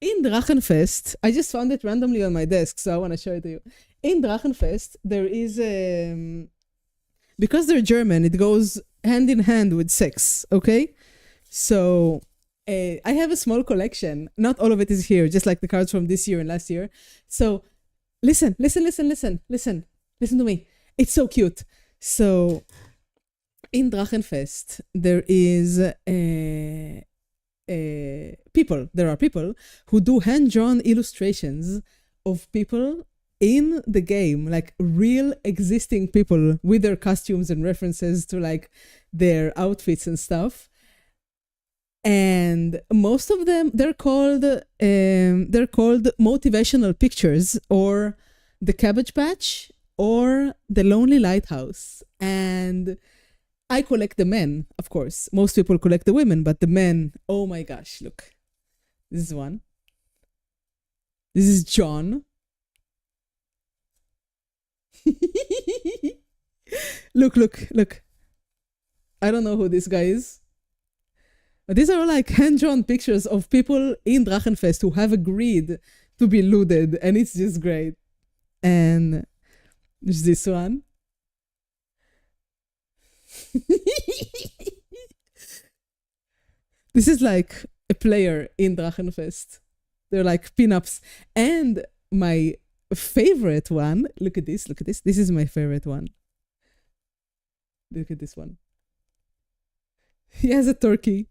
A: In Drachenfest, I just found it randomly on my desk, so I want to show it to you. In Drachenfest, there is because they're German, it goes hand in hand with sex, okay? So I have a small collection. Not all of it is here, just like the cards from this year and last year. So listen to me. It's so cute. So in Drachenfest, there is there are people who do hand-drawn illustrations of people in the game, like real existing people with their costumes and references to like their outfits and stuff. And most of them, they're called motivational pictures, or the Cabbage Patch, or the Lonely Lighthouse. And I collect the men, of course. Most people collect the women, but the men, oh my gosh, look. This is one. This is John. Look. I don't know who this guy is. But these are like hand-drawn pictures of people in Drachenfest who have agreed to be looted, and it's just great. And there's this one. This is like a player in Drachenfest. They're like pin-ups. And my favorite one, look at this. This is my favorite one. Look at this one. He has a turkey.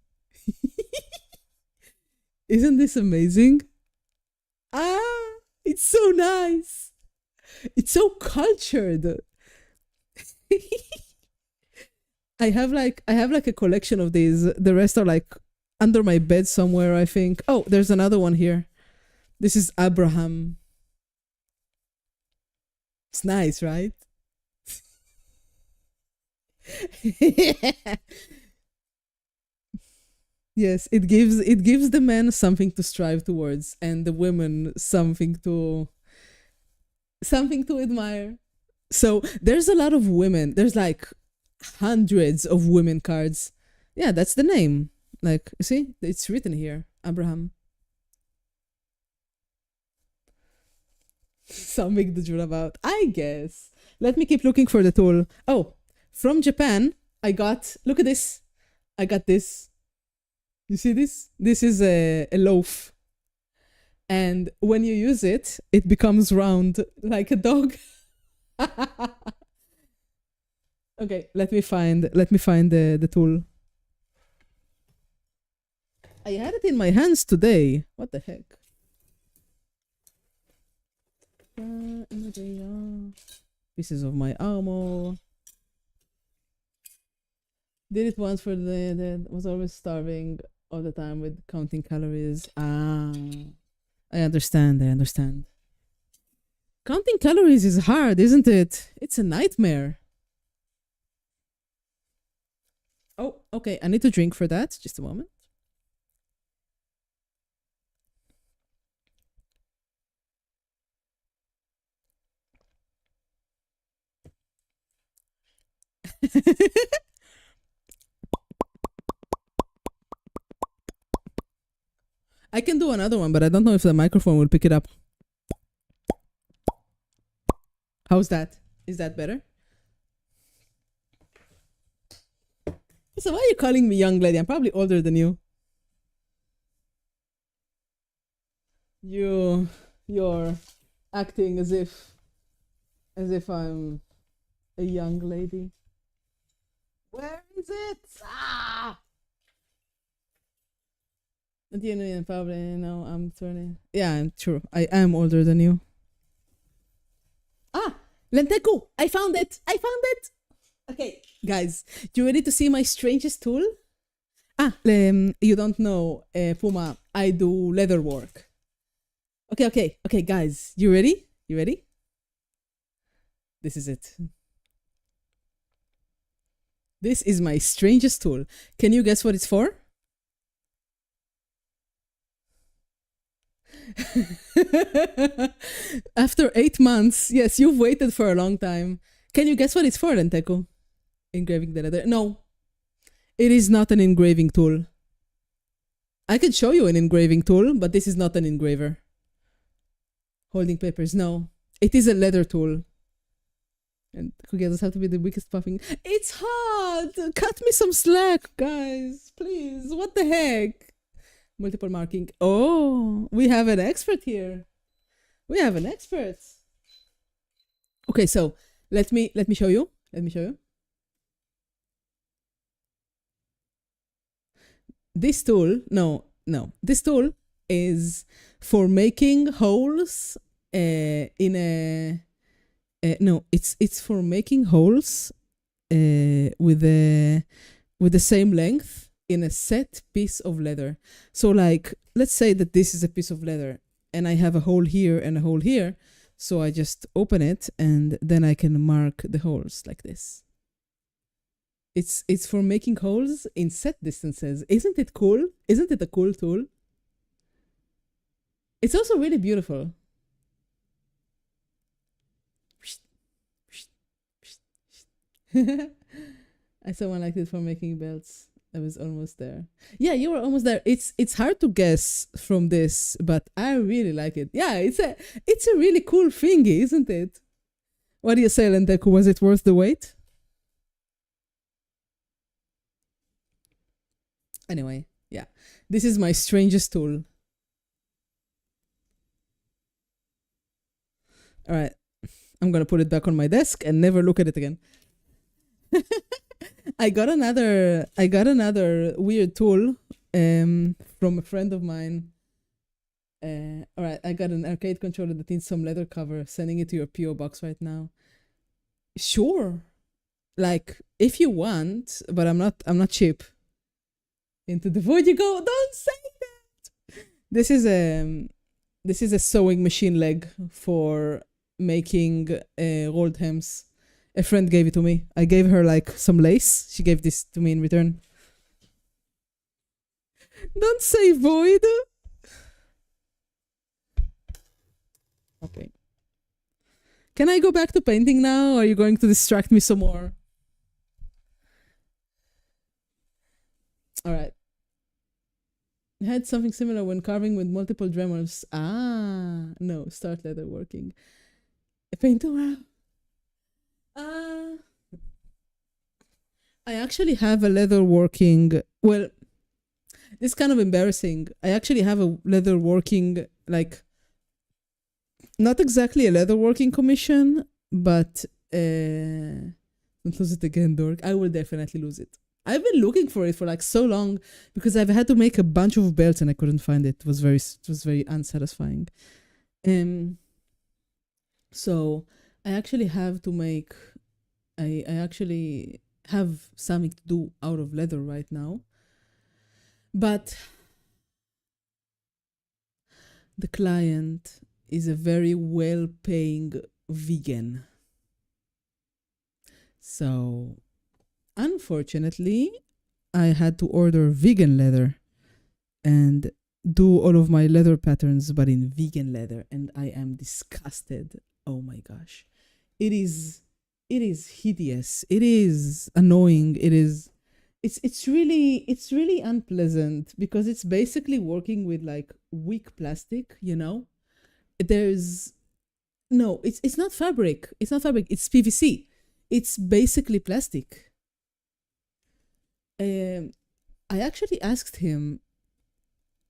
A: Isn't this amazing? It's so nice. It's so cultured. I have like a collection of these. The rest are like under my bed somewhere, I think. Oh, there's another one here. This is Abraham. It's nice, right? Yes, it gives the men something to strive towards and the women something to admire. So there's a lot of women. There's like hundreds of women cards. Yeah, that's the name. Like, you see, it's written here. Abraham. Something to dream about. I guess. Let me keep looking for the tool. Oh, from Japan, I got. Look at this. I got this. You see this? This is a loaf. And when you use it, it becomes round like a dog. Okay, let me find the tool. I had it in my hands today. What the heck? Pieces of my armor. Did it once for the that was always starving all the time with counting calories. Ah, I understand. I understand. Counting calories is hard, isn't it? It's a nightmare. Oh, okay. I need to drink for that. Just a moment. I can do another one, but I don't know if the microphone will pick it up. How's that? Is that better? So why are you calling me young lady? I'm probably older than you. You're acting as if I'm a young lady. Where is it? Ah! Probably no. I'm turning. Yeah, I'm true. I am older than you. Ah, Lenteku! I found it. I found it. Okay, guys, you ready to see my strangest tool? You don't know, Puma. I do leather work. Okay, guys, you ready? You ready? This is it. This is my strangest tool. Can you guess what it's for? After 8 months, yes, you've waited for a long time. Can you guess what it's for, Lenteku? Engraving the leather. No, it is not an engraving tool. I could show you an engraving tool, but this is not an engraver. Holding papers, no. It is a leather tool. And does have to be the weakest puffing. It's hard! Cut me some slack, guys. Please. What the heck? Multiple marking. Oh, we have an expert here. We have an expert. Okay, so let me show you. Let me show you. This tool, no. This tool is for making holes in a no, it's for making holes with the same length in a set piece of leather. So like, let's say that this is a piece of leather and I have a hole here and a hole here. So I just open it and then I can mark the holes like this. It's for making holes in set distances. Isn't it cool? Isn't it a cool tool? It's also really beautiful. I saw one like this for making belts. I was almost there. Yeah, you were almost there. It's hard to guess from this, but I really like it. Yeah, it's a really cool thingy, isn't it? What do you say, Lenteku? Was it worth the wait? Anyway, yeah. This is my strangest tool. All right. I'm going to put it back on my desk and never look at it again. I got another weird tool from a friend of mine. All right, I got an arcade controller that needs some leather cover. Sending it to your PO box right now. Sure, like if you want, but I'm not cheap. Into the void you go. Don't say that. This is a sewing machine leg for making rolled hems. A friend gave it to me. I gave her like some lace. She gave this to me in return. Don't say void. Okay. Can I go back to painting now, or are you going to distract me some more? All right. I had something similar when carving with multiple Dremels. No, start leatherworking. Paint tomorrow. I actually have a leatherworking. Well, this is kind of embarrassing. I actually have a leatherworking, like, not exactly a leatherworking commission, but don't lose it again, dork. I will definitely lose it. I've been looking for it for like so long because I've had to make a bunch of belts and I couldn't find it. It was very unsatisfying. So I actually have to make. I actually have something to do out of leather right now, but the client is a very well-paying vegan. So unfortunately, I had to order vegan leather and do all of my leather patterns, but in vegan leather, and I am disgusted. Oh my gosh. It is hideous. It is annoying. It's really unpleasant because it's basically working with like weak plastic, you know? There's no, it's not fabric. It's not fabric. It's PVC. It's basically plastic. I actually asked him.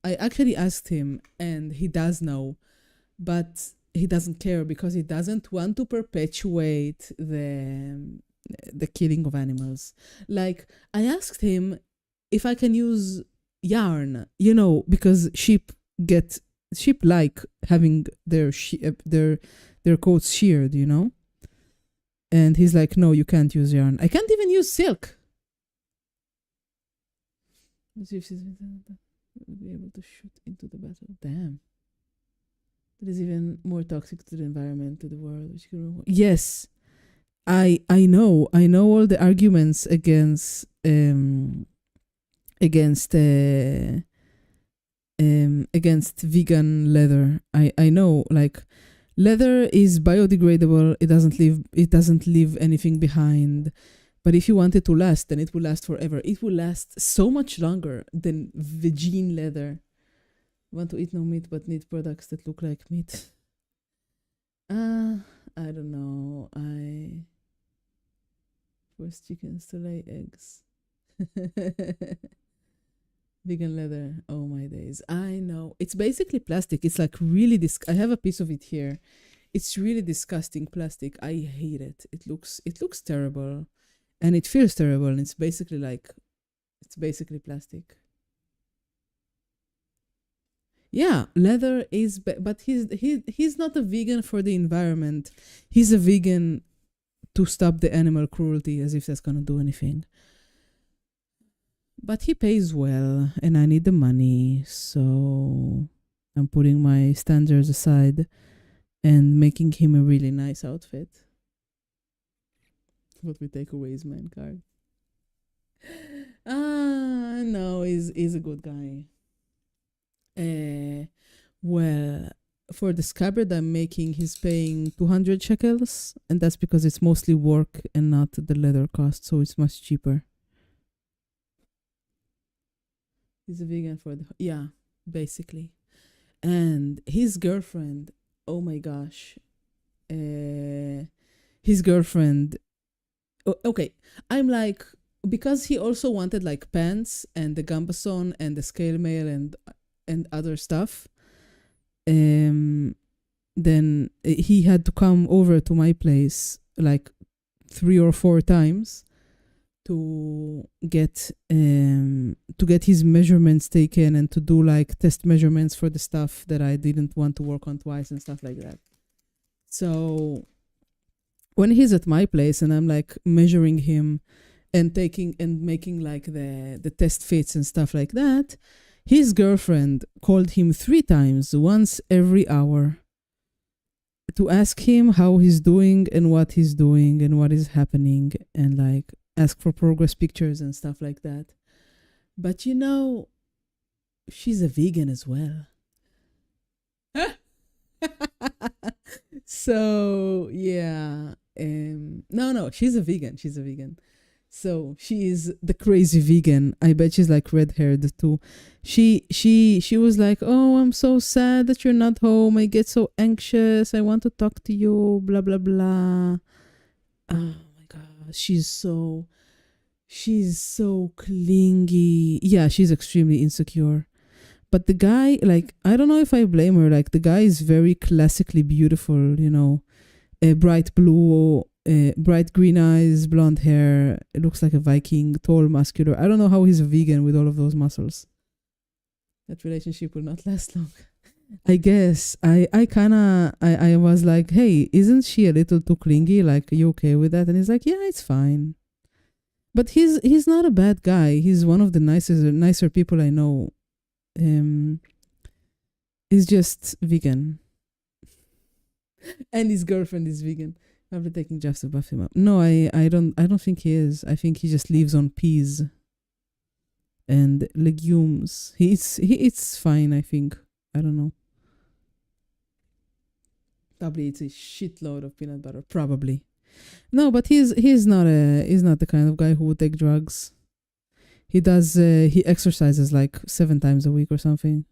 A: And he does know, but he doesn't care because he doesn't want to perpetuate the killing of animals. Like, I asked him if I can use yarn, you know, because sheep like having their coats sheared, you know. And he's like, no, you can't use yarn. I can't even use silk. Let's see if she's will be able to shoot into the battle. Damn. That is even more toxic to the environment, to the world. Yes, I know all the arguments against vegan leather. I know, like, leather is biodegradable. It doesn't leave anything behind. But if you want it to last, then it will last forever. It will last so much longer than vegan leather. Want to eat no meat but need products that look like meat. I don't know. I force chickens to lay eggs. Vegan leather. Oh my days. I know. It's basically plastic. It's like really I have a piece of it here. It's really disgusting plastic. I hate it. It looks terrible. And it feels terrible. And it's basically plastic. Yeah, leather is, but he's not a vegan for the environment. He's a vegan to stop the animal cruelty, as if that's gonna do anything. But he pays well, and I need the money, so I'm putting my standards aside and making him a really nice outfit. What we take away is man card. No, he's a good guy. Well, for the scabbard I'm making, he's paying 200 shekels, and that's because it's mostly work and not the leather cost, so it's much cheaper. He's a vegan for yeah, basically. And his girlfriend, oh my gosh, his girlfriend. Okay, I'm like, because he also wanted like pants and the gambason and the scale mail and other stuff. Then he had to come over to my place like 3 or 4 times to get his measurements taken and to do like test measurements for the stuff that I didn't want to work on twice and stuff like that. So when he's at my place and I'm like measuring him and taking and making like the test fits and stuff like that, his girlfriend called him 3 times, once every hour, to ask him how he's doing and what he's doing and what is happening, and like ask for progress pictures and stuff like that. But you know, She's a vegan as well. So yeah, no, she's a vegan. She's a vegan. So she is the crazy vegan. I bet she's like red haired too. She was like, "Oh, I'm so sad that you're not home. I get so anxious. I want to talk to you. Blah blah blah." Oh my god, she's so clingy. Yeah, she's extremely insecure. But the guy, like, I don't know if I blame her. Like, the guy is very classically beautiful, bright blue, bright green eyes, blonde hair. It looks like a Viking, tall, muscular. I don't know how he's a vegan with all of those muscles. That relationship will not last long. I guess I was like, hey, isn't she a little too clingy? Like, are you okay with that? And he's like, yeah, it's fine. But he's not a bad guy. He's one of the nicer people I know. Um, he's just vegan, and his girlfriend is vegan. I've been taking Jeff to buff him up. No, I don't think he is. I think he just lives on peas and legumes. It's fine. I think. I don't know. Probably it's a shitload of peanut butter. Probably. No, but he's not the kind of guy who would take drugs. He exercises like 7 times a week or something.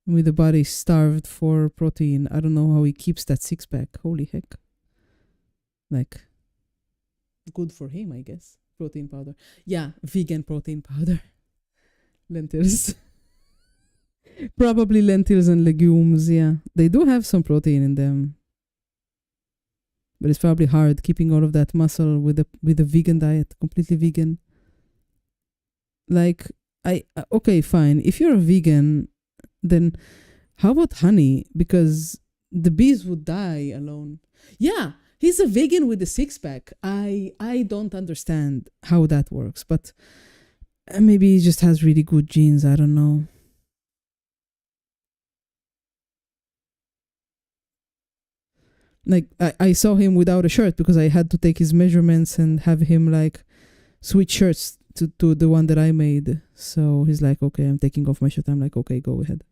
A: With the body starved for protein. I don't know how he keeps that six pack. Holy heck. Like, good for him, I guess. Protein powder. Yeah, vegan protein powder. Lentils. Probably lentils and legumes, yeah. They do have some protein in them. But it's probably hard keeping all of that muscle with a vegan diet, completely vegan. Like, okay, fine. If you're a vegan, then how about honey? Because the bees would die alone. Yeah, he's a vegan with a six pack. I don't understand how that works, but maybe he just has really good genes. I don't know. Like, I saw him without a shirt because I had to take his measurements and have him like switch shirts to the one that I made. So he's like, okay, I'm taking off my shirt. I'm like, okay, go ahead.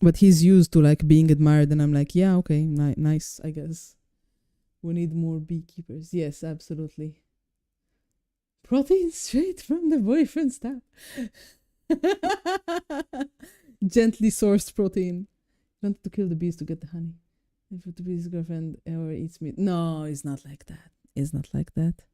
A: But he's used to like being admired, and I'm like, yeah, okay, nice, I guess. We need more beekeepers. Yes, absolutely. Protein straight from the boyfriend's tap. Gently sourced protein. Want to kill the bees to get the honey. If the bee's girlfriend ever eats meat. No, it's not like that. It's not like that.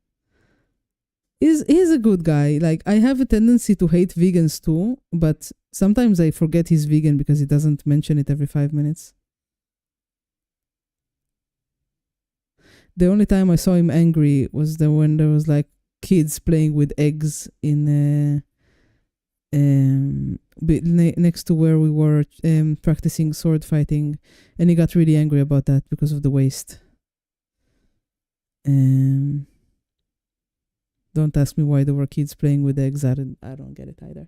A: He's a good guy. Like, I have a tendency to hate vegans too, but sometimes I forget he's vegan because he doesn't mention it every 5 minutes. The only time I saw him angry was when there was like kids playing with eggs in next to where we were practicing sword fighting, and he got really angry about that because of the waste. Don't ask me why there were kids playing with eggs. I don't get it either.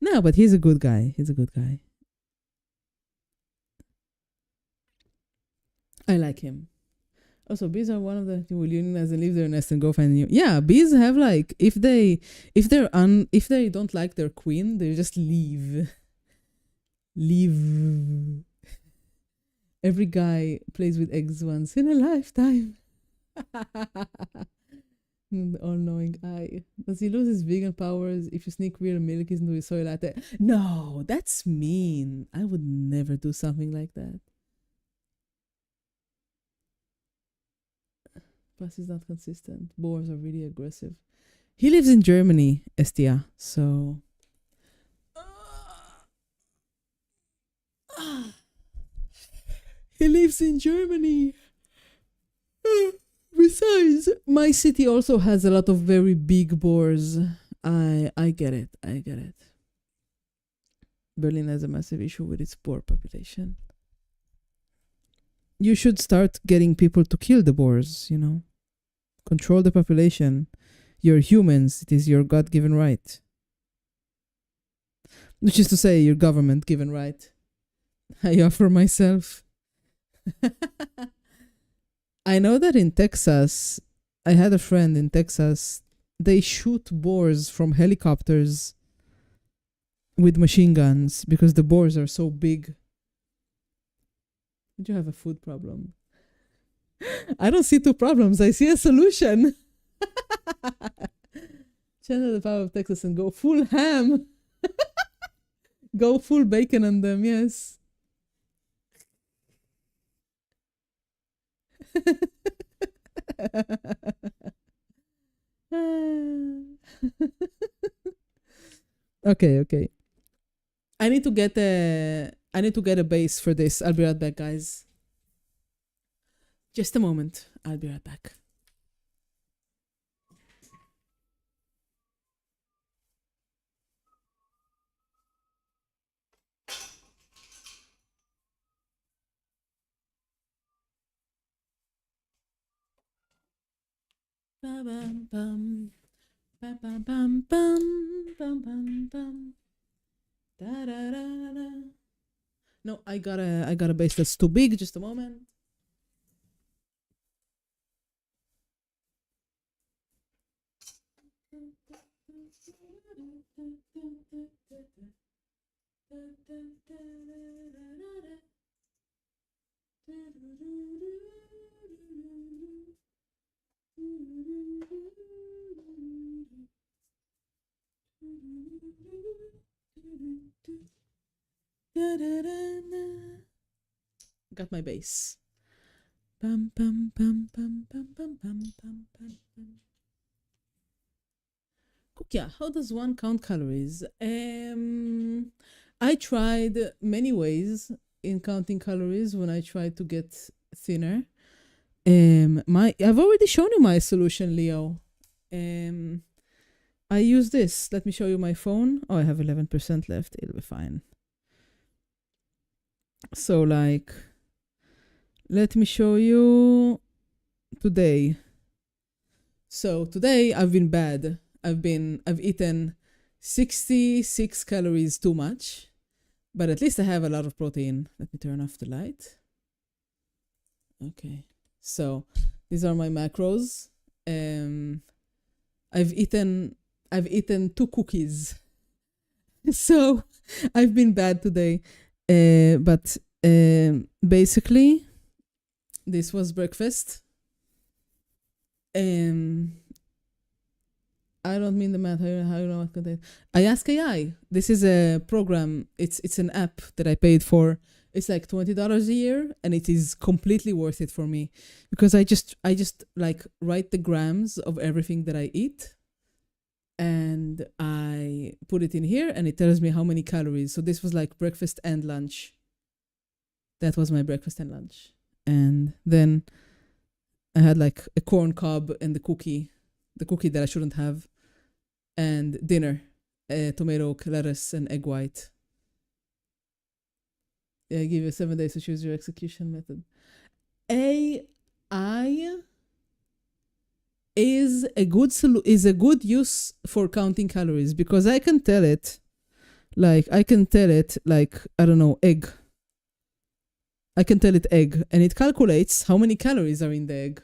A: No, but he's a good guy. He's a good guy. I like him. Also, bees are one of the who will unionize and leave their nest and go find new. Yeah, bees have like if they don't like their queen, they just leave. Leave. Every guy plays with eggs once in a lifetime. The all-knowing eye. Does he lose his vegan powers if you sneak real milk into his soy latte? No, that's mean. I would never do something like that. Plus, he's not consistent. Boars are really aggressive. He lives in Germany, Estia. So, he lives in Germany. Besides, my city also has a lot of very big boars. I get it. I get it. Berlin has a massive issue with its boar population. You should start getting people to kill the boars, Control the population. You're humans. It is your God-given right. Which is to say, your government-given right. I offer myself. I know that in Texas, I had a friend in Texas they shoot boars from helicopters with machine guns because the boars are so big. Did you have a food problem? I don't see two problems. I see a solution. Channel the power of Texas and go full ham. Go full bacon on them, yes. Okay. I need to get a base for this. I'll be right back, guys. Just a moment. I'll be right back. Bam bam bam bam bam bam bam bam bam. Da, da, da, da. No, I got a base that's too big. Just a moment. Got my base. Bum, bum, bum, bum, bum, bum, bum, bum, bum, bum. Kukia, how does one count calories? I tried many ways in counting calories when I tried to get thinner. I've already shown you my solution, Leo. I use this. Let me show you my phone. Oh, I have 11% left. It'll be fine. So, like, let me show you today. So today I've been bad. I've eaten 66 calories too much, but at least I have a lot of protein. Let me turn off the light. Okay. So these are my macros. I've eaten 2 cookies. So I've been bad today. But basically this was breakfast. I don't mean the math. How you know what content? I ask AI. This is a program. It's an app that I paid for. It's like $20 a year, and it is completely worth it for me because I just like write the grams of everything that I eat, and I put it in here, and it tells me how many calories. So this was like breakfast and lunch. That was my breakfast and lunch, and then I had like a corn cob and the cookie that I shouldn't have, and dinner, tomato, lettuce, and egg white. Yeah, I give you 7 days to choose your execution method. AI is a good use for counting calories because I can tell it, like I don't know, egg. I can tell it egg, and it calculates how many calories are in the egg.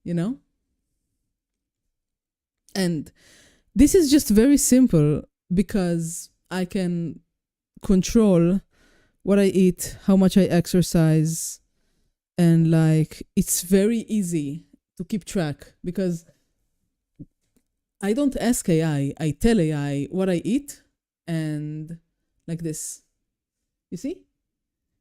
A: You know? And this is just very simple because I can control what I eat, how much I exercise, and like it's very easy to keep track because I don't ask AI, I tell AI what I eat, and like this. You see?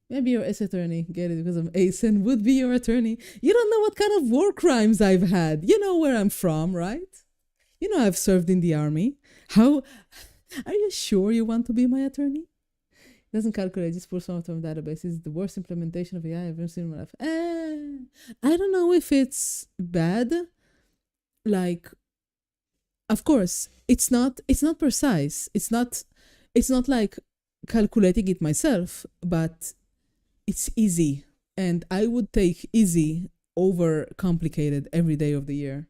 A: Maybe your S attorney, get it because I'm ace and would be your attorney. You don't know what kind of war crimes I've had. You know where I'm from, right? You know I've served in the army. How are you sure you want to be my attorney? It doesn't calculate, just pulls from database. It's the worst implementation of AI I've ever seen in my life. I don't know if it's bad. Like, of course, it's not precise. It's not like calculating it myself, but it's easy. And I would take easy over complicated every day of the year.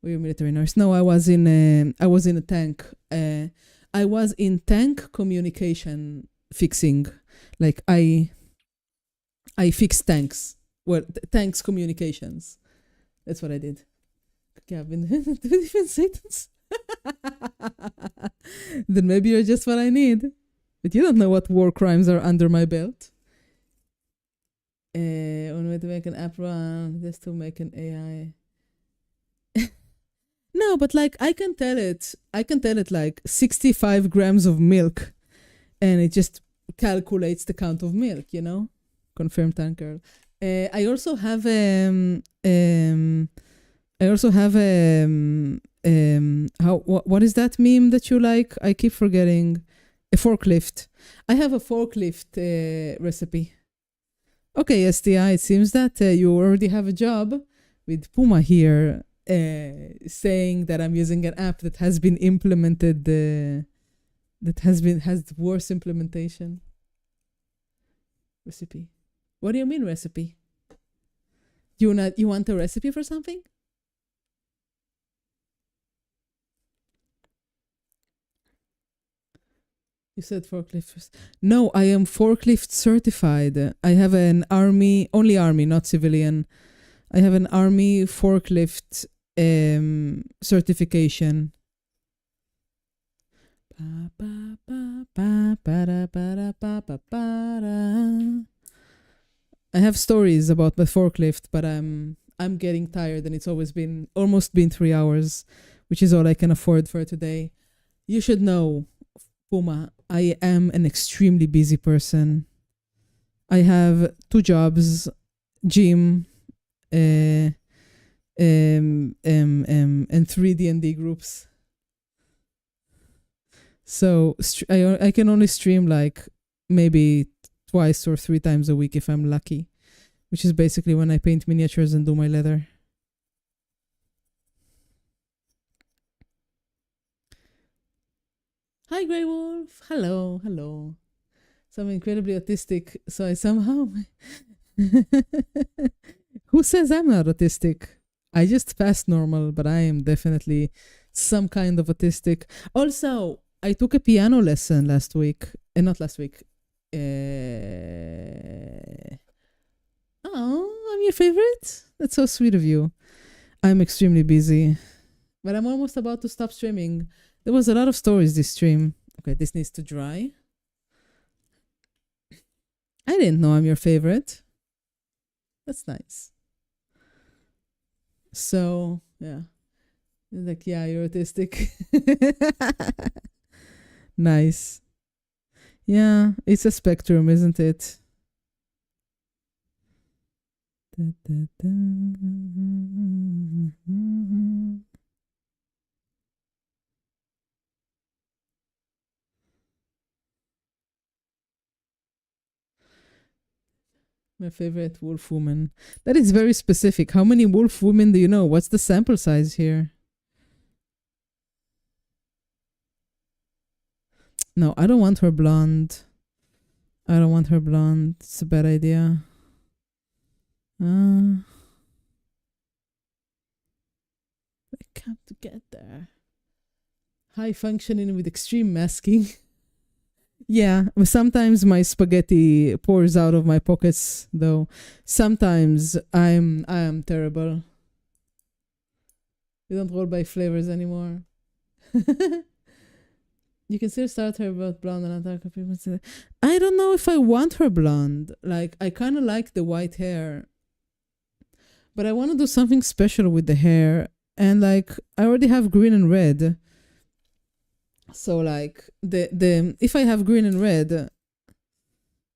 A: Were you a military nurse? No, I was in a tank. I was in tank communication fixing. Like I fixed tanks. Well, tanks communications. That's what I did. Yeah, I've been two different Satans. Then maybe you're just what I need. But you don't know what war crimes are under my belt. One way to make an app run, just to make an AI. No, but like I can tell it like 65 grams of milk, and it just calculates the count of milk, you know? Confirmed tanker. I also have what is that meme that you like? I keep forgetting. A forklift. I have a forklift recipe. Okay, STI, it seems that you already have a job with Puma here saying that I'm using an app that has been implemented, has worse implementation. Recipe. What do you mean recipe? You want a recipe for something? You said forklift first. No, I am forklift certified. I have an only army, not civilian. I have an army forklift certification. I have stories about the forklift, but I'm getting tired, and it's almost been 3 hours, which is all I can afford for today. You should know, Puma, I am an extremely busy person. I have 2 jobs, gym, and 3 D&D groups. So I can only stream like maybe twice or 3 times a week if I'm lucky, which is basically when I paint miniatures and do my leather. Hi, Grey Wolf. Hello. So I'm incredibly autistic, so I somehow... Who says I'm not autistic? I just passed normal, but I am definitely some kind of autistic. Also, I took a piano lesson last week. Not last week. Oh, I'm your favorite? That's so sweet of you. I'm extremely busy, but I'm almost about to stop streaming. There was a lot of stories this stream. Okay, this needs to dry. I didn't know I'm your favorite. That's nice. So, yeah. Like, yeah, you're autistic. Nice. Yeah, it's a spectrum, isn't it? My favorite wolf woman. That is very specific. How many wolf women do you know? What's the sample size here? No, I don't want her blonde. It's a bad idea. I can't get there. High functioning with extreme masking. Yeah, sometimes my spaghetti pours out of my pockets, though. Sometimes I am terrible. We don't roll by flavors anymore. You can still start her about blonde and darker people. I don't know if I want her blonde. Like, I kind of like the white hair, but I want to do something special with the hair. And like, I already have green and red. So like the if I have green and red,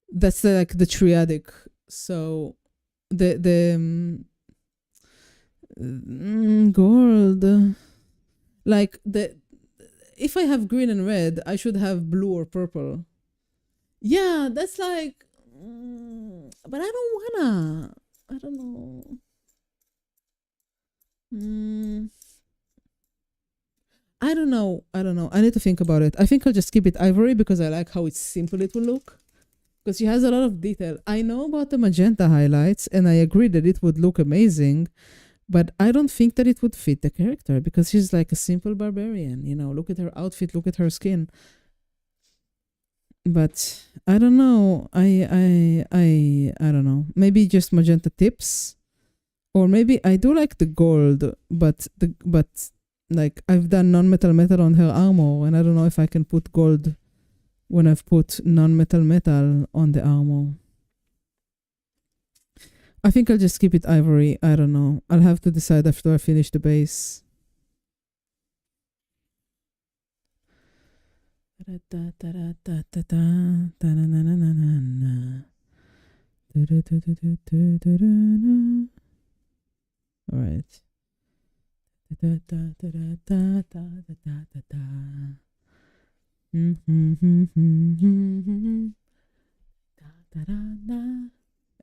A: that's like the triadic. So the gold, like if I have green and red, I should have blue or purple. Yeah, that's like, but I don't wanna. I don't know. I don't know. I need to think about it. I think I'll just keep it ivory because I like how it's simple it will look. Because she has a lot of detail. I know about the magenta highlights and I agree that it would look amazing, but I don't think that it would fit the character because she's like a simple barbarian. You know, look at her outfit, look at her skin. But I don't know. I don't know. Maybe just magenta tips Or maybe I do like the gold, but like I've done non-metal metal on her armor, and I don't know if I can put gold when I've put non-metal metal on the armor. I think I'll just keep it ivory. I don't know. I'll have to decide after I finish the base. All right.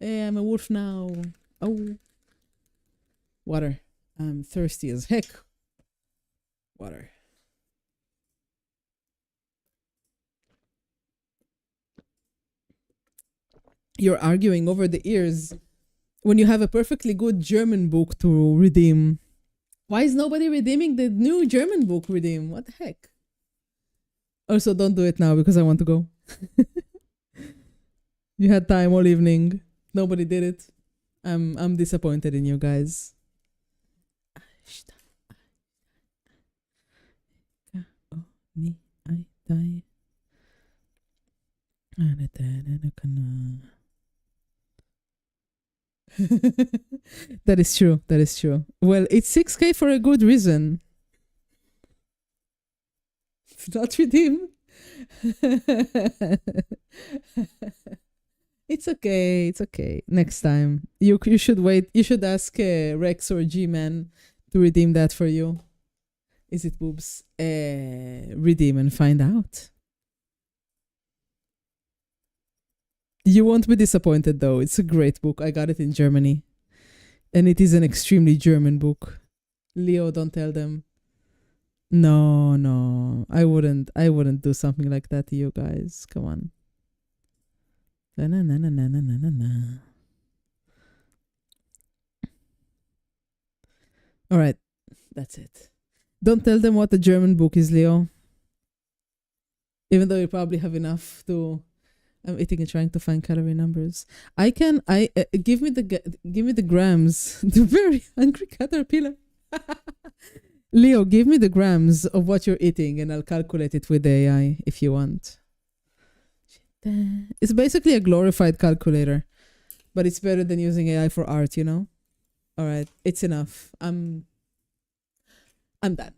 A: Hey, I'm a wolf now. Oh, water. I'm thirsty as heck. Water. You're arguing over the ears when you have a perfectly good German book to redeem. Why is nobody redeeming the new German book redeem? What the heck? Also, don't do it now because I want to go. You had time all evening. Nobody did it. I'm disappointed in you guys. That is true. That is true. Well, it's 6K for a good reason. Not redeem. It's okay. It's okay. Next time, you should wait. You should ask Rex or G-Man to redeem that for you. Is it boobs? Redeem and find out. You won't be disappointed though. It's a great book. I got it in Germany, and it is an extremely German book. Leo, don't tell them. No, no, I wouldn't. I wouldn't do something like that to you guys. Come on. Na na na na na na na na. All right, that's it. Don't tell them what the German book is, Leo. Even though you probably have enough to. I'm eating and trying to find calorie numbers. I can. Give me the grams. The very hungry caterpillar. Leo, give me the grams of what you're eating, and I'll calculate it with the AI if you want. It's basically a glorified calculator, but it's better than using AI for art, you know? All right, it's enough. I'm done.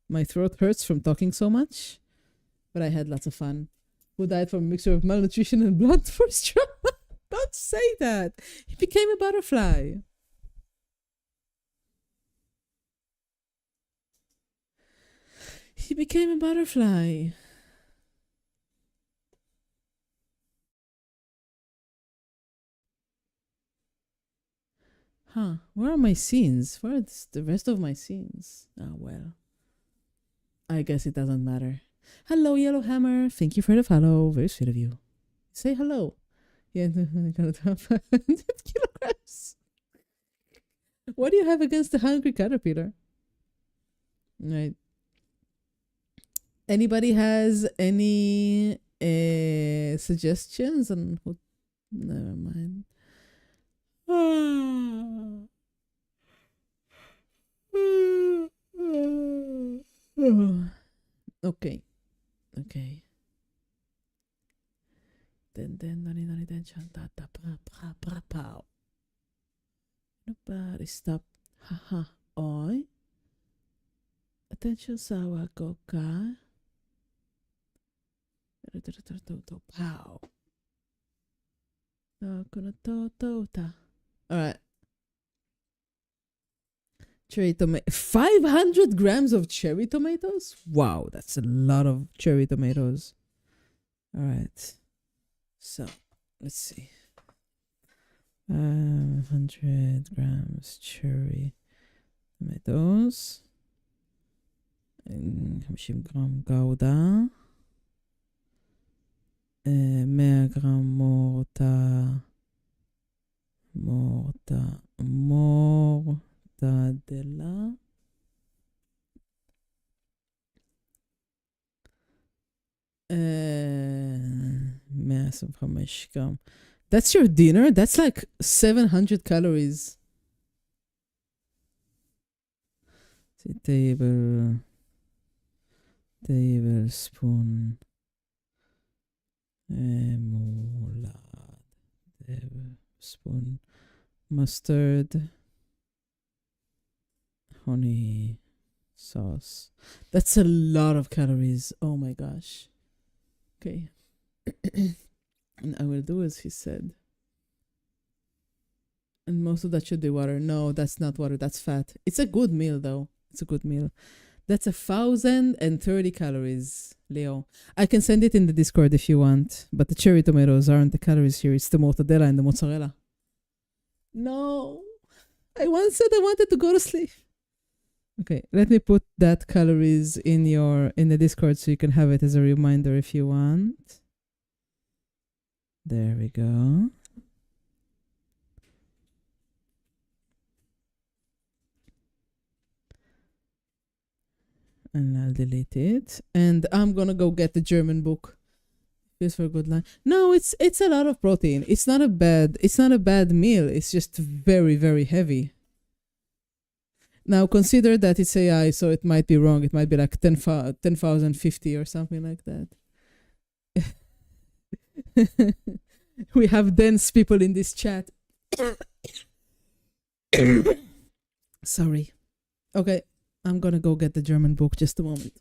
A: My throat hurts from talking so much, but I had lots of fun. Who died from a mixture of malnutrition and blood force trauma? Don't say that. He became a butterfly. He became a butterfly. Huh. Where are my scenes? Where are the rest of my scenes? Oh, well. I guess it doesn't matter. Hello, Yellowhammer. Thank you for the follow. Very sweet of you. Say hello. Yeah, 500 kilograms. What do you have against the hungry caterpillar? Right. Anybody has any suggestions on who? Never mind. Okay. Okay. Nobody stop. Haha. Oi. Attention sawa goka. Pow. Alright. Cherry tomato. 500 grams of cherry tomatoes? Wow, that's a lot of cherry tomatoes. Alright. So, let's see. 100 grams cherry tomatoes. 50 גרם גאודה. 100 גרם מורטדלה. 125 גרם That's your dinner? That's like 700 calories. Tablespoon moulad. Tablespoon mustard. Honey sauce. That's a lot of calories. Oh my gosh. Okay. And I will do as he said. And most of that should be water. No, that's not water. That's fat. It's a good meal, though. It's a good meal. That's 1,030 calories, Leo. I can send it in the Discord if you want. But the cherry tomatoes aren't the calories here. It's the mortadella and the mozzarella. No. I once said I wanted to go to sleep. Okay, let me put that calories in the Discord so you can have it as a reminder if you want. There we go. And I'll delete it. And I'm gonna go get the German book. Feels for a good line. No, it's a lot of protein. It's not a bad meal. It's just very, very heavy. Now consider that it's AI, so it might be wrong. It might be like 10,050 or something like that. We have dense people in this chat. Sorry. Okay, I'm gonna go get the German book. Just a moment.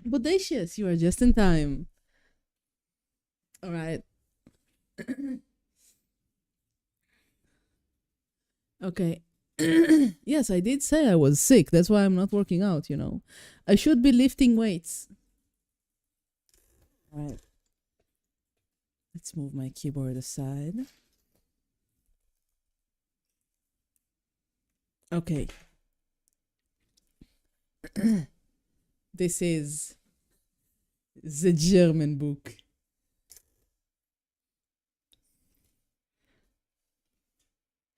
A: Bodacious, you are just in time. All right. Okay. Yes, I did say I was sick. That's why I'm not working out, you know. I should be lifting weights. All right. Let's move my keyboard aside. Okay. This is the German book.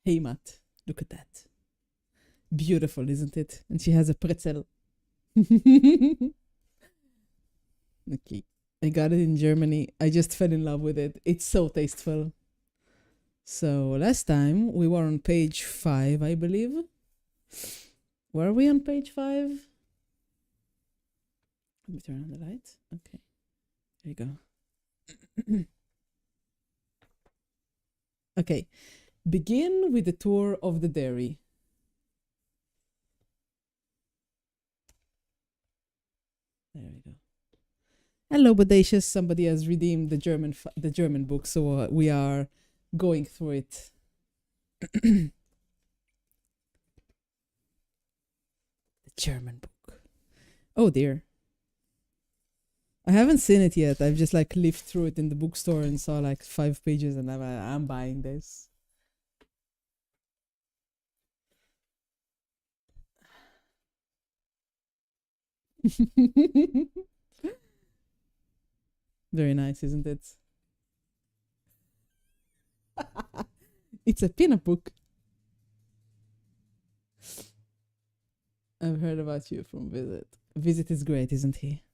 A: Hey, Matt, look at that. Beautiful, isn't it? And she has a pretzel. Okay. I got it in Germany. I just fell in love with it. It's so tasteful. So last time we were on page 5, I believe. Were we on page 5? Let me turn on the light. Okay. There you go. Okay. Begin with the tour of the dairy. There we go. Hello, Bodacious. Somebody has redeemed the German book, so we are going through it. The German book. Oh dear. I haven't seen it yet. I've just like lived through it in the bookstore and saw like 5 pages, and I'm buying this. Very nice, isn't it? It's a peanut book. I've heard about you from Visit. Visit is great, isn't he?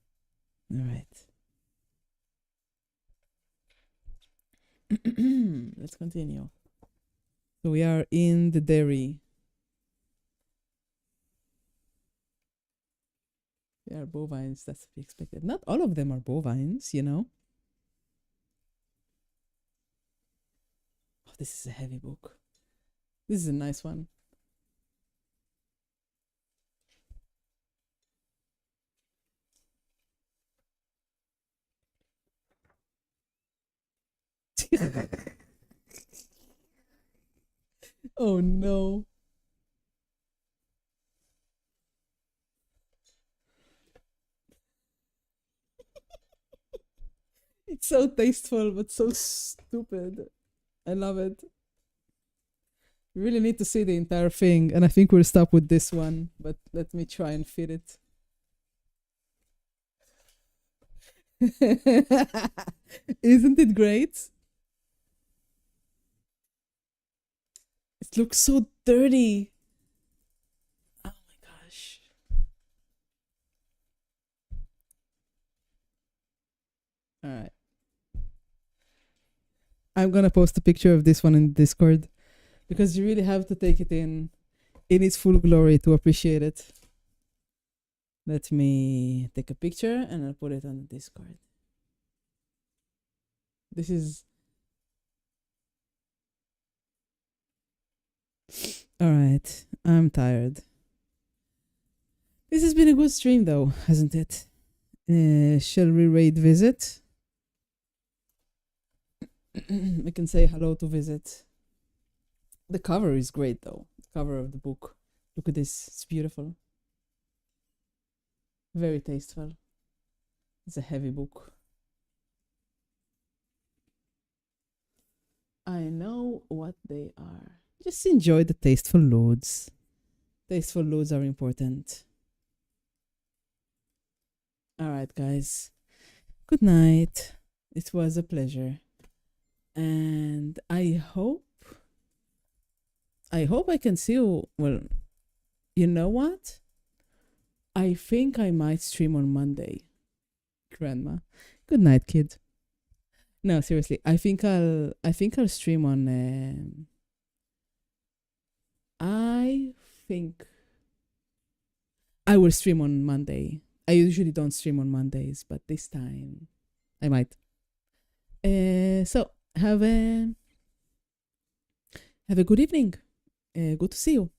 A: All right. Let's continue. So we are in the dairy. They are bovines, that's to be expected. Not all of them are bovines, you know. Oh, this is a heavy book. This is a nice one. Oh no. It's so tasteful, but so stupid. I love it. You really need to see the entire thing, and I think we'll stop with this one, but let me try and fit it. Isn't it great? It looks so dirty. Oh my gosh. All right. I'm gonna post a picture of this one in Discord because you really have to take it in its full glory to appreciate it. Let me take a picture and I'll put it on the Discord. This is all right. I'm tired. This has been a good stream, though, hasn't it? Shall we raid Visit? We can say hello to Visit. The cover is great, though. The cover of the book. Look at this. It's beautiful. Very tasteful. It's a heavy book. I know what they are. Just enjoy the tasteful loads. Tasteful loads are important. All right, guys. Good night. It was a pleasure. And I hope I can see you. Well, you know what? I think I might stream on Monday. Grandma. Good night, kid. No, seriously. I think I'll stream on I think I will stream on Monday. I usually don't stream on Mondays, but this time I might. So have a good evening. Good to see you.